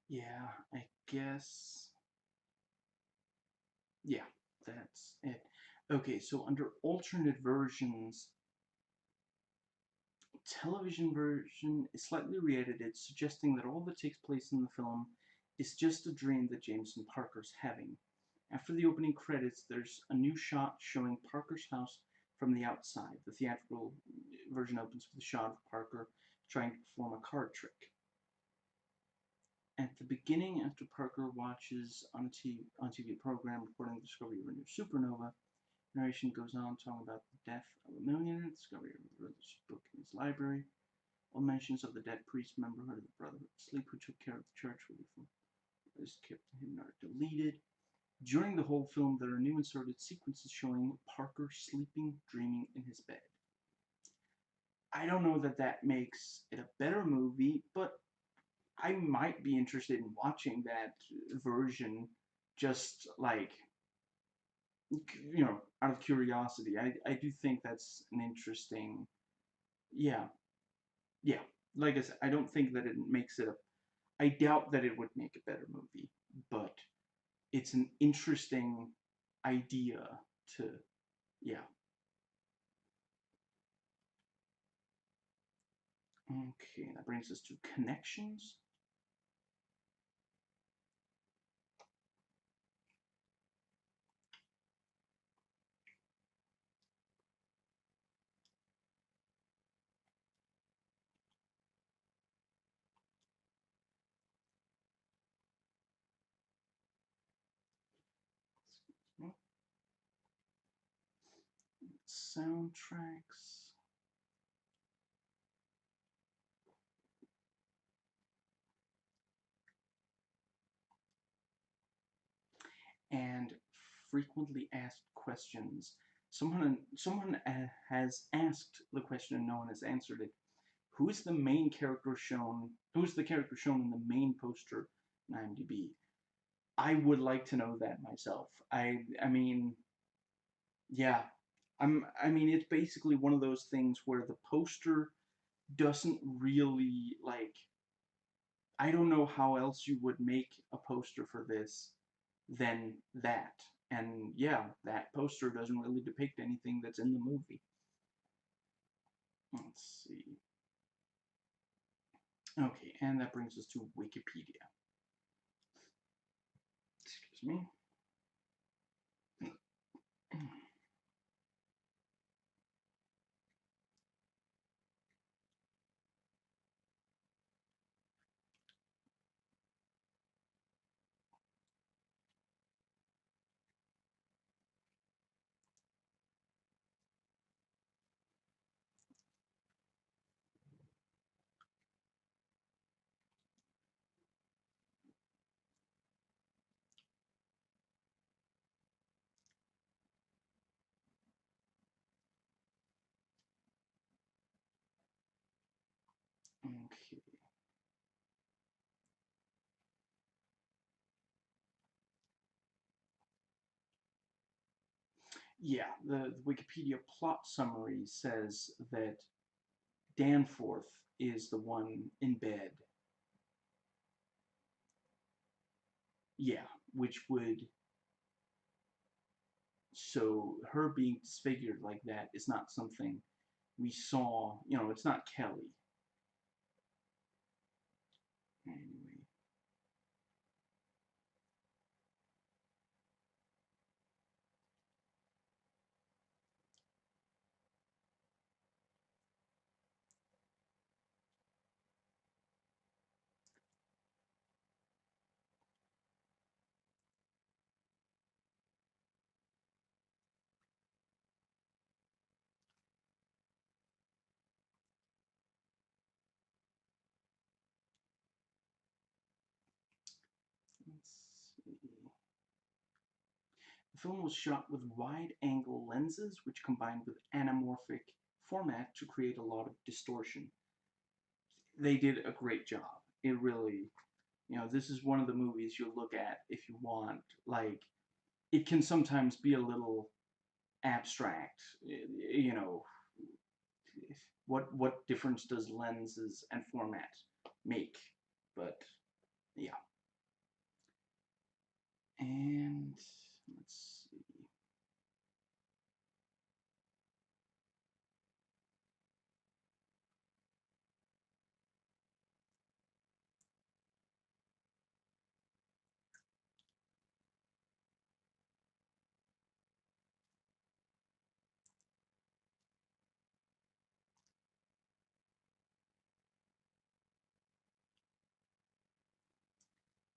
Yeah, I guess. Yeah, that's it. Okay, so under alternate versions, television version is slightly re-edited, suggesting that all that takes place in the film is just a dream that Jameson Parker's having. After the opening credits, there's a new shot showing Parker's house from the outside. The theatrical version opens with a shot of Parker trying to perform a card trick. At the beginning, after Parker watches on TV program reporting the discovery of a new supernova, narration goes on talking about the death of a millionaire, the discovery of a religious book in his library, all mentions of the dead priest memberhood of the Brotherhood of Sleep who took care of the church relief is kept hidden or deleted. During the whole film, there are new inserted sequences showing Parker sleeping, dreaming in his bed. I don't know that that makes it a better movie, but I might be interested in watching that version just like, out of curiosity. I do think that's an interesting, yeah, yeah. Like I said, I don't think that it makes it a, I doubt that it would make a better movie, but it's an interesting idea to, yeah. Okay, that brings us to connections. Soundtracks. And frequently asked questions. Someone has asked the question and no one has answered it. Who's the main character shown? Who's the character shown in the main poster in IMDb? I would like to know that myself. I mean, yeah. I mean, it's basically one of those things where the poster doesn't really like, I don't know how else you would make a poster for this than that. And yeah, that poster doesn't really depict anything that's in the movie. Let's see. Okay, and that brings us to Wikipedia. Excuse me. Okay. Yeah, the Wikipedia plot summary says that Danforth is the one in bed. Yeah, which would, so her being disfigured like that is not something we saw, it's not Kelly. Anyway, let's see. The film was shot with wide-angle lenses, which combined with anamorphic format to create a lot of distortion. They did a great job. It really, this is one of the movies you look at if you want. Like, it can sometimes be a little abstract. You know, what difference does lenses and format make? But yeah. And let's see.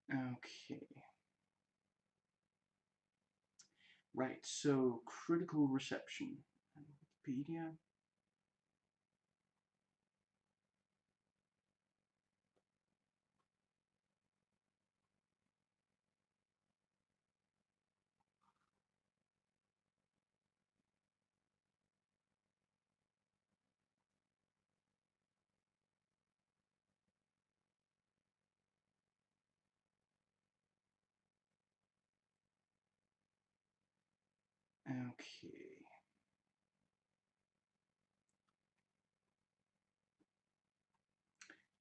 Okay. Right, so critical reception. Wikipedia. Okay.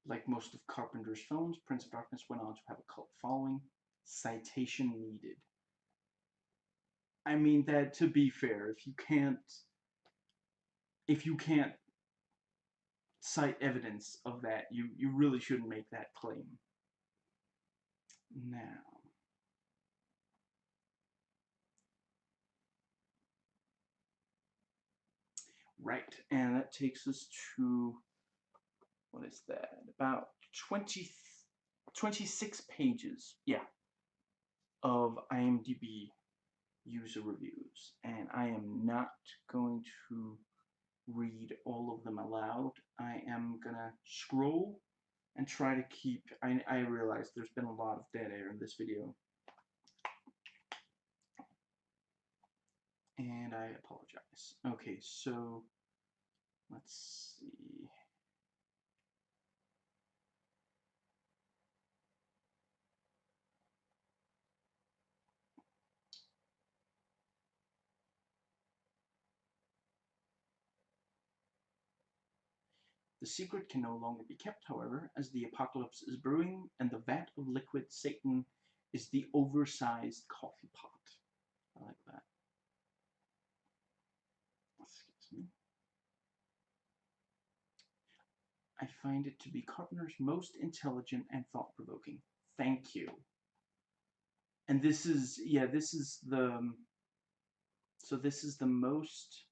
Like most of Carpenter's films, Prince of Darkness went on to have a cult following. Citation needed. I mean that to be fair, if you can't cite evidence of that, you really shouldn't make that claim. Now, right, and that takes us to, what is that? About 26 pages, yeah, of IMDb user reviews, and I am not going to read all of them aloud. I am gonna scroll and try to keep. I realize there's been a lot of dead air in this video, and I apologize. Okay, so let's see. The secret can no longer be kept, however, as the apocalypse is brewing, and the vat of liquid Satan is the oversized coffee pot. I like that. Excuse me. I find it to be Carpenter's most intelligent and thought-provoking. Thank you. And this is, yeah, this is the, so this is the most,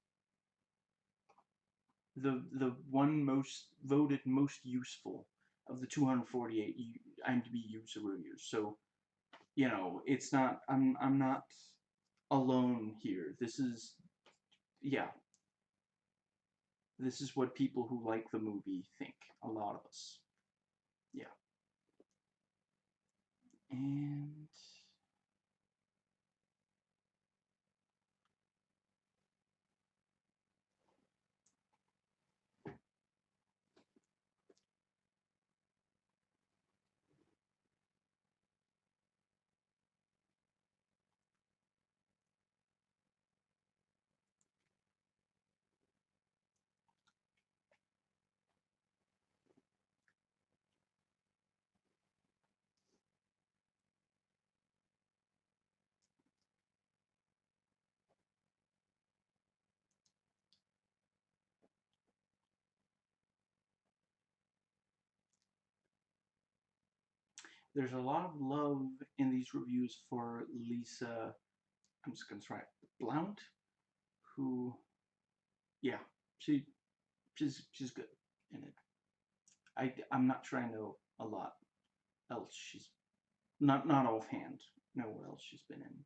the one most voted most useful of the 248 IMDb user reviews. So, you know, it's not, I'm not alone here. This is, yeah, this is what people who like the movie think. A lot of us. Yeah. And there's a lot of love in these reviews for Lisa, I'm just gonna try it, Blount, who, yeah, she's good in it. I'm not sure I know a lot else she's not offhand know what else she's been in.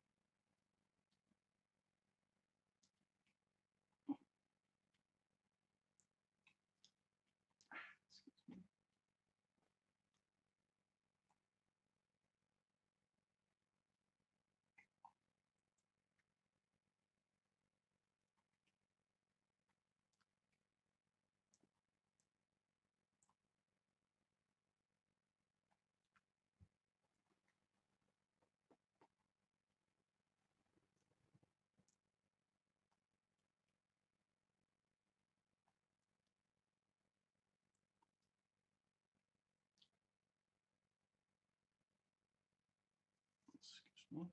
Excuse me.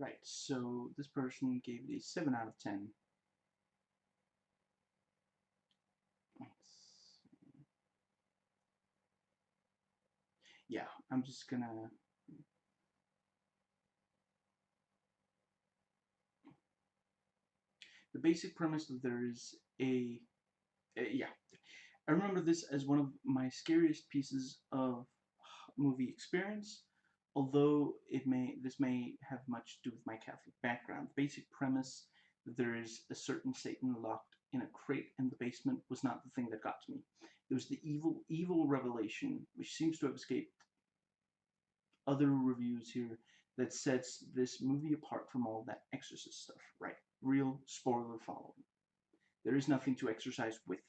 Right, so this person gave it a 7 out of 10. Yeah, I'm just gonna... The basic premise of there is yeah, I remember this as one of my scariest pieces of movie experience, although this may have much to do with my Catholic background. The basic premise that there is a certain Satan locked in a crate in the basement was not the thing that got to me. It was the evil revelation, which seems to have escaped other reviews here, that sets this movie apart from all that exorcist stuff. Right, real spoiler following. There is nothing to exorcise with.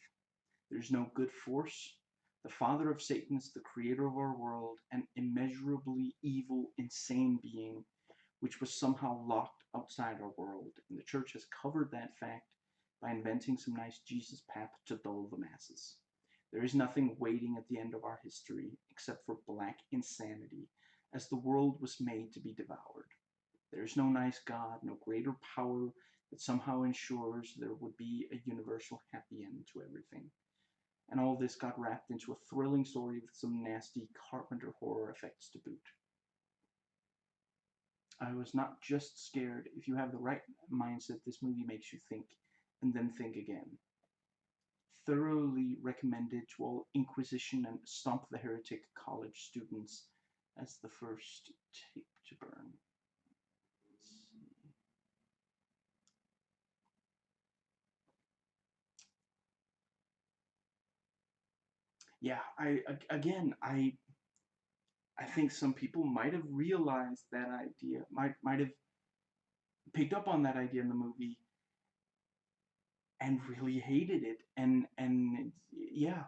There's no good force. The father of Satan is the creator of our world, an immeasurably evil, insane being, which was somehow locked outside our world, and the church has covered that fact by inventing some nice Jesus pap to dull the masses. There is nothing waiting at the end of our history except for black insanity, as the world was made to be devoured. There is no nice God, no greater power that somehow ensures there would be a universal happy end to everything. And all this got wrapped into a thrilling story with some nasty Carpenter horror effects to boot. I was not just scared. If you have the right mindset, this movie makes you think, and then think again. Thoroughly recommended to all Inquisition and Stomp the Heretic college students as the first tape to burn. Yeah, I think some people might have realized that idea, might have picked up on that idea in the movie and really hated it. And yeah,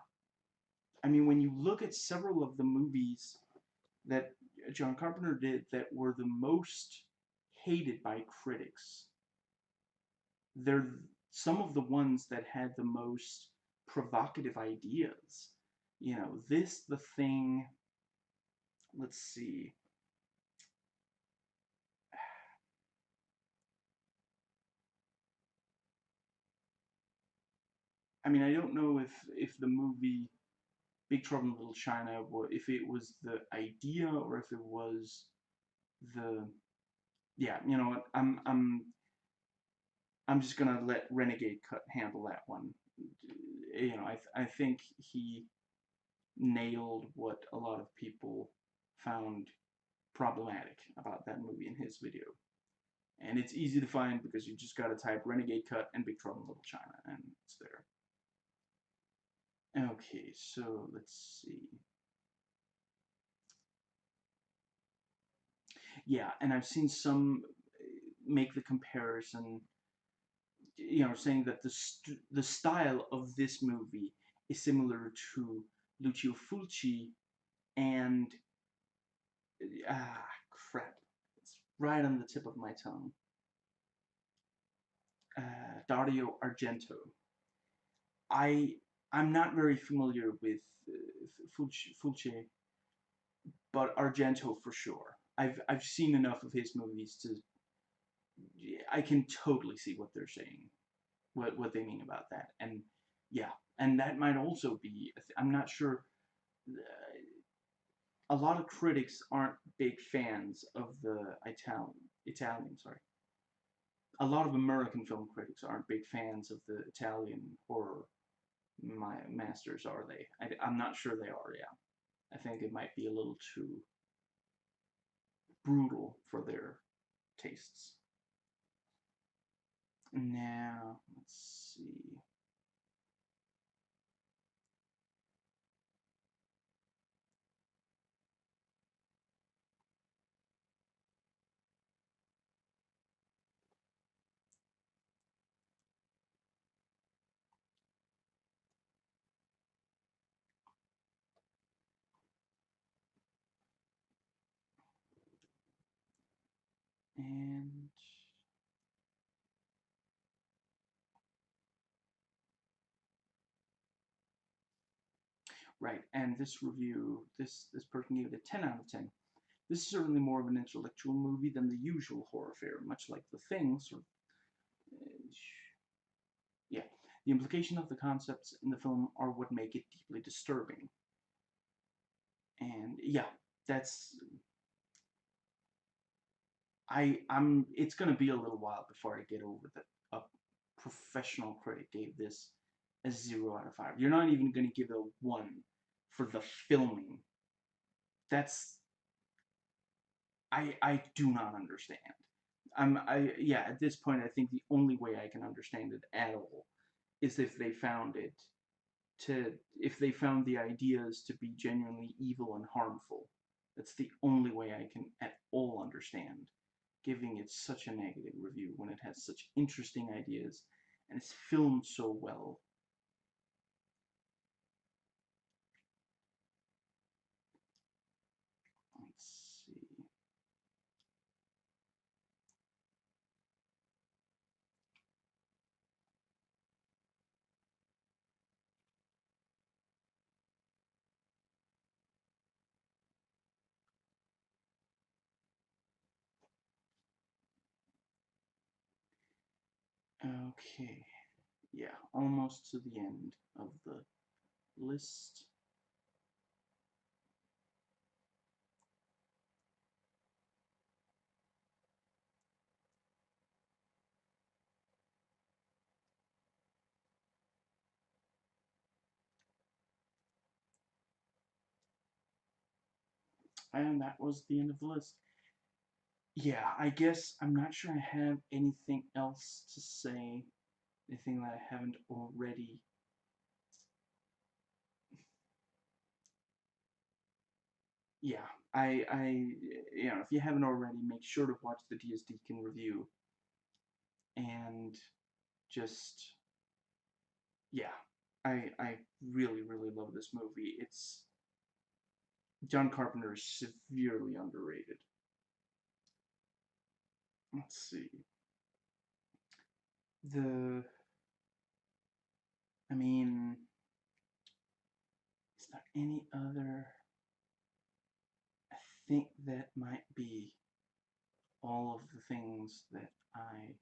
I mean, when you look at several of the movies that John Carpenter did that were the most hated by critics, they're some of the ones that had the most provocative ideas. You know, The Thing, let's see. I mean, I don't know if the movie Big Trouble in Little China, if it was the idea or if it was the... Yeah, you know what? I'm just gonna let Renegade Cut handle that one. You know, I think he nailed what a lot of people found problematic about that movie in his video. And it's easy to find because you just gotta type Renegade Cut and Big Trouble in Little China, and it's there. Okay, so let's see. Yeah, and I've seen some make the comparison, you know, saying that the style of this movie is similar to Lucio Fulci and crap, it's right on the tip of my tongue. Dario Argento. I I'm not very familiar with Fulci, but Argento for sure. I've seen enough of his movies to... I can totally see what they're saying, what they mean about that, and yeah, and that might also be... I'm not sure. A lot of critics aren't big fans of the Italian, sorry. A lot of American film critics aren't big fans of the Italian horror masters, are they? I'm not sure they are, yeah. I think it might be a little too brutal for their tastes. Now, let's see. And right, and this review, this person gave it a 10 out of 10. This is certainly more of an intellectual movie than the usual horror fare, much like The Thing, sort of, yeah. The implication of the concepts in the film are what make it deeply disturbing. And yeah, that's it's gonna be a little while before I get over that a professional critic gave this a 0 out of 5. You're not even gonna give it a 1 for the filming. That's I do not understand. Yeah, at this point I think the only way I can understand it at all is if they found it if they found the ideas to be genuinely evil and harmful. That's the only way I can at all understand giving it such a negative review when it has such interesting ideas and it's filmed so well. Let's see. Okay, yeah, almost to the end of the list. And that was the end of the list. Yeah, I guess I'm not sure I have anything else to say, anything that I haven't already. Yeah, if you haven't already, make sure to watch the DS Deacon review, and just, yeah, I really, really love this movie. John Carpenter is severely underrated. Let's see. The, I mean, is there any other? I think that might be all of the things that I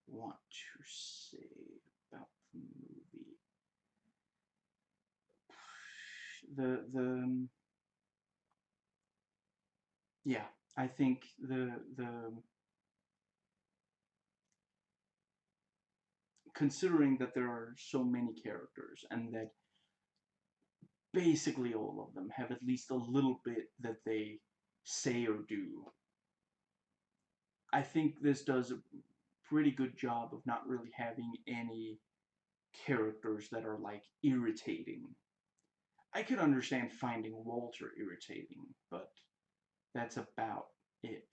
want to say about the movie. The yeah, I think the considering that there are so many characters and that basically all of them have at least a little bit that they say or do, I think this does a pretty good job of not really having any characters that are like irritating. I could understand finding Walter irritating, but that's about it.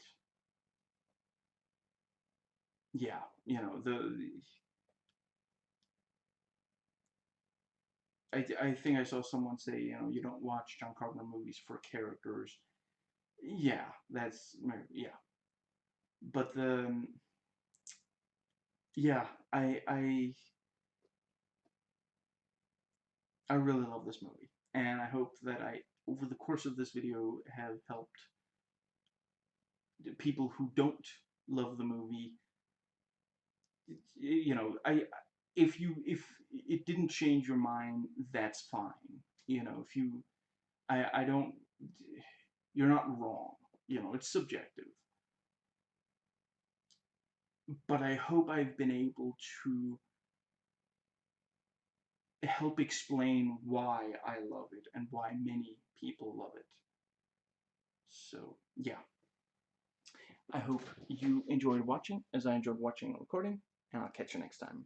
Yeah, I think I saw someone say, you don't watch John Carpenter movies for characters. Yeah, yeah. But yeah, I really love this movie, and I hope that I, over the course of this video, have helped people who don't love the movie. I if it didn't change your mind, that's fine. If you, I don't, you're not wrong. It's subjective. But I hope I've been able to help explain why I love it and why many people love it. So, yeah. I hope you enjoyed watching as I enjoyed watching and recording, and I'll catch you next time.